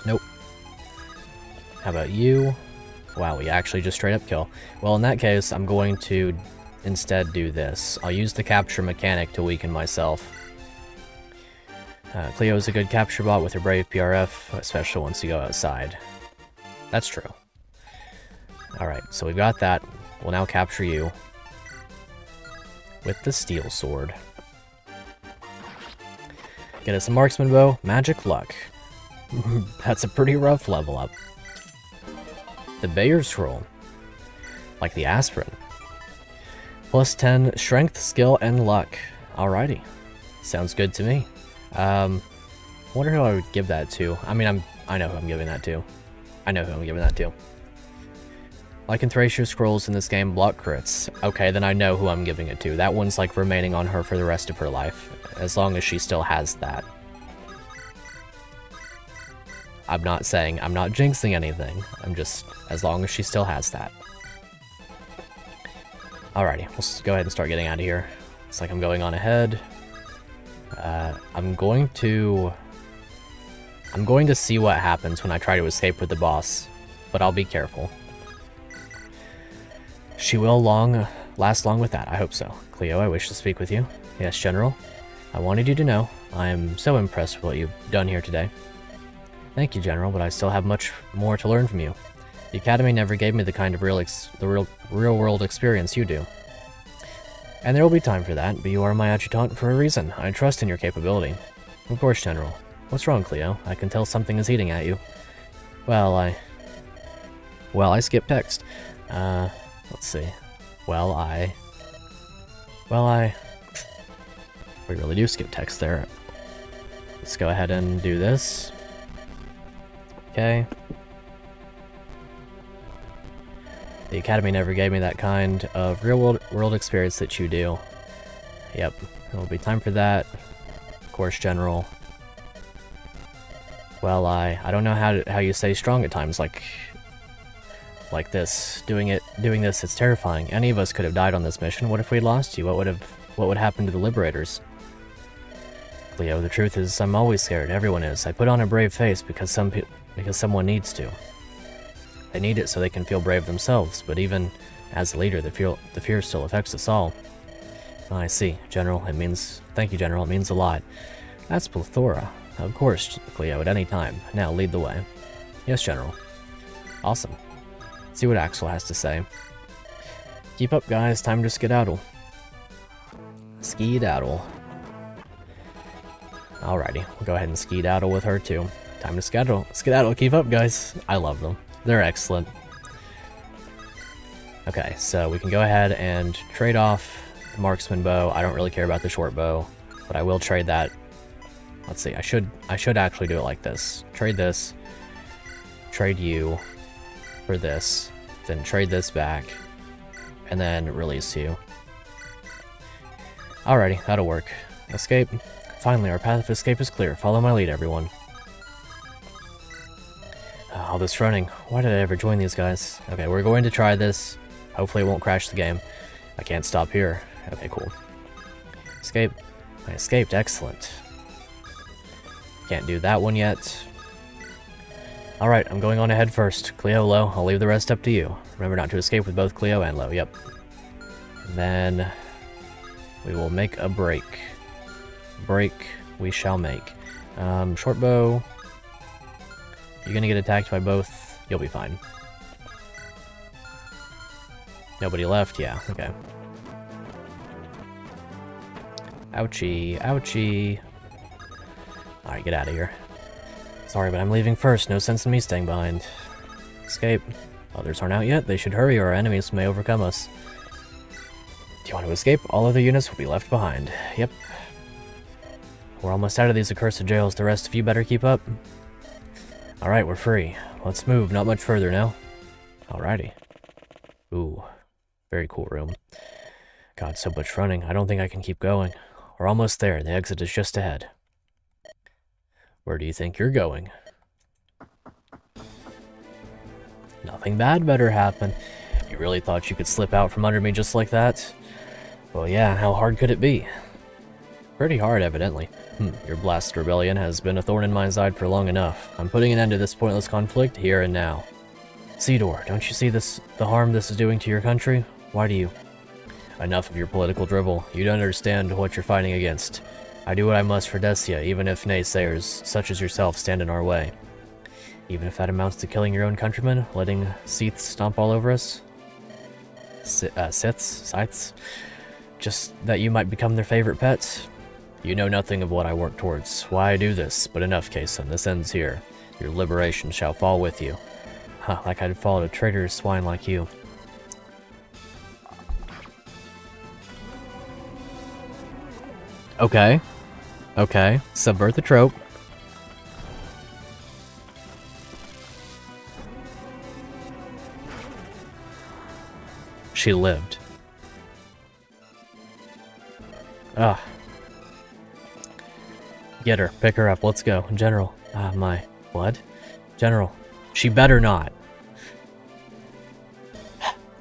Nope. How about you? Wow, we actually just straight up kill. Well, in that case, I'm going to instead do this. I'll use the capture mechanic to weaken myself. Cleo's a good capture bot with her brave PRF, especially once you go outside. That's true. Alright, so we've got that. We'll now capture you with the steel sword. Get us a marksman bow, magic luck. That's a pretty rough level up. The Bayer scroll, like the aspirin. Plus 10 strength, skill, and luck. Alrighty, sounds good to me. Wonder who I would give that to. I mean, I know who I'm giving that to. I know who I'm giving that to. Like in Thracia scrolls in this game, block crits. Okay, then I know who I'm giving it to. That one's like remaining on her for the rest of her life, as long as she still has that. I'm not jinxing anything. I'm just, as long as she still has that. Alrighty, let's go ahead and start getting out of here. Looks like I'm going on ahead. I'm going to see what happens when I try to escape with the boss, but I'll be careful. She will last long with that, I hope so. Cleo, I wish to speak with you. Yes, General. I wanted you to know, I am so impressed with what you've done here today. Thank you, General, but I still have much more to learn from you. The Academy never gave me the kind of real-world experience you do. And there will be time for that, but you are my adjutant for a reason. I trust in your capability. Of course, General. What's wrong, Cleo? I can tell something is eating at you. Well, I skipped text. Let's see. We really do skip text there. Let's go ahead and do this. Okay. The Academy never gave me that kind of real-world experience that you do. Yep, it'll be time for that. Of course, General. Well, I don't know how you stay strong at times like this. Doing this, it's terrifying. Any of us could have died on this mission. What if we lost you? What would happen to the Liberators? Leo, the truth is, I'm always scared. Everyone is. I put on a brave face because someone needs to. They need it so they can feel brave themselves. But even as a leader, the fear still affects us all. I see, General. Thank you, General. It means a lot. That's plethora. Of course, Cleo, at any time. Now, lead the way. Yes, General. Awesome. See what Axel has to say. Keep up, guys. Time to skedaddle. Skedaddle. Alrighty, we'll go ahead and skedaddle with her, too. Time to skedaddle. Skedaddle, keep up, guys. I love them. They're excellent. Okay, so we can go ahead and trade off the marksman bow. I don't really care about the short bow, but I will trade that. Let's see, I should actually do it like this. Trade this, trade you for this, then trade this back, and then release you. Alrighty, that'll work. Escape. Finally, our path of escape is clear. Follow my lead, everyone. All this running. Why did I ever join these guys? Okay, we're going to try this. Hopefully it won't crash the game. I can't stop here. Okay, cool. Escape. I escaped. Excellent. Can't do that one yet. Alright, I'm going on ahead first. Cleo, Lo, I'll leave the rest up to you. Remember not to escape with both Cleo and Lo. Yep. And then we will make a break. Break we shall make. Short bow. You're gonna get attacked by both. You'll be fine. Nobody left? Yeah, okay. Ouchie, ouchie. Alright, get out of here. Sorry, but I'm leaving first. No sense in me staying behind. Escape. Others aren't out yet. They should hurry or our enemies may overcome us. Do you want to escape? All other units will be left behind. Yep. We're almost out of these accursed jails. The rest of you better keep up. Alright, we're free. Let's move. Not much further now. Alrighty. Ooh. Very cool room. God, so much running. I don't think I can keep going. We're almost there. The exit is just ahead. Where do you think you're going? Nothing bad better happen. You really thought you could slip out from under me just like that? Well, yeah, how hard could it be? Pretty hard, evidently. Your blasted rebellion has been a thorn in my side for long enough. I'm putting an end to this pointless conflict here and now. Sidor, don't you see the harm this is doing to your country? Why do you? Enough of your political drivel. You don't understand what you're fighting against. I do what I must for Thracia, even if naysayers such as yourself stand in our way. Even if that amounts to killing your own countrymen, letting Siths stomp all over us? Scythes? Just that you might become their favorite pets? You know nothing of what I work towards, why I do this, but enough, Kason, this ends here. Your liberation shall fall with you. Huh, like I'd follow a traitorous swine like you. Okay. Okay, subvert the trope. She lived. Ah. Get her. Pick her up. Let's go. General. My... What? General. She better not.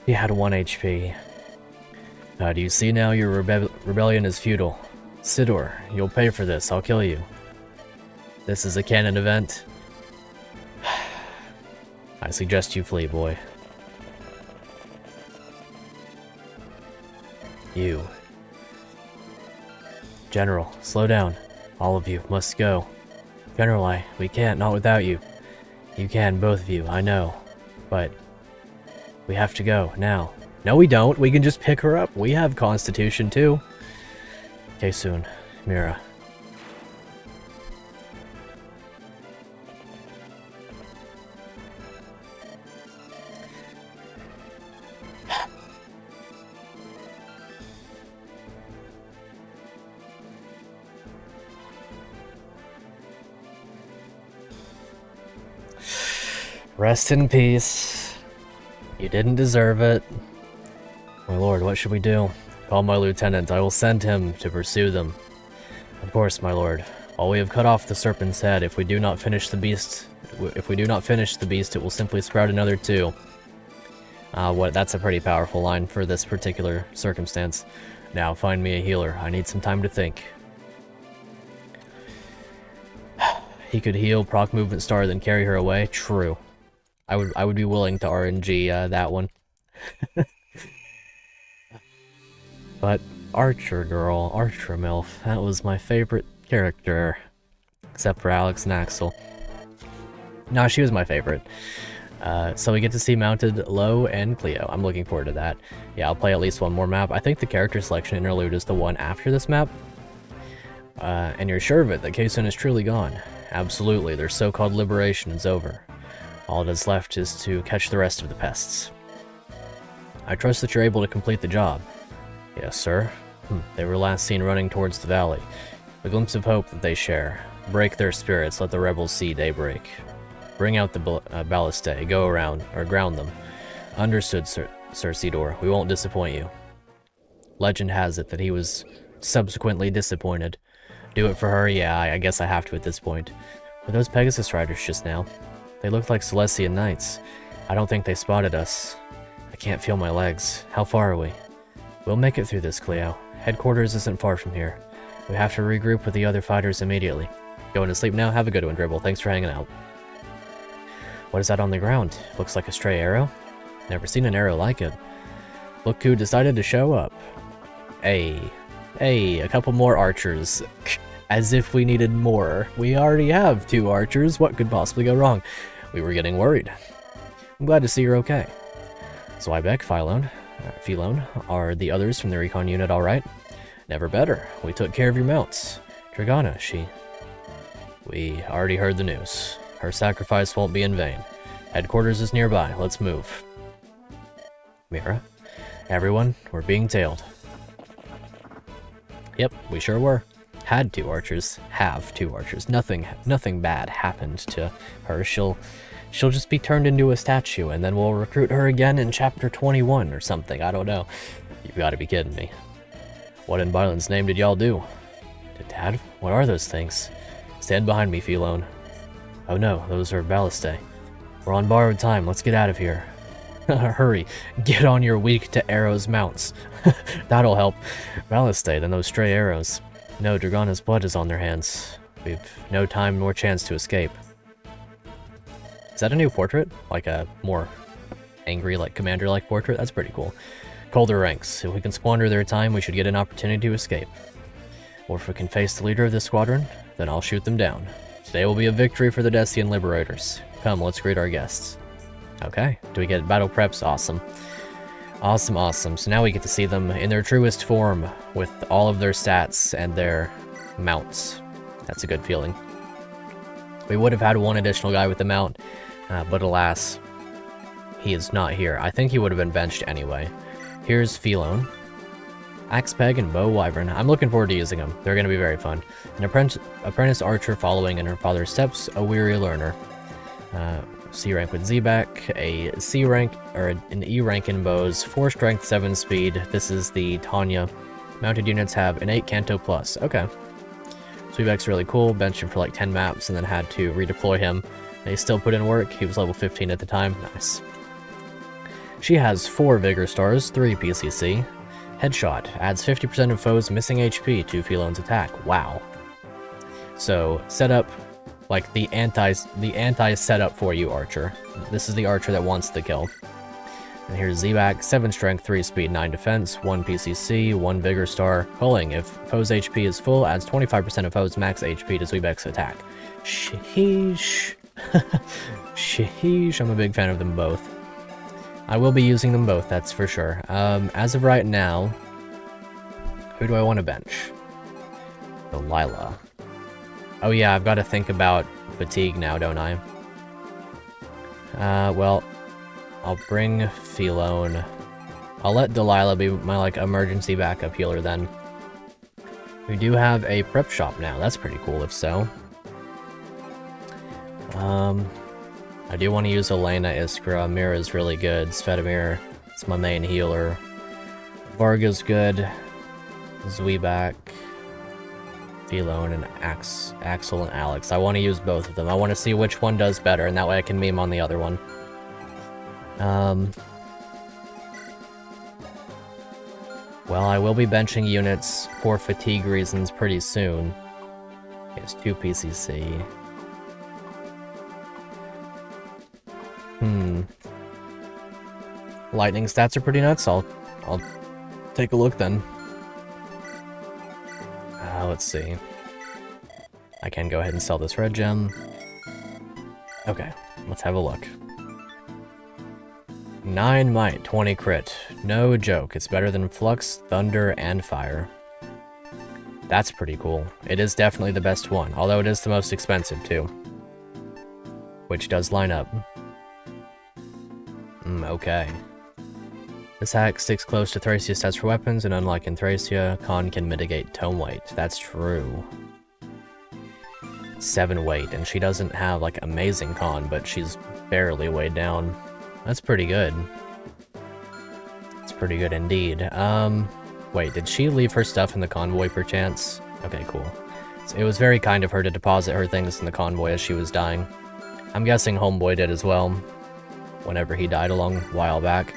He had 1 HP. Do you see now your rebellion is futile? Sidor, you'll pay for this. I'll kill you. This is a canon event. I suggest you flee, boy. You. General, slow down. All of you must go. General, we can't, not without you. You can, both of you, I know. But we have to go, now. No, we don't. We can just pick her up. We have Constitution, too. Okay, soon. Mira. Rest in peace. You didn't deserve it. My lord, what should we do? Call my lieutenant. I will send him to pursue them. Of course, my lord. While we have cut off the serpent's head, if we do not finish the beast, it will simply sprout another two. That's a pretty powerful line for this particular circumstance. Now, find me a healer. I need some time to think. He could heal, proc movement star, then carry her away. True. I would be willing to RNG that one. But Archer Girl, Archer MILF, that was my favorite character. Except for Alex and Axel. No, she was my favorite. So we get to see Mounted, Low, and Cleo. I'm looking forward to that. Yeah, I'll play at least one more map. I think the character selection interlude is the one after this map. And you're sure of it, that Kaysen is truly gone. Absolutely, their so-called liberation is over. All that is left is to catch the rest of the pests. I trust that you're able to complete the job. Yes, sir. They were last seen running towards the valley. A glimpse of hope that they share. Break their spirits, let the rebels see daybreak. Bring out the ballistae, go around, or ground them. Understood, Sir Sidor. We won't disappoint you. Legend has it that he was subsequently disappointed. Do it for her? Yeah, I guess I have to at this point. Were those Pegasus riders just now? They looked like Celestian knights. I don't think they spotted us. I can't feel my legs. How far are we? We'll make it through this, Cleo. Headquarters isn't far from here. We have to regroup with the other fighters immediately. Going to sleep now? Have a good one, Dribble. Thanks for hanging out. What is that on the ground? Looks like a stray arrow? Never seen an arrow like it. Look who decided to show up. Hey, a couple more archers. As if we needed more. We already have 2 archers. What could possibly go wrong? We were getting worried. I'm glad to see you're okay. Zweibeck, Philone, are the others from the recon unit alright? Never better. We took care of your mounts. Dragana, We already heard the news. Her sacrifice won't be in vain. Headquarters is nearby. Let's move. Mira? Everyone, we're being tailed. Yep, we sure were. Had 2 archers. Have 2 archers. Nothing bad happened to her. She'll just be turned into a statue, and then we'll recruit her again in chapter 21 or something. I don't know. You've got to be kidding me. What in Byelen's name did y'all do? Dad? What are those things? Stand behind me, Philone. Oh no, those are ballistae. We're on borrowed time. Let's get out of here. Hurry. Get on your weak to arrows mounts. That'll help. Ballistae, then those stray arrows. No, Dragana's blood is on their hands. We've no time nor chance to escape. Is that a new portrait? Like a more angry, like commander-like portrait? That's pretty cool. Colder ranks. If we can squander their time, we should get an opportunity to escape. Or if we can face the leader of this squadron, then I'll shoot them down. Today will be a victory for the Decian Liberators. Come, let's greet our guests. Okay, do we get battle preps? Awesome. Awesome. So now we get to see them in their truest form with all of their stats and their mounts. That's a good feeling. We would have had one additional guy with the mount, but alas, he is not here. I think he would have been benched anyway. Here's Philone. Axe Peg and Bow Wyvern. I'm looking forward to using them. They're going to be very fun. An apprentice archer following in her father's steps, a weary learner. C rank with Z-back, a C rank, or an E rank in bows, 4 strength, 7 speed. This is the Tanya. Mounted units have an 8 Canto plus. Okay. Sweetback's really cool. Benched him for like 10 maps and then had to redeploy him. They still put in work. He was level 15 at the time. Nice. She has 4 Vigor Stars, 3 PCC. Headshot adds 50% of foes' missing HP to Philone's attack. Wow. So set up like the anti setup for you, Archer. This is the Archer that wants the kill. And here's Z-back, 7 strength, 3 speed, 9 defense, 1 PCC, 1 Vigor Star. Culling, if foe's HP is full, adds 25% of foe's max HP to Z-back's attack. Sheesh. Sheesh, I'm a big fan of them both. I will be using them both, that's for sure. As of right now, who do I want to bench? Delilah. Oh yeah, I've got to think about fatigue now, don't I? Well, I'll bring Philone. I'll let Delilah be my, like, emergency backup healer then. We do have a prep shop now. That's pretty cool, if so. I do want to use Elena, Iskra. Mira's really good. Svetomir, it's my main healer. Varga's good. Zweibak, Philone, and Axel and Alex. I want to use both of them. I want to see which one does better, and that way I can meme on the other one. Well, I will be benching units for fatigue reasons pretty soon. It's 2 PCC. Lightning stats are pretty nuts. I'll take a look then. Let's see. I can go ahead and sell this red gem. Okay, let's have a look. 9 might, 20 crit. No joke, it's better than Flux, Thunder, and Fire. That's pretty cool. It is definitely the best one, although it is the most expensive too. Which does line up. Okay. This hack sticks close to Thracia stats for weapons, and unlike in Thracia, Con can mitigate tome weight. That's true. 7 weight, and she doesn't have, like, amazing Con, but she's barely weighed down. That's pretty good. It's pretty good indeed. Wait, did she leave her stuff in the convoy perchance? Okay, cool. So it was very kind of her to deposit her things in the convoy as she was dying. I'm guessing Homeboy did as well, whenever he died a long while back.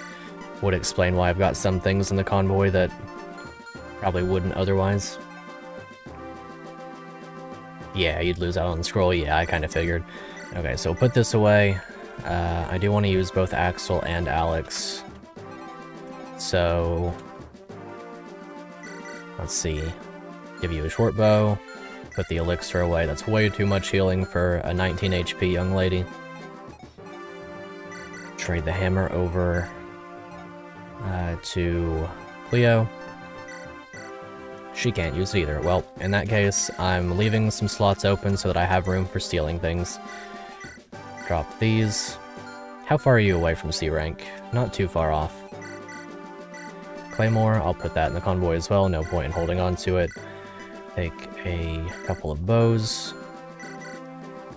Would explain why I've got some things in the convoy that probably wouldn't otherwise. Yeah, you'd lose out on the scroll. Yeah, I kind of figured. Okay, so put this away. I do want to use both Axel and Alex. So let's see. Give you a short bow. Put the elixir away. That's way too much healing for a 19 HP young lady. Trade the hammer over to Cleo. She can't use it either. Well, in that case, I'm leaving some slots open so that I have room for stealing things. Drop these. How far are you away from C rank? Not too far off. Claymore, I'll put that in the convoy as well. No point in holding on to it. Take a couple of bows.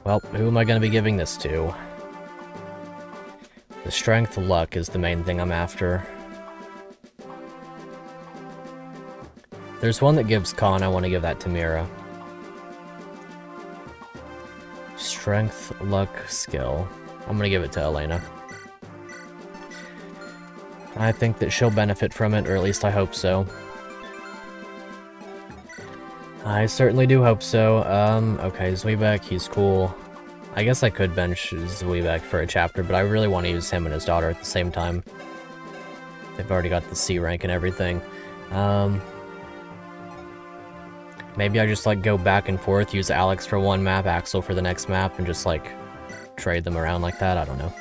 Well, who am I going to be giving this to? The strength luck is the main thing I'm after. There's one that gives Con, I want to give that to Mira. Strength, luck, skill. I'm gonna give it to Elena. I think that she'll benefit from it, or at least I hope so. I certainly do hope so. Okay, Zweibak, he's cool. I guess I could bench Zweibak for a chapter, but I really want to use him and his daughter at the same time. They've already got the C rank and everything. Maybe I just, like, go back and forth, use Alex for one map, Axel for the next map, and just, like, trade them around like that? I don't know.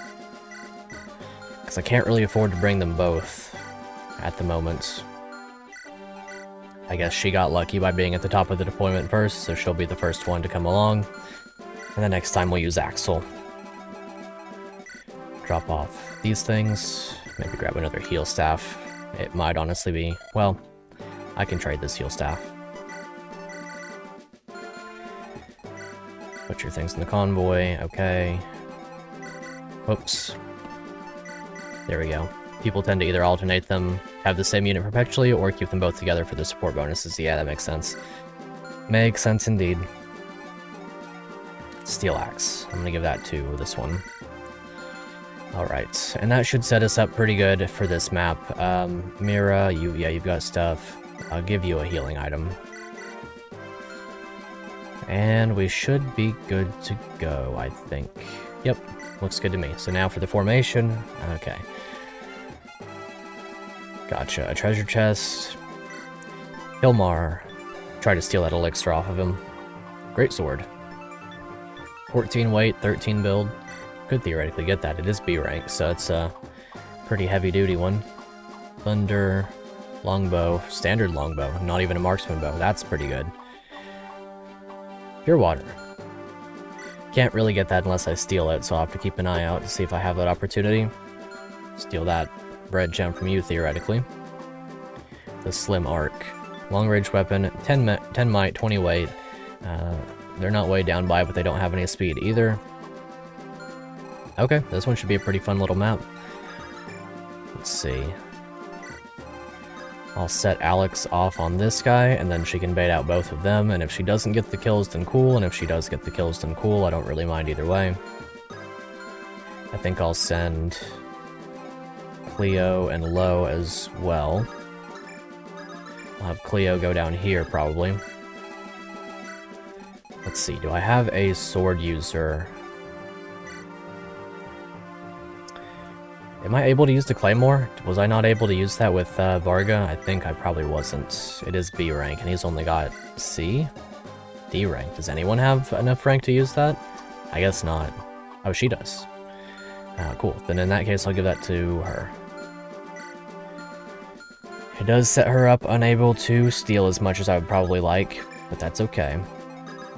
Because I can't really afford to bring them both at the moment. I guess she got lucky by being at the top of the deployment first, so she'll be the first one to come along. And the next time we'll use Axel. Drop off these things. Maybe grab another heal staff. It might honestly be... well, I can trade this heal staff. Put your things in the convoy, okay. Whoops. There we go. People tend to either alternate them, have the same unit perpetually, or keep them both together for the support bonuses. Yeah, that makes sense. Makes sense indeed. Steel Axe. I'm gonna give that to this one. Alright, and that should set us up pretty good for this map. Mira, you've got stuff. I'll give you a healing item. And we should be good to go, I think. Yep, looks good to me. So now for the formation. Okay. Gotcha. A treasure chest. Hilmar. Try to steal that elixir off of him. Great sword. 14 weight, 13 build. Could theoretically get that. It is B rank, so it's a pretty heavy duty one. Thunder. Longbow. Standard longbow. Not even a marksman bow. That's pretty good. Pure water. Can't really get that unless I steal it, so I'll have to keep an eye out to see if I have that opportunity. Steal that red gem from you, theoretically. The slim arc. Long range weapon, 10 might, 20 weight. They're not weighed down by, but they don't have any speed either. Okay, this one should be a pretty fun little map. Let's see. I'll set Alex off on this guy, and then she can bait out both of them, and if she doesn't get the kills, then cool, and if she does get the kills, then cool. I don't really mind either way. I think I'll send Cleo and Lo as well. I'll have Cleo go down here, probably. Let's see, do I have a sword user? Am I able to use the Claymore? Was I not able to use that with Varga? I think I probably wasn't. It is B rank, and he's only got C? D rank. Does anyone have enough rank to use that? I guess not. Oh, she does. Cool. Then in that case, I'll give that to her. It does set her up unable to steal as much as I would probably like, but that's okay.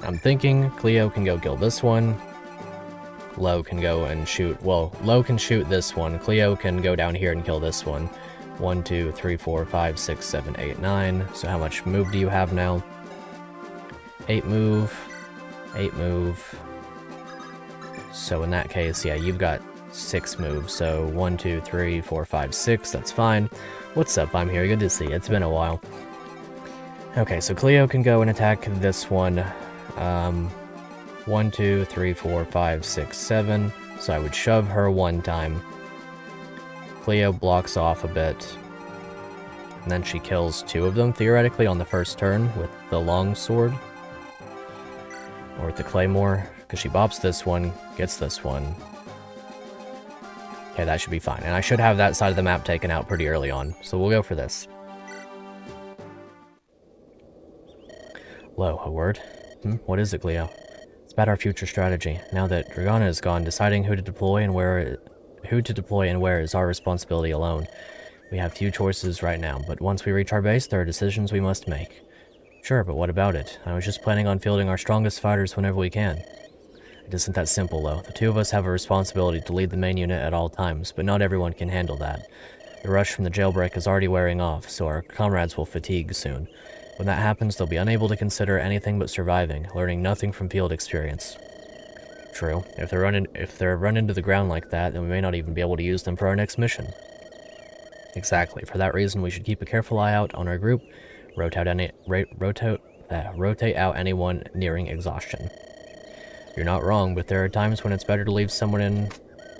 I'm thinking Cleo can go kill this one. Lo can go and shoot, well, Lo can shoot this one. Cleo can go down here and kill this one. 1, 2, 3, 4, 5, 6, 7, 8, 9. So how much move do you have now? 8 move. 8 move. So in that case, yeah, you've got 6 moves. So 1, 2, 3, 4, 5, 6. That's fine. What's up? I'm here. Good to see you. It's been a while. Okay, so Cleo can go and attack this one. 1, 2, 3, 4, 5, 6, 7. So I would shove her one time. Cleo blocks off a bit. And then she kills 2 of them, theoretically, on the first turn with the long sword. Or with the Claymore. Because she bops this one, gets this one. Okay, that should be fine. And I should have that side of the map taken out pretty early on. So we'll go for this. Lo, a word? What is it, Cleo? About our future strategy. Now that Dragana is gone, deciding who to deploy and where is our responsibility alone. We have few choices right now, but once we reach our base, there are decisions we must make. Sure, but what about it? I was just planning on fielding our strongest fighters whenever we can. It isn't that simple, though. The 2 of us have a responsibility to lead the main unit at all times, but not everyone can handle that. The rush from the jailbreak is already wearing off, so our comrades will fatigue soon. When that happens, they'll be unable to consider anything but surviving, learning nothing from field experience. True. If they're run into the ground like that, then we may not even be able to use them for our next mission. Exactly. For that reason, we should keep a careful eye out on our group, rotate out anyone nearing exhaustion. You're not wrong, but there are times when it's better to leave someone in...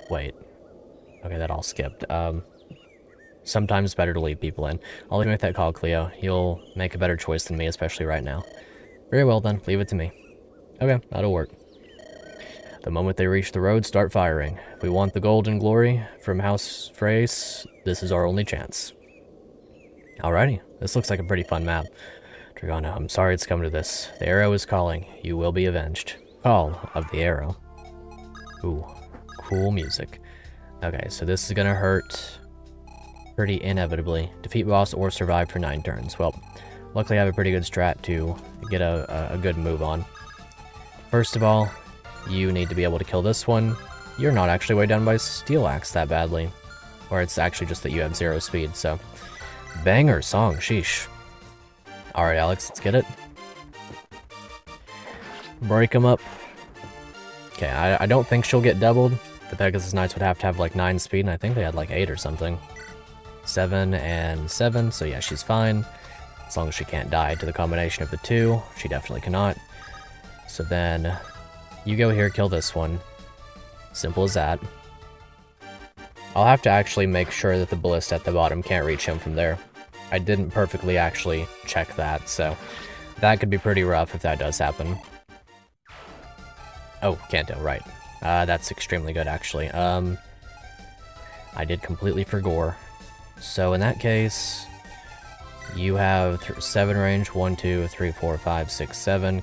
Wait. Okay, that all skipped. Sometimes better to leave people in. I'll make that call, Cleo. You'll make a better choice than me, especially right now. Very well then, leave it to me. Okay, that'll work. The moment they reach the road, start firing. If we want the golden glory from House Frace, this is our only chance. Alrighty, this looks like a pretty fun map. Dragana, I'm sorry it's come to this. The arrow is calling. You will be avenged. Call of the arrow. Ooh, cool music. Okay, so this is gonna hurt... pretty inevitably. Defeat boss or survive for 9 turns. Well, luckily I have a pretty good strat to get a good move on. First of all, you need to be able to kill this one. You're not actually weighed down by Steel Axe that badly. Or it's actually just that you have 0 speed, so... Banger song, sheesh. Alright, Alex, let's get it. Break them up. Okay, I don't think she'll get doubled. The Pegasus Knights would have to have like 9 speed, and I think they had like 8 or something. 7 and 7, so yeah, she's fine. As long as she can't die to the combination of the 2. She definitely cannot. So then, you go here, kill this one. Simple as that. I'll have to actually make sure that the ballista at the bottom can't reach him from there. I didn't perfectly actually check that, so that could be pretty rough if that does happen. Oh, Kanto, right. That's extremely good, actually. I did completely forget. So in that case, you have 7 range, 1, 2, 3, 4, 5, 6, 7.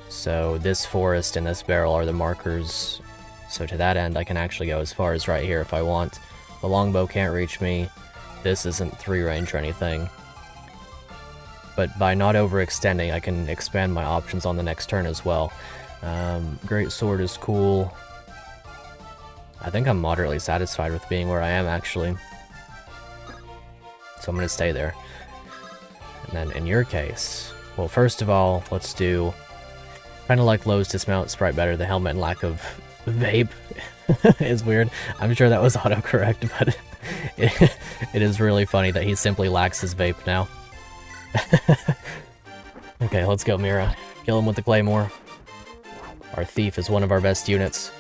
So this forest and this barrel are the markers. So to that end, I can actually go as far as right here if I want. The longbow can't reach me. This isn't 3 range or anything. But by not overextending, I can expand my options on the next turn as well. Great sword is cool. I think I'm moderately satisfied with being where I am, actually. So I'm going to stay there. And then in your case, well, first of all, let's do kind of like Lowe's dismount sprite better, the helmet and lack of Vape is weird. I'm sure that was autocorrect, but it is really funny that he simply lacks his vape now. Okay, let's go, Mira. Kill him with the claymore. Our thief is one of our best units.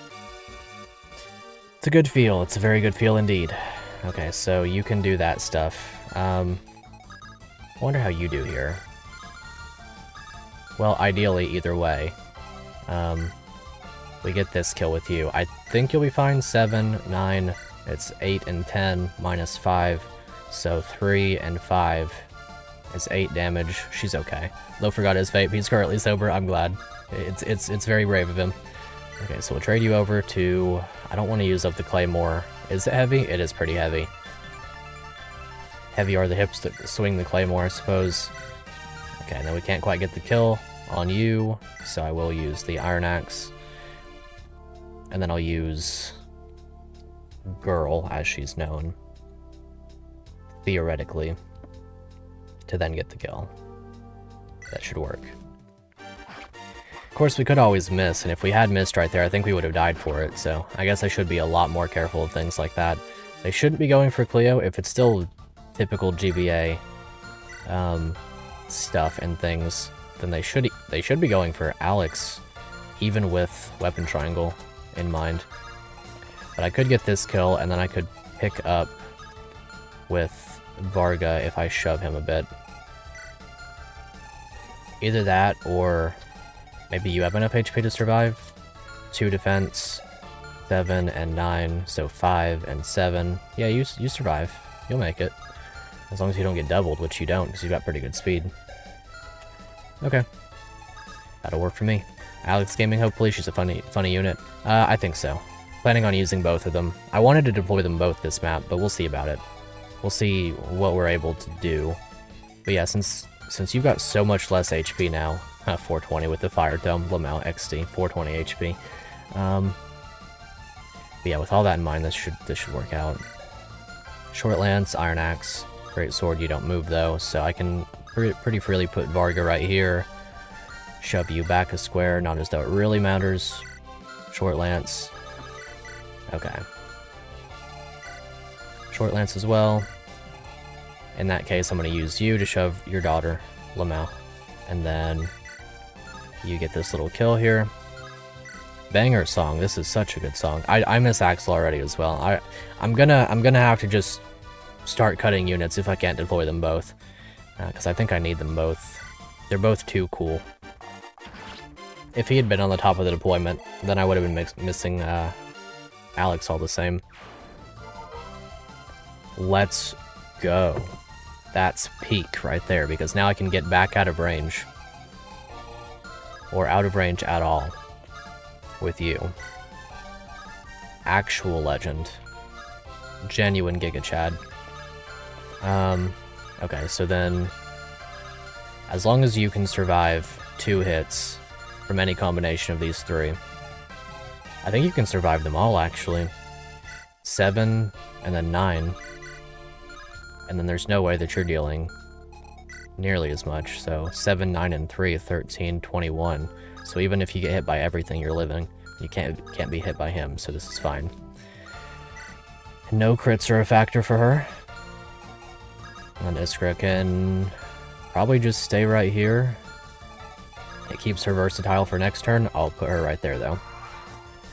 It's a good feel. It's a very good feel indeed. Okay, so you can do that stuff. I wonder how you do here. Well, ideally, either way. We get this kill with you. I think you'll be fine. 7, 9, it's 8 and 10, minus 5. So 3 and 5 is 8 damage. She's okay. Lo forgot his vape. He's currently sober. I'm glad. It's very brave of him. Okay, so we'll trade you over to... I don't want to use up the claymore. Is it heavy? It is pretty heavy. Heavy are the hips that swing the claymore, I suppose. Okay, then we can't quite get the kill on you, so I will use the iron axe. And then I'll use Girl, as she's known, theoretically, to then get the kill. That should work. Of course, we could always miss, and if we had missed right there, I think we would have died for it, so I guess I should be a lot more careful of things like that. They shouldn't be going for Cleo if it's still typical GBA stuff and things, then they should be going for Alex, even with Weapon Triangle in mind. But I could get this kill, and then I could pick up with Varga if I shove him a bit. Either that, or maybe you have enough HP to survive. 2 defense, 7 and 9, so 5 and 7. Yeah, you survive. You'll make it. As long as you don't get doubled, which you don't, because you've got pretty good speed. Okay. That'll work for me. Alex Gaming, hopefully. She's a funny unit. I think so. Planning on using both of them. I wanted to deploy them both this map, but we'll see about it. We'll see what we're able to do. But yeah, since you've got so much less HP now, 420 with the Fire Dome, Lamau XD, 420 HP. But yeah, with all that in mind, this should work out. Short lance, iron axe, great sword. You don't move though, so I can pretty freely put Varga right here. Shove you back a square, not as though it really matters. Short lance. Okay. Short lance as well. In that case, I'm going to use you to shove your daughter, Lamau. And then you get this little kill here. Banger song. This is such a good song. I miss Axel already as well. I'm gonna have to just start cutting units if I can't deploy them both. Because I think I need them both. They're both too cool. If he had been on the top of the deployment, then I would have been missing Alex all the same. Let's go. That's peak right there, because now I can get back out of range. Or out of range at all. With you. Actual legend. Genuine Giga Chad. Okay, so then... as long as you can survive 2 hits from any combination of these 3. I think you can survive them all, actually. 7, and then 9. And then there's no way that you're dealing nearly as much. So 7, 9, and 3, 13, 21. So even if you get hit by everything, you're living. You can't be hit by him, so this is fine. No crits are a factor for her. And Iskra can probably just stay right here. It keeps her versatile for next turn. I'll put her right there, though.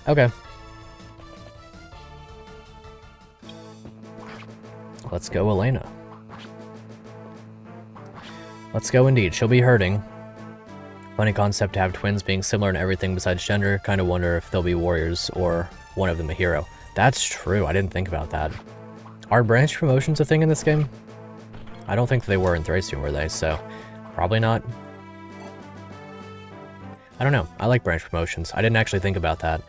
Okay. Let's go, Elena. Let's go indeed. She'll be hurting. Funny concept to have twins being similar in everything besides gender. Kind of wonder if they'll be warriors or one of them a hero. That's true. I didn't think about that. Are branch promotions a thing in this game? I don't think they were in Thracia, were they? So, probably not. I don't know. I like branch promotions. I didn't actually think about that.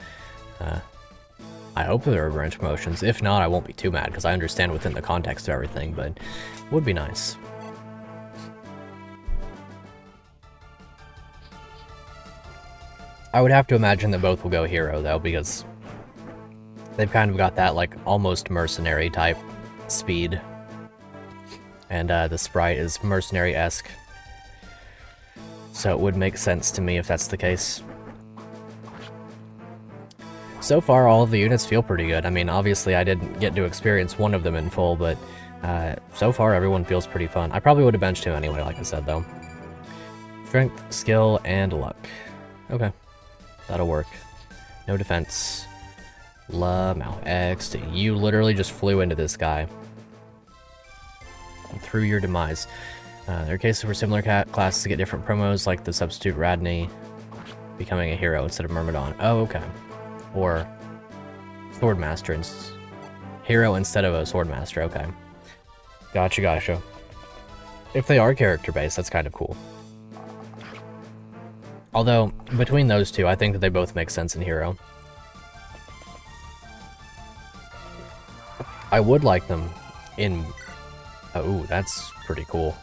I hope there are branch promotions. If not, I won't be too mad, because I understand within the context of everything, but it would be nice. I would have to imagine that both will go hero, though, because they've kind of got that, like, almost mercenary type speed. And the sprite is mercenary-esque. So it would make sense to me if that's the case. So far, all of the units feel pretty good. I mean, obviously I didn't get to experience one of them in full, but so far everyone feels pretty fun. I probably would have benched him anyway, like I said, though. Strength, skill, and luck. Okay, that'll work. No defense. Mount X. You literally just flew into this guy. And through your demise. There are cases where similar classes get different promos, like the substitute Radney becoming a hero instead of Myrmidon. Oh, okay. Or Swordmaster. Hero instead of a Swordmaster, okay. Gotcha, gotcha. If they are character-based, that's kind of cool. Although, between those two, I think that they both make sense in Hero. I would like them in... Oh, that's pretty cool.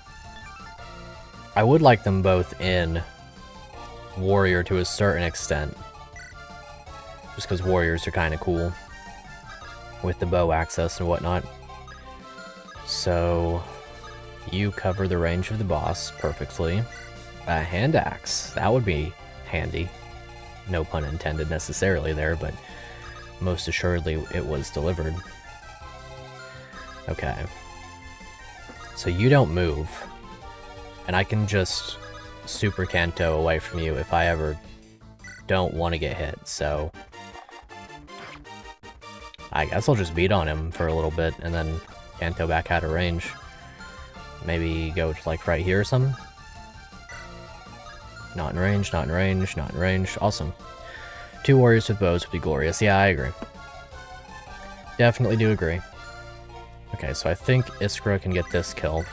I would like them both in Warrior to a certain extent. Just because Warriors are kind of cool. With the bow access and whatnot. So, you cover the range of the boss perfectly. A hand axe, that would be handy. No pun intended necessarily there, but most assuredly it was delivered. Okay. So you don't move. And I can just super Kanto away from you if I ever don't want to get hit, so... I guess I'll just beat on him for a little bit and then Kanto back out of range. Maybe go to like right here or something? Not in range, not in range, not in range. Awesome. 2 warriors with bows would be glorious. Yeah, I agree. Definitely do agree. Okay, so I think Iskra can get this kill.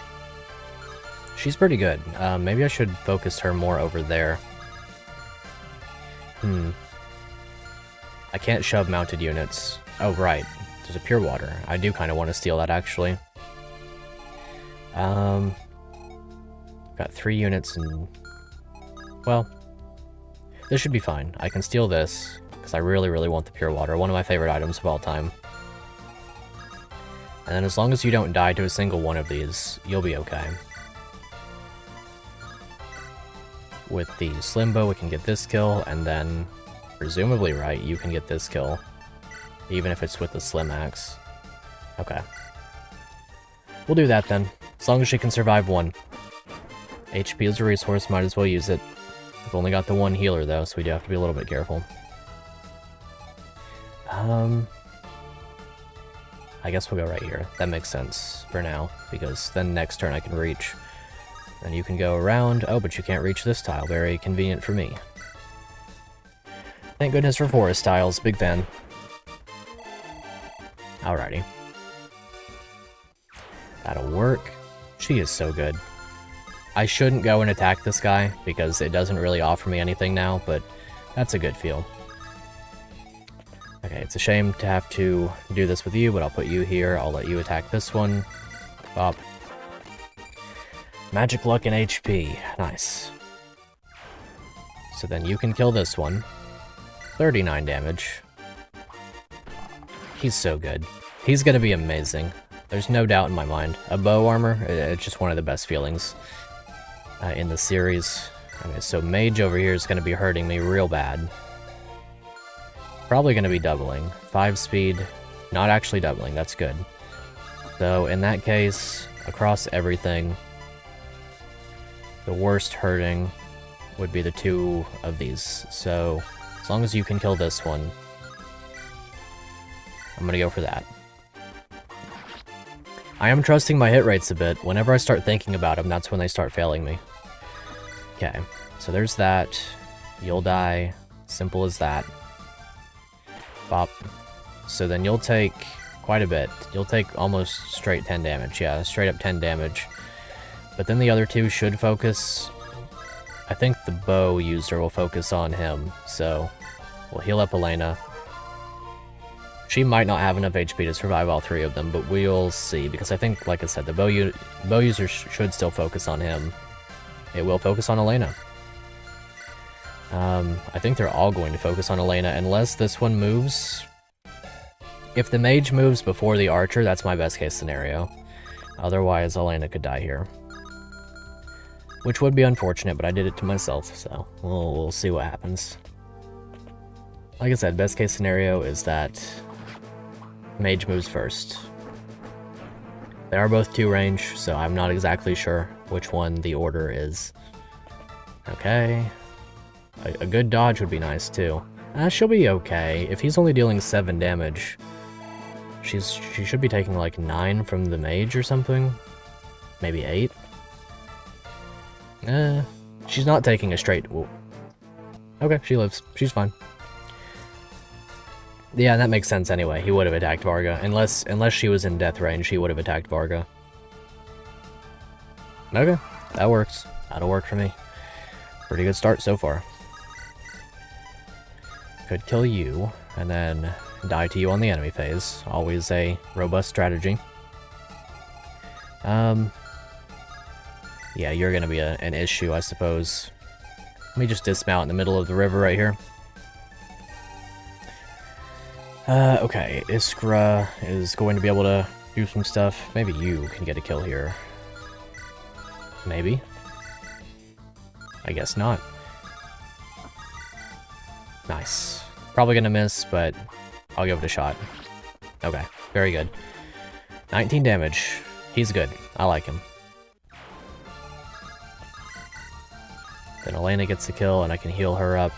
She's pretty good. Maybe I should focus her more over there. I can't shove mounted units. Oh, right. There's a Pure Water. I do kind of want to steal that, actually. Got 3 units and... Well, this should be fine. I can steal this, because I really, really want the Pure Water. One of my favorite items of all time. And then as long as you don't die to a single one of these, you'll be okay. With the Slim Bow, we can get this kill, and then, presumably, right, you can get this kill. Even if it's with the Slim Axe. Okay. We'll do that then. As long as she can survive one. HP is a resource, might as well use it. We've only got the one healer though, so we do have to be a little bit careful. I guess we'll go right here. That makes sense for now, because then next turn I can reach. And you can go around. Oh, but you can't reach this tile. Very convenient for me. Thank goodness for forest tiles. Big fan. Alrighty. That'll work. She is so good. I shouldn't go and attack this guy, because it doesn't really offer me anything now, but that's a good feel. Okay, it's a shame to have to do this with you, but I'll put you here. I'll let you attack this one. Bop. Magic luck and HP. Nice. So then you can kill this one. 39 damage. He's so good. He's gonna be amazing. There's no doubt in my mind. A bow armor, it's just one of the best feelings in the series. Okay, so Mage over here is gonna be hurting me real bad. Probably gonna be doubling. 5 speed, not actually doubling, that's good. So in that case, across everything, the worst hurting would be the 2 of these. So as long as you can kill this one, I'm gonna go for that. I am trusting my hit rates a bit. Whenever I start thinking about them, that's when they start failing me. Okay, so there's that. You'll die. Simple as that. Bop. So then you'll take quite a bit. You'll take almost straight 10 damage. Yeah, straight up 10 damage. But then the other 2 should focus. I think the bow user will focus on him. So we'll heal up Elena. She might not have enough HP to survive all 3 of them, but we'll see. Because I think, like I said, the bow user should still focus on him. It will focus on Elena. I think they're all going to focus on Elena, unless this one moves. If the mage moves before the archer, that's my best case scenario. Otherwise, Elena could die here. Which would be unfortunate, but I did it to myself, so we'll see what happens. Like I said, best case scenario is that mage moves first. They are both 2 range, so I'm not exactly sure which one the order is. Okay. A good dodge would be nice, too. She'll be okay. If he's only dealing 7 damage, she should be taking like 9 from the mage or something. Maybe 8. She's not taking a straight... Whoa. Okay, she lives. She's fine. Yeah, that makes sense anyway. He would have attacked Varga. Unless she was in death range, he would have attacked Varga. Okay, that works. That'll work for me. Pretty good start so far. Could kill you, and then die to you on the enemy phase. Always a robust strategy. Yeah, you're gonna be an issue, I suppose. Let me just dismount in the middle of the river right here. Okay, Iskra is going to be able to do some stuff. Maybe you can get a kill here. Maybe. I guess not. Nice. Probably gonna miss, but I'll give it a shot. Okay, very good. 19 damage. He's good. I like him. Then Elena gets a kill, and I can heal her up.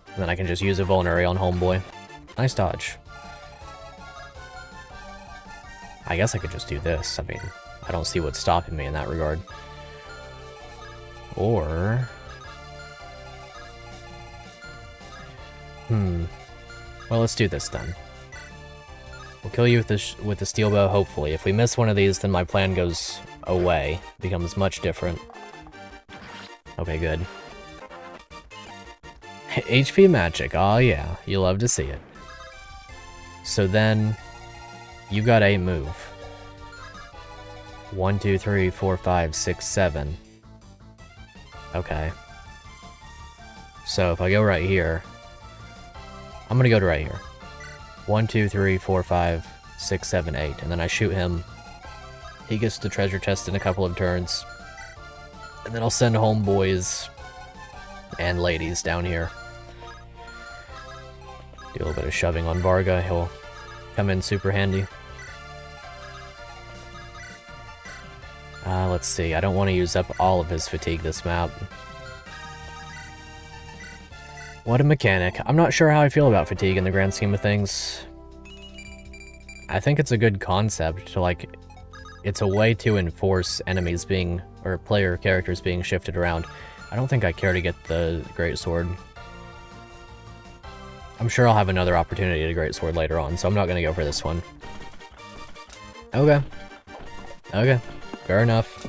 And then I can just use a vulnerary on Homeboy. Nice dodge. I guess I could just do this. I mean, I don't see what's stopping me in that regard. Or... Well, let's do this then. We'll kill you with the steel bow, hopefully. If we miss one of these, then my plan goes away. Becomes much different. Okay, good. HP magic, oh yeah, you love to see it. So then, you've got 8 move. 1, 2, 3, 4, 5, 6, 7. Okay. So if I go right here, I'm gonna go to right here. 1, 2, 3, 4, 5, 6, 7, 8, and then I shoot him. He gets the treasure chest in a couple of turns. And then I'll send homeboys and ladies down here. Do a little bit of shoving on Varga, he'll come in super handy. Let's see, I don't want to use up all of his fatigue this map. What a mechanic. I'm not sure how I feel about fatigue in the grand scheme of things. I think it's a good concept to, like, it's a way to enforce enemies being, or player characters being shifted around. I don't think I care to get the greatsword. I'm sure I'll have another opportunity to greatsword later on, so I'm not gonna go for this one. Okay. Okay. Fair enough.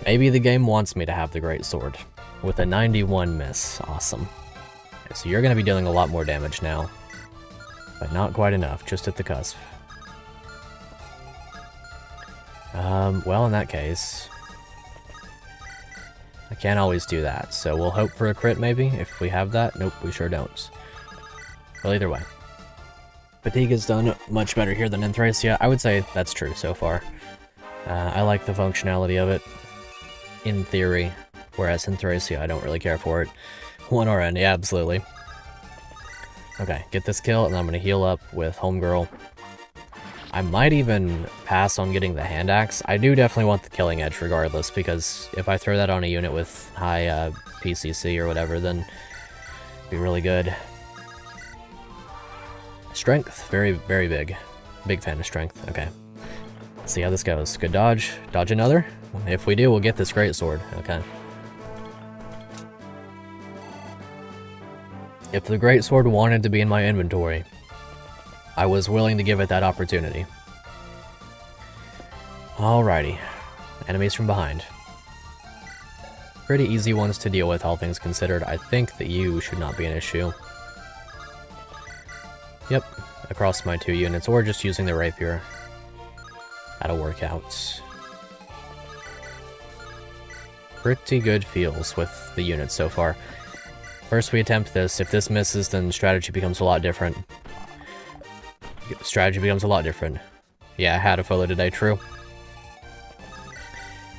Maybe the game wants me to have the greatsword. With a 91 miss. Awesome. Okay, so you're gonna be dealing a lot more damage now. But not quite enough, just at the cusp. Well, in that case... I can't always do that, so we'll hope for a crit maybe, if we have that. Nope, we sure don't. Well, either way. Fatigue is done much better here than in Thracia. I would say that's true so far. I like the functionality of it, in theory, whereas in Thracia I don't really care for it. 1 RN, yeah, absolutely. Okay, get this kill, and then I'm going to heal up with Homegirl. I might even pass on getting the hand axe. I do definitely want the killing edge regardless, because if I throw that on a unit with high PCC or whatever, then it'd be really good. Strength, very, very big. Big fan of strength. Okay. Let's see how this goes. Good dodge. Dodge another. If we do, we'll get this greatsword. Okay. If the greatsword wanted to be in my inventory, I was willing to give it that opportunity. Alrighty. Enemies from behind. Pretty easy ones to deal with, all things considered. I think that you should not be an issue. Yep, across my 2 units, or just using the rapier. That'll work out. Pretty good feels with the units so far. First we attempt this. If this misses, then strategy becomes a lot different. Strategy becomes a lot different. Yeah, I had a follow today, true.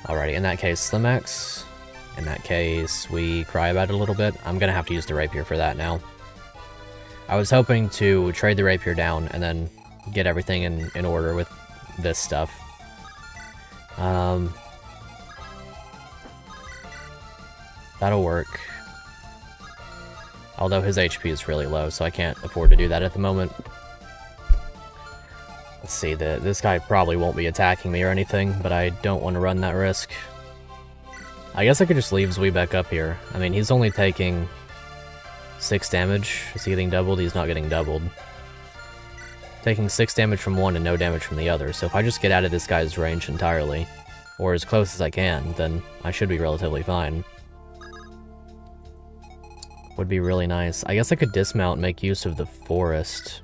Alrighty, in that case, Slimax In that case, we cry about it a little bit. I'm gonna have to use the rapier for that now. I was hoping to trade the rapier down and then get everything in order with this stuff. That'll work. Although his HP is really low, so I can't afford to do that at the moment. Let's see, this guy probably won't be attacking me or anything, but I don't want to run that risk. I guess I could just leave Zweebeck up here. I mean, he's only taking 6 damage. Is he getting doubled? He's not getting doubled. Taking 6 damage from one and no damage from the other, so if I just get out of this guy's range entirely, or as close as I can, then I should be relatively fine. Would be really nice. I guess I could dismount and make use of the forest.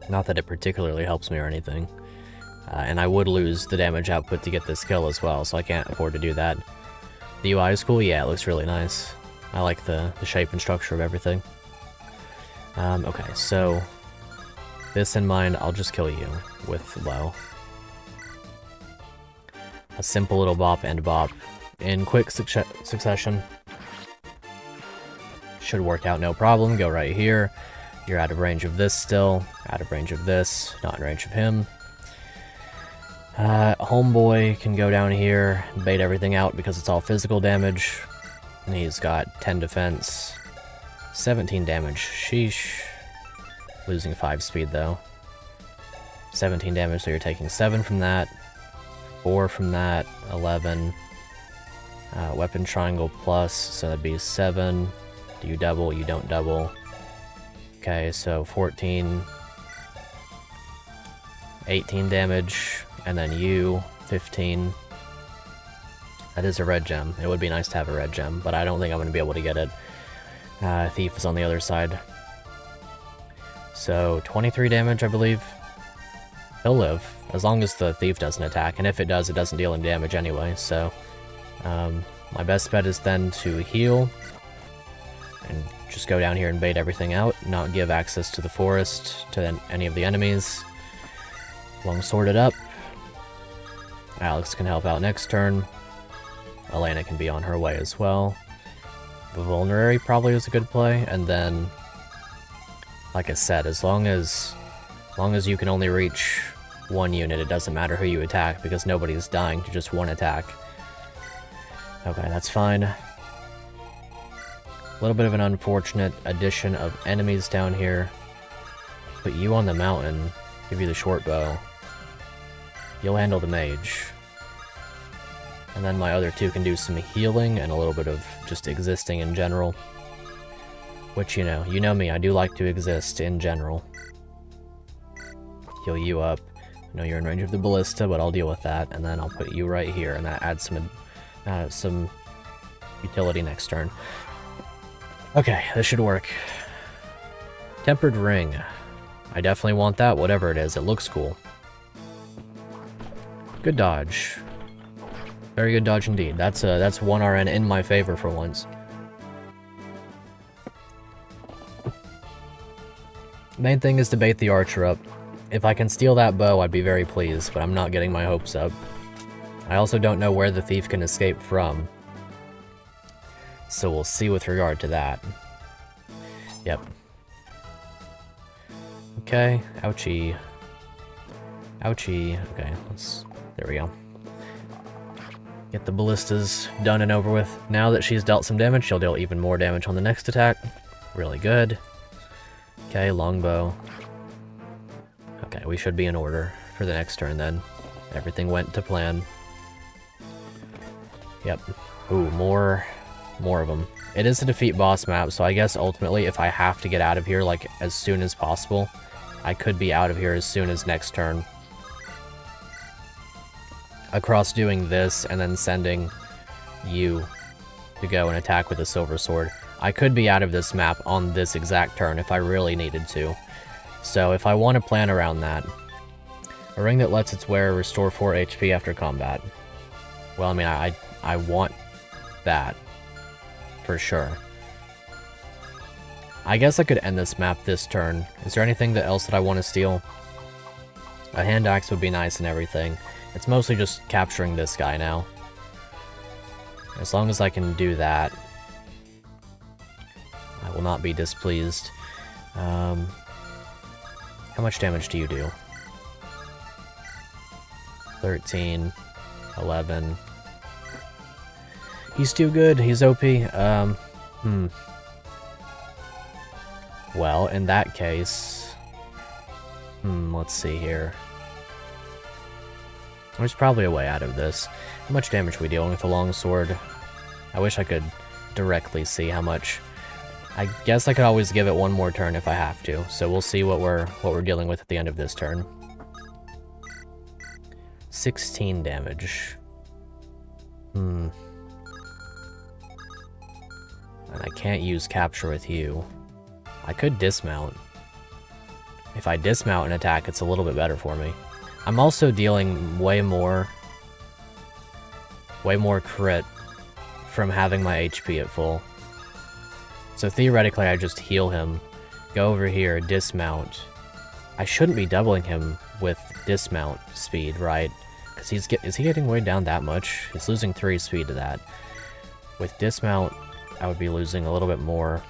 Not that it particularly helps me or anything. And I would lose the damage output to get this kill as well, so I can't afford to do that. The UI is cool? Yeah, it looks really nice. I like the shape and structure of everything. Okay, so this in mind, I'll just kill you with low. A simple little bop and bop in quick succession. Should work out no problem. Go right here. You're out of range of this still. Out of range of this. Not in range of him. Homeboy can go down here, bait everything out because it's all physical damage. And he's got 10 defense. 17 damage. Sheesh. Losing 5 speed though. 17 damage, so you're taking 7 from that. 4 from that. 11. Weapon triangle plus, so that'd be 7. Do you double? You don't double. Okay, so 14. 18 damage. And then you, 15. That is a red gem. It would be nice to have a red gem, but I don't think I'm going to be able to get it. Thief is on the other side. So, 23 damage, I believe. He'll live, as long as the thief doesn't attack, and if it does, it doesn't deal any damage anyway, so... my best bet is then to heal, and just go down here and bait everything out, not give access to the forest to any of the enemies. Longsword it up. Alex can help out next turn. Elena can be on her way as well. The Vulnerary probably was a good play, and then, like I said, as long as you can only reach one unit, it doesn't matter who you attack, because nobody's dying to just one attack. Okay, that's fine. A little bit of an unfortunate addition of enemies down here. Put you on the mountain, give you the short bow. You'll handle the mage. And then my other two can do some healing and a little bit of just existing in general. Which, you know me, I do like to exist in general. Heal you up. I know you're in range of the ballista, but I'll deal with that. And then I'll put you right here, and that adds some utility next turn. Okay, this should work. Tempered ring. I definitely want that, whatever it is. It looks cool. Good dodge. Very good dodge indeed. That's 1 RN in my favor for once. Main thing is to bait the archer up. If I can steal that bow, I'd be very pleased, but I'm not getting my hopes up. I also don't know where the thief can escape from. So we'll see with regard to that. Yep. Okay, ouchie. Ouchie. Okay, there we go. Get the ballistas done and over with. Now that she's dealt some damage, she'll deal even more damage on the next attack. Really good. Okay, longbow. Okay, we should be in order for the next turn then. Everything went to plan. Yep. Ooh, more of them. It is a defeat boss map, so I guess ultimately if I have to get out of here like as soon as possible, I could be out of here as soon as next turn. Across doing this and then sending you to go and attack with a silver sword. I could be out of this map on this exact turn if I really needed to. So if I want to plan around that. A ring that lets its wearer restore 4 HP after combat. Well, I mean, I want that. For sure. I guess I could end this map this turn. Is there anything else that I want to steal? A hand axe would be nice and everything. It's mostly just capturing this guy now. As long as I can do that, I will not be displeased. How much damage do you do? 13, 11. He's too good. He's OP. Well, in that case... let's see here. There's probably a way out of this. How much damage are we dealing with the longsword? I wish I could directly see how much. I guess I could always give it one more turn if I have to, so we'll see what we're dealing with at the end of this turn. 16 damage. And I can't use capture with you. I could dismount. If I dismount and attack, it's a little bit better for me. I'm also dealing way more crit from having my HP at full. So theoretically, I just heal him, go over here, dismount. I shouldn't be doubling him with dismount speed, right? Because is he getting weighed down that much? He's losing 3 speed to that. With dismount, I would be losing a little bit more.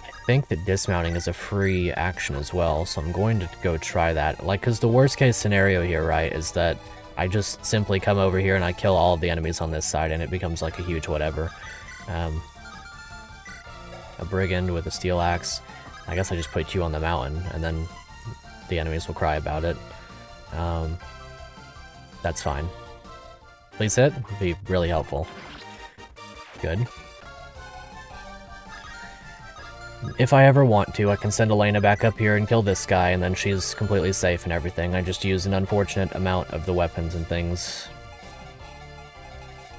I think that dismounting is a free action as well, so I'm going to go try that. Like, because the worst case scenario here, right, is that I just simply come over here and I kill all of the enemies on this side and it becomes like a huge whatever. A brigand with a steel axe. I guess I just put you on the mountain and then the enemies will cry about it. That's fine. Please hit. Would be really helpful. Good. If I ever want to, I can send Elena back up here and kill this guy, and then she's completely safe and everything. I just use an unfortunate amount of the weapons and things.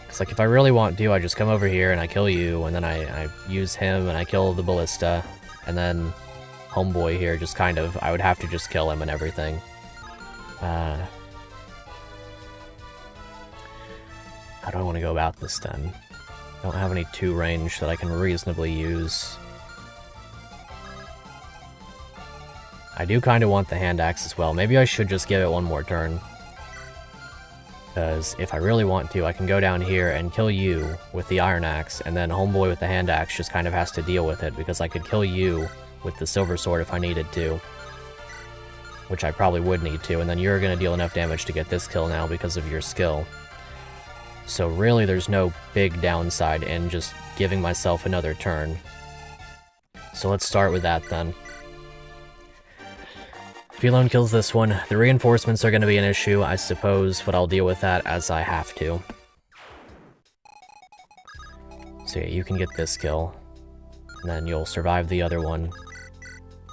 It's like, if I really want to, I just come over here and I kill you, and then I use him and I kill the ballista, and then homeboy here just kind of, I would have to just kill him and everything. How do I want to go about this then? I don't have any 2 range that I can reasonably use. I do kind of want the hand axe as well. Maybe I should just give it one more turn. Because if I really want to, I can go down here and kill you with the iron axe, and then homeboy with the hand axe just kind of has to deal with it, because I could kill you with the silver sword if I needed to. Which I probably would need to, and then you're going to deal enough damage to get this kill now because of your skill. So really there's no big downside in just giving myself another turn. So let's start with that then. If he alone kills this one, the reinforcements are going to be an issue, I suppose, but I'll deal with that as I have to. So yeah, you can get this kill, and then you'll survive the other one.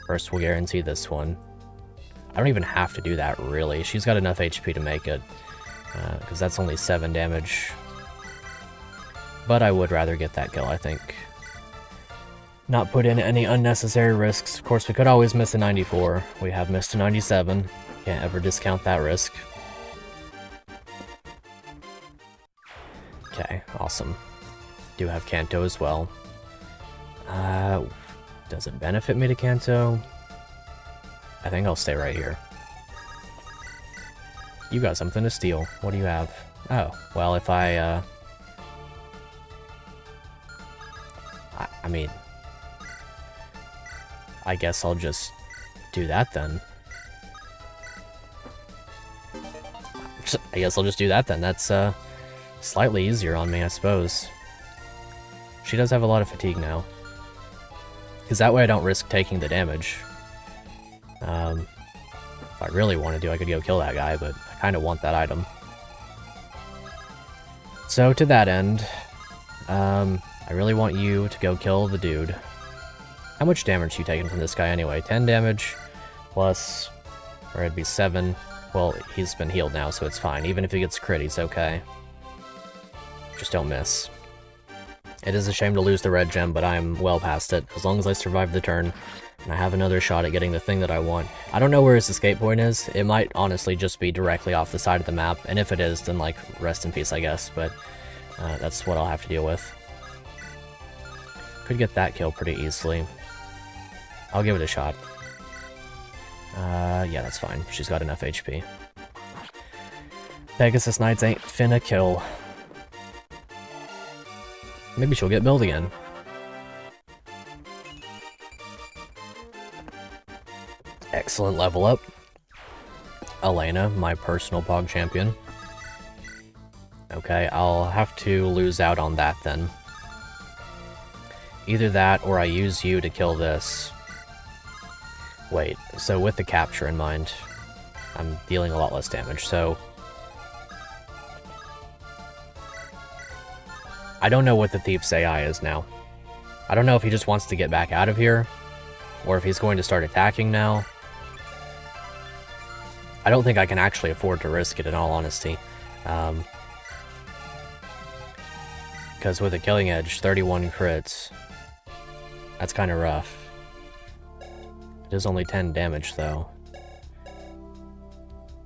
First we'll guarantee this one. I don't even have to do that, really. She's got enough HP to make it, because that's only 7 damage. But I would rather get that kill, I think. Not put in any unnecessary risks. Of course, we could always miss a 94. We have missed a 97. Can't ever discount that risk. Okay, awesome. Do have Kanto as well. Does it benefit me to Kanto? I think I'll stay right here. You got something to steal. What do you have? Oh, well, if I mean, I guess I'll just do that then. That's slightly easier on me, I suppose. She does have a lot of fatigue now. Because that way I don't risk taking the damage. If I really wanted to, I could go kill that guy, but I kind of want that item. So to that end, I really want you to go kill the dude. How much damage are you taking from this guy anyway? 10 damage plus, or it'd be 7. Well, he's been healed now, so it's fine. Even if he gets crit, he's okay. Just don't miss. It is a shame to lose the red gem, but I'm well past it. As long as I survive the turn, and I have another shot at getting the thing that I want. I don't know where his escape point is. It might honestly just be directly off the side of the map, and if it is, then, like, rest in peace, I guess, but that's what I'll have to deal with. Could get that kill pretty easily. I'll give it a shot. Yeah, that's fine. She's got enough HP. Pegasus Knights ain't finna kill. Maybe she'll get built again. Excellent level up. Elena, my personal Pog champion. Okay, I'll have to lose out on that then. Either that, or I use you to kill this. Wait, so with the capture in mind, I'm dealing a lot less damage, so... I don't know what the Thief's AI is now. I don't know if he just wants to get back out of here, or if he's going to start attacking now. I don't think I can actually afford to risk it, in all honesty. Because with a Killing Edge, 31 crits, that's kind of rough. It is only 10 damage, though.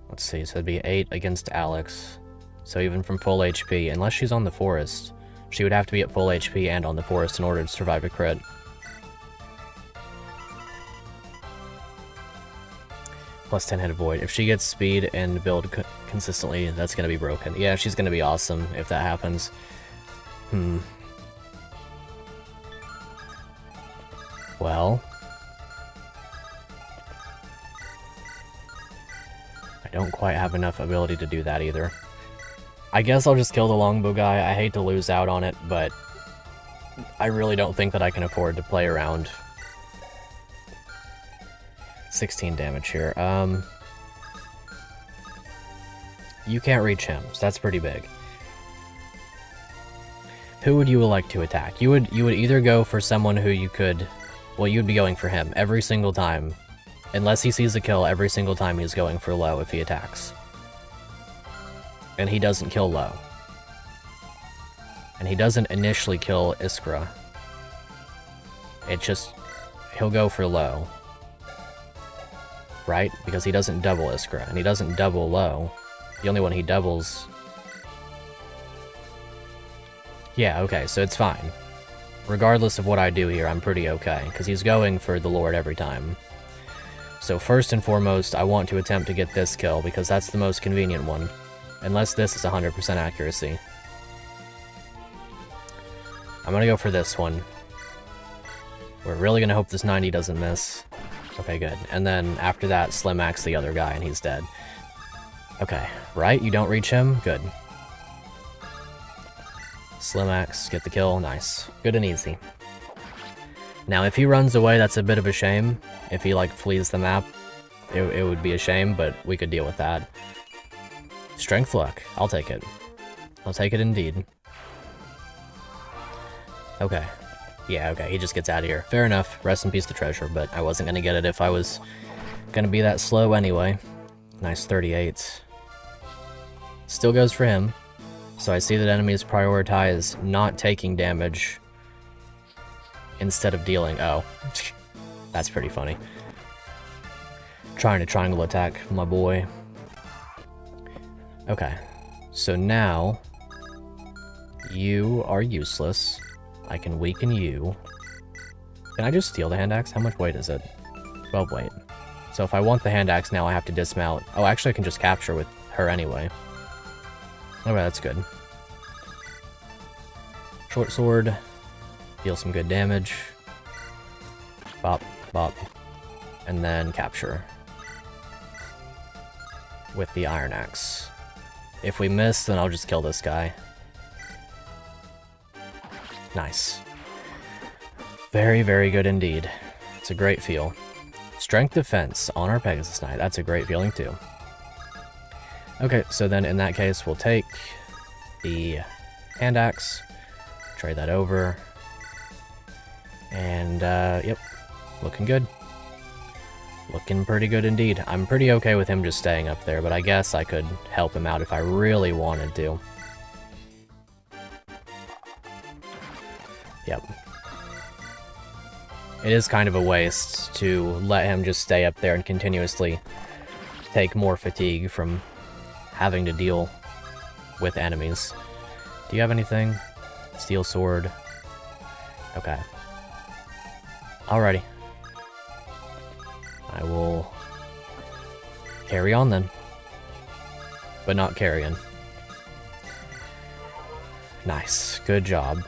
Let's see, so it'd be 8 against Alex. So even from full HP, unless she's on the forest, she would have to be at full HP and on the forest in order to survive a crit. Plus 10 hit avoid. If she gets speed and build consistently, that's going to be broken. Yeah, she's going to be awesome if that happens. Well... I don't quite have enough ability to do that either. I guess I'll just kill the longbow guy. I hate to lose out on it, but I really don't think that I can afford to play around. 16 damage here. You can't reach him, so that's pretty big. Who would you like to attack? You would either go for someone who you could... Well, you'd be going for him every single time. Unless he sees a kill every single time he's going for low if he attacks. And he doesn't kill low. And he doesn't initially kill Iskra. It just... He'll go for low. Right? Because he doesn't double Iskra, and he doesn't double low. The only one he doubles... Yeah, okay, so it's fine. Regardless of what I do here, I'm pretty okay, because he's going for the Lord every time. So first and foremost, I want to attempt to get this kill, because that's the most convenient one. Unless this is 100% accuracy. I'm gonna go for this one. We're really gonna hope this 90 doesn't miss. Okay, good. And then after that, Slim Axe the other guy, and he's dead. Okay, right? You don't reach him? Good. Slim Axe, get the kill, nice. Good and easy. Now, if he runs away, that's a bit of a shame. If he, like, flees the map, it would be a shame, but we could deal with that. Strength luck. I'll take it. I'll take it indeed. Okay. Yeah, okay, he just gets out of here. Fair enough. Rest in peace the treasure, but I wasn't gonna get it if I was gonna be that slow anyway. Nice 38. Still goes for him. So I see that enemies prioritize not taking damage instead of dealing. Oh. That's pretty funny. Trying to triangle attack my boy. Okay. So now you are useless. I can weaken you. Can I just steal the hand axe? How much weight is it? 12 weight. So if I want the hand axe now, I have to dismount. Oh, actually I can just capture with her anyway. Okay, that's good. Short sword. Deal some good damage. Bop, bop. And then capture. With the iron axe. If we miss, then I'll just kill this guy. Nice. Very, very good indeed. It's a great feel. Strength defense on our Pegasus Knight. That's a great feeling too. Okay, so then in that case, we'll take the hand axe, trade that over, and yep, looking good. Looking pretty good indeed. I'm pretty okay with him just staying up there, but I guess I could help him out if I really wanted to. Yep. It is kind of a waste to let him just stay up there and continuously take more fatigue from having to deal with enemies. Do you have anything? Steel sword. Okay. Alrighty. I will carry on then. but not carrying. Nice. Good job.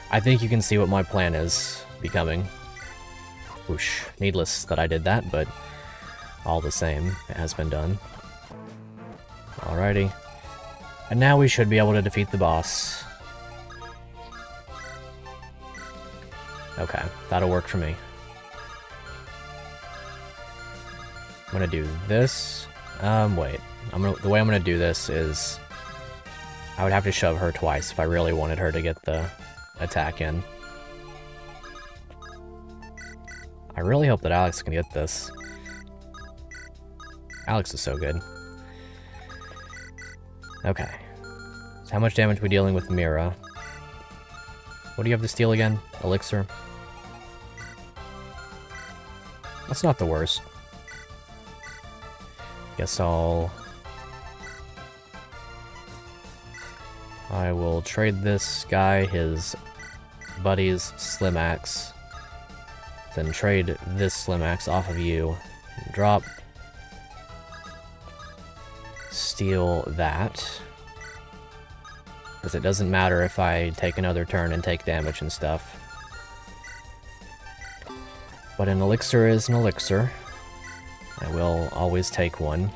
I think you can see what my plan is becoming. Whoosh. Needless that I did that, but all the same, it has been done. Alrighty. And now we should be able to defeat the boss. Okay, that'll work for me. I'm gonna do this. Wait. The way I'm gonna do this is I would have to shove her twice if I really wanted her to get the attack in. I really hope that Alex can get this. Alex is so good. Okay. So how much damage are we dealing with Mira? What do you have to steal again? Elixir? That's not the worst. Guess I will trade this guy his buddy's Slim Axe. Then trade this Slim Axe off of you. Drop. Steal that. Because it doesn't matter if I take another turn and take damage and stuff. But an elixir is an elixir. I will always take one.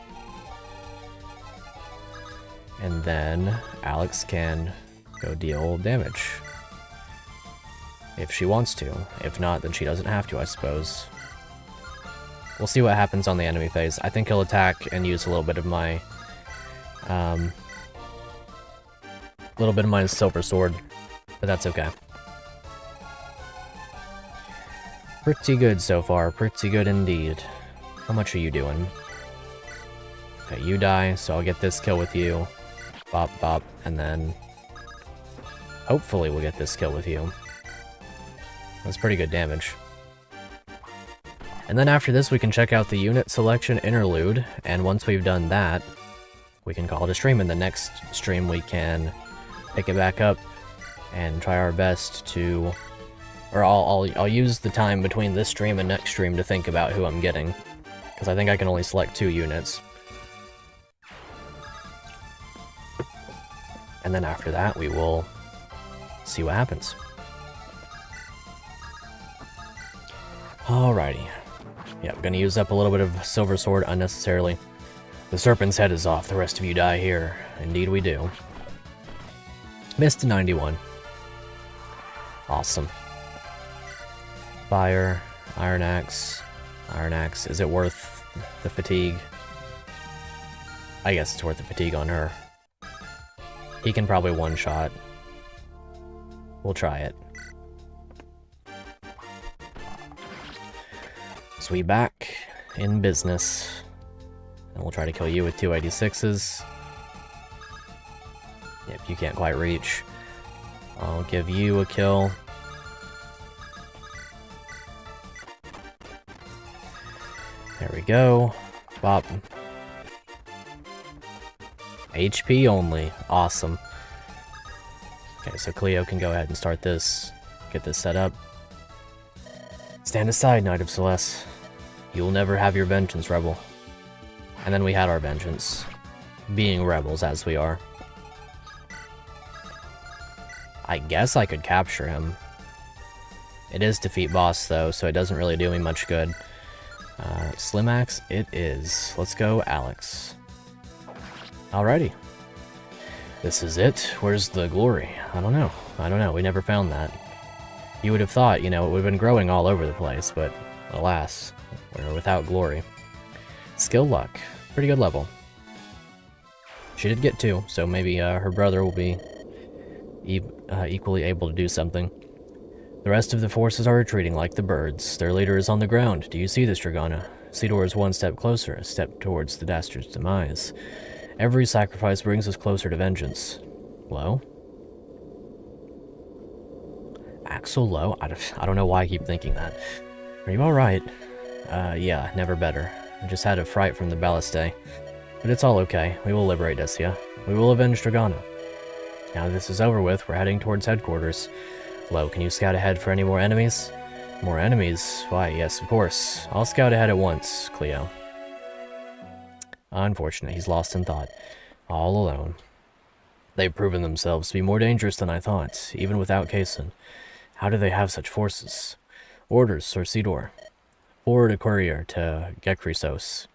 And then Alex can go deal damage. If she wants to. If not, then she doesn't have to, I suppose. We'll see what happens on the enemy phase. I think he'll attack and use a little bit of my silver sword, but that's okay. Pretty good so far, pretty good indeed. How much are you doing? Okay, you die, so I'll get this kill with you. Bop, bop, and then hopefully we'll get this kill with you. That's pretty good damage. And then after this we can check out the unit selection interlude, and once we've done that, we can call it a stream. In the next stream we can pick it back up and try our best to... Or I'll use the time between this stream and next stream to think about who I'm getting. Because I think I can only select 2 units. And then after that, we will see what happens. Alrighty. Yeah, I'm gonna use up a little bit of Silver Sword unnecessarily. The serpent's head is off, the rest of you die here. Indeed we do. Missed to 91. Awesome. Fire, Iron Axe. Iron Axe. Is it worth the fatigue? I guess it's worth the fatigue on her. He can probably one-shot. We'll try it. So we back in business. And we'll try to kill you with 286s. Yep, you can't quite reach. I'll give you a kill. There we go. Bop. HP only. Awesome. Okay, so Cleo can go ahead and start this. Get this set up. Stand aside, Knight of Celeste. You'll never have your vengeance, Rebel. And then we had our vengeance. Being rebels, as we are. I guess I could capture him. It is defeat boss, though, so it doesn't really do me much good. Slim Axe, it is. Let's go, Alex. Alrighty. This is it. Where's the glory? I don't know. I don't know. We never found that. You would have thought, you know, it would have been growing all over the place, but alas, we're without glory. Skill luck. Pretty good level. She did get 2, so maybe her brother will be equally able to do something. The rest of the forces are retreating like the birds. Their leader is on the ground. Do you see this, Dragana? Sidor is one step closer, a step towards the dastard's demise. Every sacrifice brings us closer to vengeance. Low? Axel Low? I don't know why I keep thinking that. Are you alright? Yeah, never better. I just had a fright from the Balliste. But it's all okay. We will liberate Dessia. We will avenge Dragana. Now that this is over with, we're heading towards headquarters. Lo, can you scout ahead for any more enemies? More enemies? Why, yes, of course. I'll scout ahead at once, Cleo. Unfortunate, he's lost in thought. All alone. They've proven themselves to be more dangerous than I thought, even without Kaysen. How do they have such forces? Orders, Sir Sidor. Forward a courier to Gekrisos.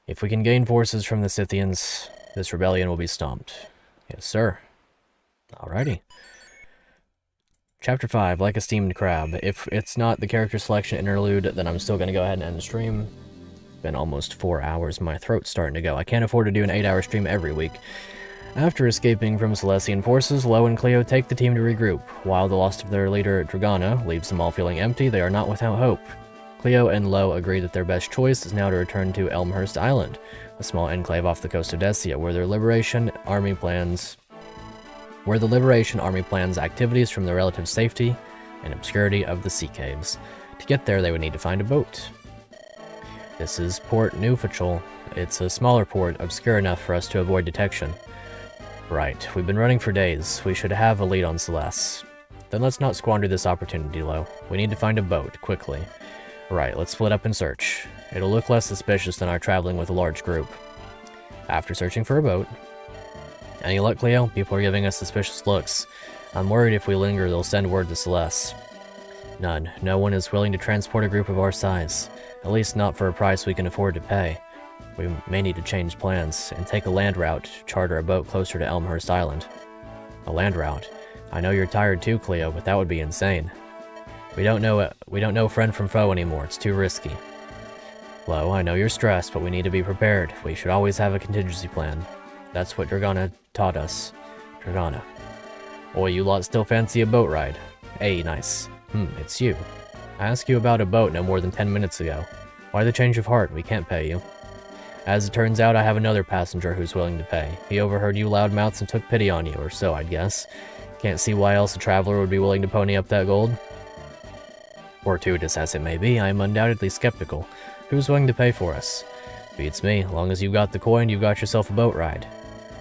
If we can gain forces from the Scythians, this rebellion will be stomped. Yes, sir. Alrighty. Chapter 5, Like a Steamed Crab. If it's not the character selection interlude, then I'm still going to go ahead and end the stream. Been almost 4 hours, my throat's starting to go. I can't afford to do an 8-hour stream every week. After escaping from Celestian forces, Lo and Cleo take the team to regroup. While the loss of their leader, Dragana, leaves them all feeling empty, they are not without hope. Cleo and Lo agree that their best choice is now to return to Elmhurst Island, a small enclave off the coast of Thracia, where the Liberation Army plans activities from the relative safety and obscurity of the sea caves. To get there, they would need to find a boat. This is Port Newfachel. It's a smaller port, obscure enough for us to avoid detection. Right, we've been running for days. We should have a lead on Celeste. Then let's not squander this opportunity, Lo. We need to find a boat, quickly. Right, let's split up and search. It'll look less suspicious than our traveling with a large group. After searching for a boat... Any luck, Cleo? People are giving us suspicious looks. I'm worried if we linger, they'll send word to Celeste. None. No one is willing to transport a group of our size. At least not for a price we can afford to pay. We may need to change plans, and take a land route, charter a boat closer to Elmhurst Island. A land route? I know you're tired too, Cleo, but that would be insane. We don't know friend from foe anymore, it's too risky. Lo, I know you're stressed, but we need to be prepared. We should always have a contingency plan. That's what Dragana taught us. Dragana. Oi, you lot still fancy a boat ride? Hey, nice. It's you. I asked you about a boat no more than 10 minutes ago. Why the change of heart? We can't pay you. As it turns out, I have another passenger who's willing to pay. He overheard you loudmouths and took pity on you, or so, I'd guess. Can't see why else a traveler would be willing to pony up that gold. Fortuitous as it may be, I am undoubtedly skeptical. Who's willing to pay for us? Beats me. Long as you've got the coin, you've got yourself a boat ride.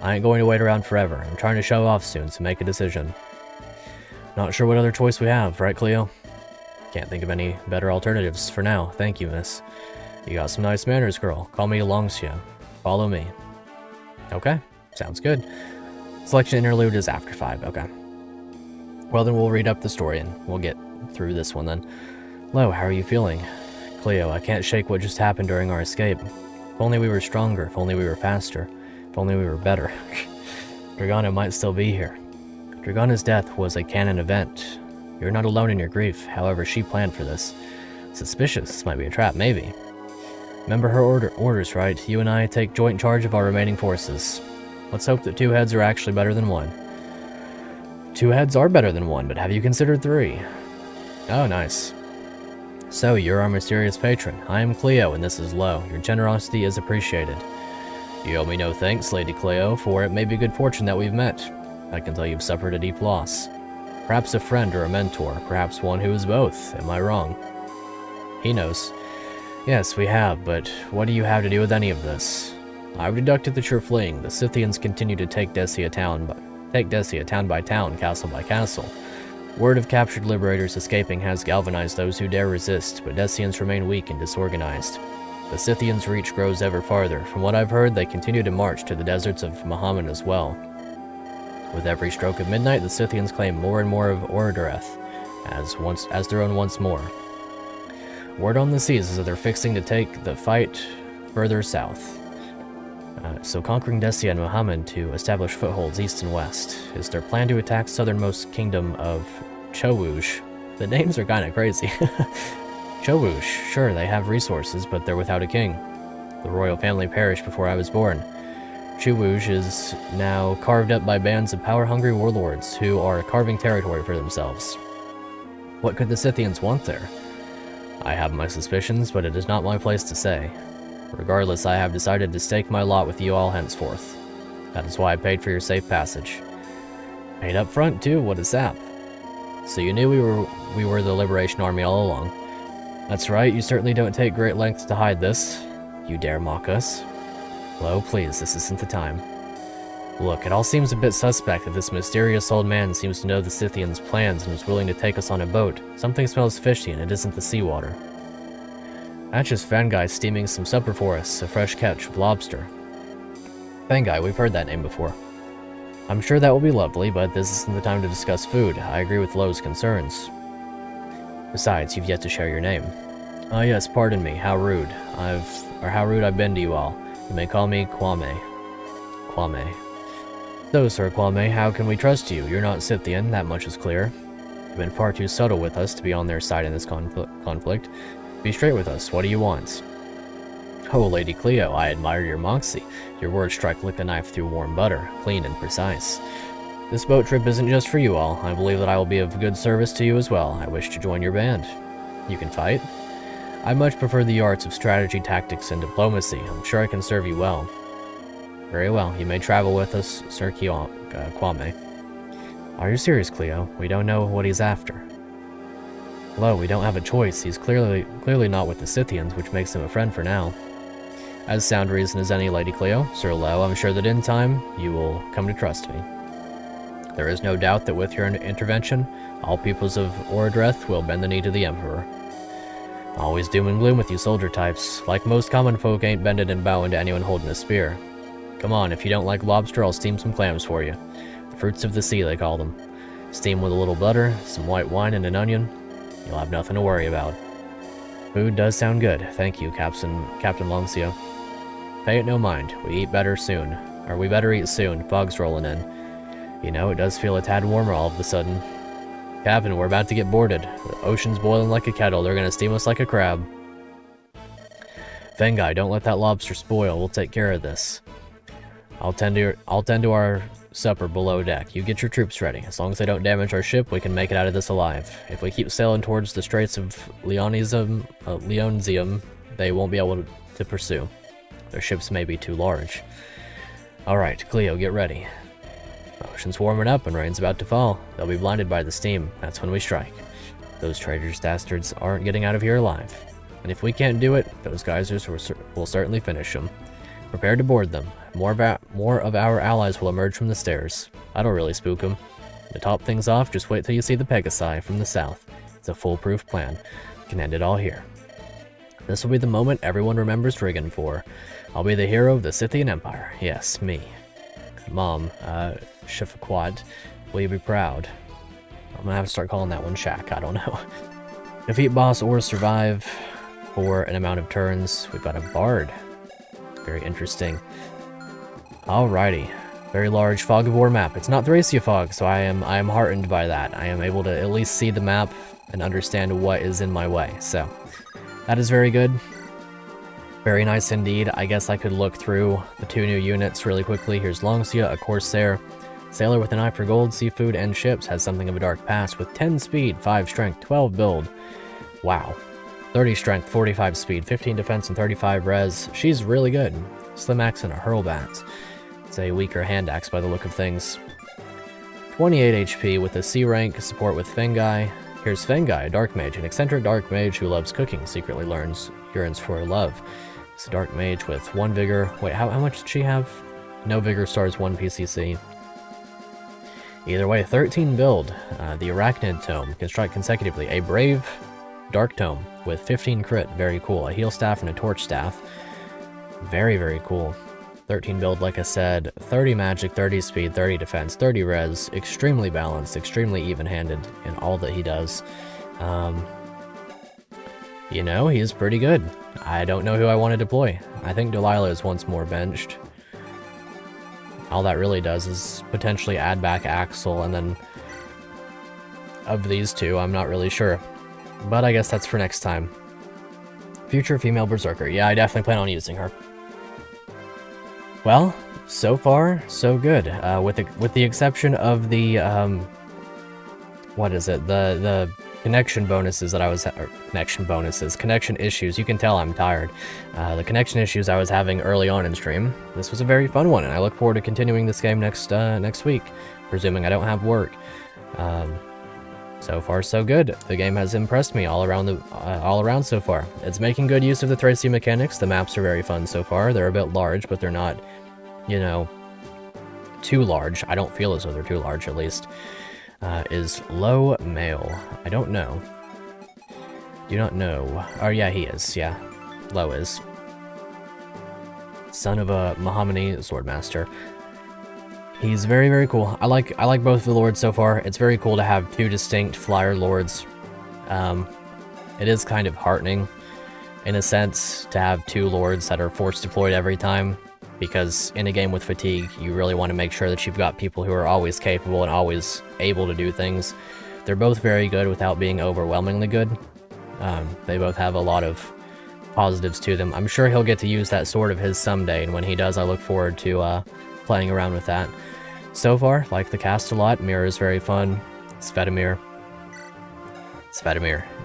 I ain't going to wait around forever. I'm trying to show off soon, so make a decision. Not sure what other choice we have, right, Cleo? Can't think of any better alternatives for now. Thank you, miss. You got some nice manners, girl. Call me Longxia. Follow me. Okay, sounds good. Selection interlude is after 5, okay. Well, then we'll read up the story and we'll get through this one then. Lo, how are you feeling? Cleo, I can't shake what just happened during our escape. If only we were stronger, if only we were faster, if only we were better. Dragana might still be here. Dragana's death was a canon event. You're not alone in your grief, however she planned for this. Suspicious, this might be a trap, maybe. Remember her orders, right? You and I take joint charge of our remaining forces. Let's hope that 2 heads are actually better than 1. 2 heads are better than 1, but have you considered 3? Oh, nice. So, you're our mysterious patron. I am Cleo, and this is Lo. Your generosity is appreciated. You owe me no thanks, Lady Cleo, for it may be good fortune that we've met. I can tell you've suffered a deep loss. Perhaps a friend or a mentor, perhaps one who is both. Am I wrong? He knows. Yes, we have, but what do you have to do with any of this? I've deducted that you're fleeing. The Scythians continue to take Thracia town by town, castle by castle. Word of captured liberators escaping has galvanized those who dare resist, but Thracians remain weak and disorganized. The Scythians' reach grows ever farther. From what I've heard, they continue to march to the deserts of Muhammad as well. With every stroke of midnight, the Scythians claim more and more of Ordoreth as their own once more. Word on the seas is that they're fixing to take the fight further south. So conquering Thracia and Muhammad to establish footholds east and west. Is their plan to attack southernmost kingdom of Chowush? The names are kinda crazy. Chowush, sure, they have resources, but they're without a king. The royal family perished before I was born. Chowush is now carved up by bands of power-hungry warlords who are carving territory for themselves. What could the Scythians want there? I have my suspicions, but it is not my place to say. Regardless, I have decided to stake my lot with you all henceforth. That is why I paid for your safe passage. Paid up front, too, what a sap. So you knew we were the Liberation Army all along. That's right, you certainly don't take great lengths to hide this. You dare mock us? Lo, please, this isn't the time. Look, it all seems a bit suspect that this mysterious old man seems to know the Scythians' plans and is willing to take us on a boat. Something smells fishy and it isn't the seawater. That's just Fangai steaming some supper for us, a fresh catch of lobster. Fangai, we've heard that name before. I'm sure that will be lovely, but this isn't the time to discuss food. I agree with Lo's concerns. Besides, you've yet to share your name. Oh yes, pardon me, how rude. How rude I've been to you all. You may call me Kwame. Kwame. So, Sir Kwame, how can we trust you? You're not Scythian, that much is clear. You've been far too subtle with us to be on their side in this conflict. Be straight with us, what do you want? Oh, Lady Cleo, I admire your moxie. Your words strike like a knife through warm butter, clean and precise. This boat trip isn't just for you all. I believe that I will be of good service to you as well. I wish to join your band. You can fight? I much prefer the arts of strategy, tactics, and diplomacy. I'm sure I can serve you well. Very well, you may travel with us, Sir Kwame. Are you serious, Cleo? We don't know what he's after. Lo, we don't have a choice. He's clearly not with the Scythians, which makes him a friend for now. As sound reason as any, Lady Cleo. Sir Lo, I'm sure that in time, you will come to trust me. There is no doubt that with your intervention, all peoples of Oradreth will bend the knee to the Emperor. Always doom and gloom with you soldier types. Like most common folk ain't bended and bowing to anyone holding a spear. Come on, if you don't like lobster, I'll steam some clams for you. Fruits of the sea, they call them. Steam with a little butter, some white wine, and an onion. You'll have nothing to worry about. Food does sound good. Thank you, Captain Longcio. Pay it no mind. We better eat soon. Fog's rolling in. You know, it does feel a tad warmer all of a sudden. Captain, we're about to get boarded. The ocean's boiling like a kettle. They're gonna steam us like a crab. Fengai, don't let that lobster spoil. We'll take care of this. I'll tend to our supper below deck. You get your troops ready. As long as they don't damage our ship, we can make it out of this alive. If we keep sailing towards the Straits of Leonesium, they won't be able to pursue. Their ships may be too large. Alright, Cleo, get ready. The ocean's warming up and rain's about to fall. They'll be blinded by the steam. That's when we strike. Those traitors dastards aren't getting out of here alive. And if we can't do it, those geysers will certainly finish them. Prepare to board them. More of our allies will emerge from the stairs. That'll really spook them. To top things off, just wait till you see the Pegasi from the south. It's a foolproof plan. We can end it all here. This will be the moment everyone remembers Riggin for. I'll be the hero of the Scythian Empire. Yes, me. Mom, Shifaquad, will you be proud? I'm gonna have to start calling that one Shaq, I don't know. Defeat boss or survive for an amount of turns. We've got a bard. Very interesting. Alrighty. Very large Fog of War map. It's not Thracia fog, so I am heartened by that. I am able to at least see the map and understand what is in my way. So, that is very good. Very nice indeed. I guess I could look through the two new units really quickly. Here's Longsia, a Corsair. Sailor with an eye for gold, seafood, and ships. Has something of a dark past with 10 speed, 5 strength, 12 build. Wow. 30 strength, 45 speed, 15 defense, and 35 res. She's really good. Slim axe and a hurlbat. It's a weaker hand axe by the look of things. 28 HP with a C rank, support with Fengai. Here's Fengai, a dark mage, an eccentric dark mage who loves cooking, secretly yearns for love. It's a dark mage with 1 vigor. Wait, how much did she have? No vigor stars, 1 PCC. Either way, 13 build. The Arachnid Tome can strike consecutively. A brave Dark Tome with 15 crit. Very cool. A heal staff and a torch staff. Very, very cool. 13 build, like I said. 30 magic, 30 speed, 30 defense, 30 res. Extremely balanced, extremely even-handed in all that he does. You know, he's pretty good. I don't know who I want to deploy. I think Delilah is once more benched. All that really does is potentially add back Axel, and then of these two, I'm not really sure. But I guess that's for next time. Future female berserker. Yeah, I definitely plan on using her. Well, so far, so good. With the exception of the what is it? The connection bonuses that I was connection issues. You can tell I'm tired. The connection issues I was having early on in stream. This was a very fun one, and I look forward to continuing this game next week, presuming I don't have work. So far, so good. The game has impressed me all around so far. It's making good use of the Thracia mechanics. The maps are very fun so far. They're a bit large, but they're not, you know, too large. I don't feel as though they're too large, at least. Is Lo male? I don't know. Do not know. Oh, yeah, he is, yeah. Lo is. Son of a Mahomany Swordmaster. He's very, very cool. I like both of the lords so far. It's very cool to have two distinct flyer lords. It is kind of heartening, in a sense, to have two lords that are force deployed every time, because in a game with fatigue, you really want to make sure that you've got people who are always capable and always able to do things. They're both very good without being overwhelmingly good. They both have a lot of positives to them. I'm sure he'll get to use that sword of his someday, and when he does, I look forward to playing around with that. So far, like the cast a lot. Mirror is very fun. Svetomir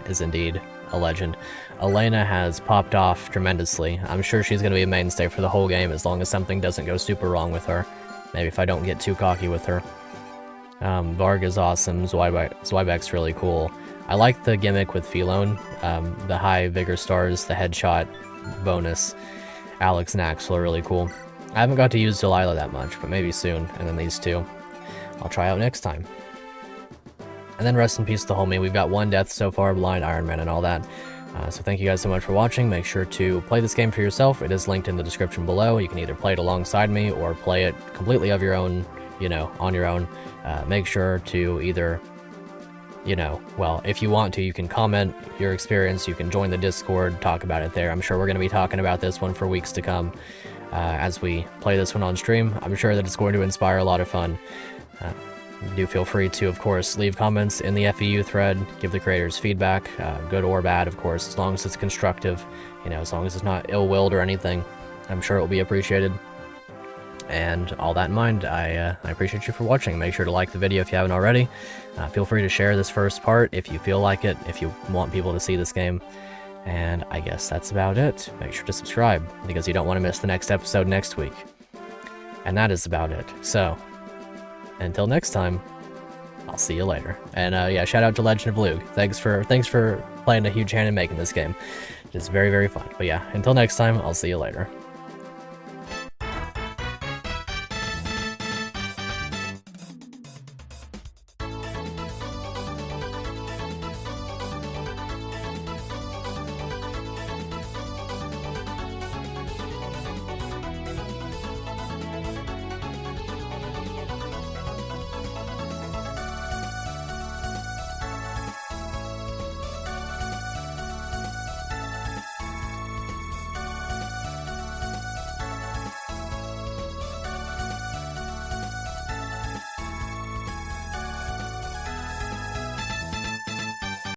is indeed a legend. Elena has popped off tremendously. I'm sure she's going to be a mainstay for the whole game as long as something doesn't go super wrong with her. Maybe if I don't get too cocky with her. Varg is awesome. Zweibeck's really cool. I like the gimmick with Philone. The high vigor stars, the headshot bonus. Alex and Axel are really cool. I haven't got to use Delilah that much, but maybe soon. And then these two I'll try out next time. And then rest in peace to homie. We've got one death so far, Blind Iron Man and all that. So thank you guys so much for watching. Make sure to play this game for yourself. It is linked in the description below. You can either play it alongside me or play it completely of your own, on your own. Make sure to either, well, if you want to, you can comment your experience. You can join the Discord, talk about it there. I'm sure we're going to be talking about this one for weeks to come as we play this one on stream. I'm sure that it's going to inspire a lot of fun. Do feel free to, of course, leave comments in the FEU thread, give the creators feedback, good or bad, of course, as long as it's constructive, as long as it's not ill-willed or anything. I'm sure it will be appreciated. And all that in mind, I appreciate you for watching. Make sure to like the video if you haven't already. Feel free to share this first part if you feel like it, if you want people to see this game. And I guess that's about it. Make sure to subscribe, because you don't want to miss the next episode next week. And that is about it. So, until next time, I'll see you later. And yeah, shout out to Legend of Luke. Thanks for playing a huge hand in making this game. It's very, very fun. But yeah, until next time, I'll see you later.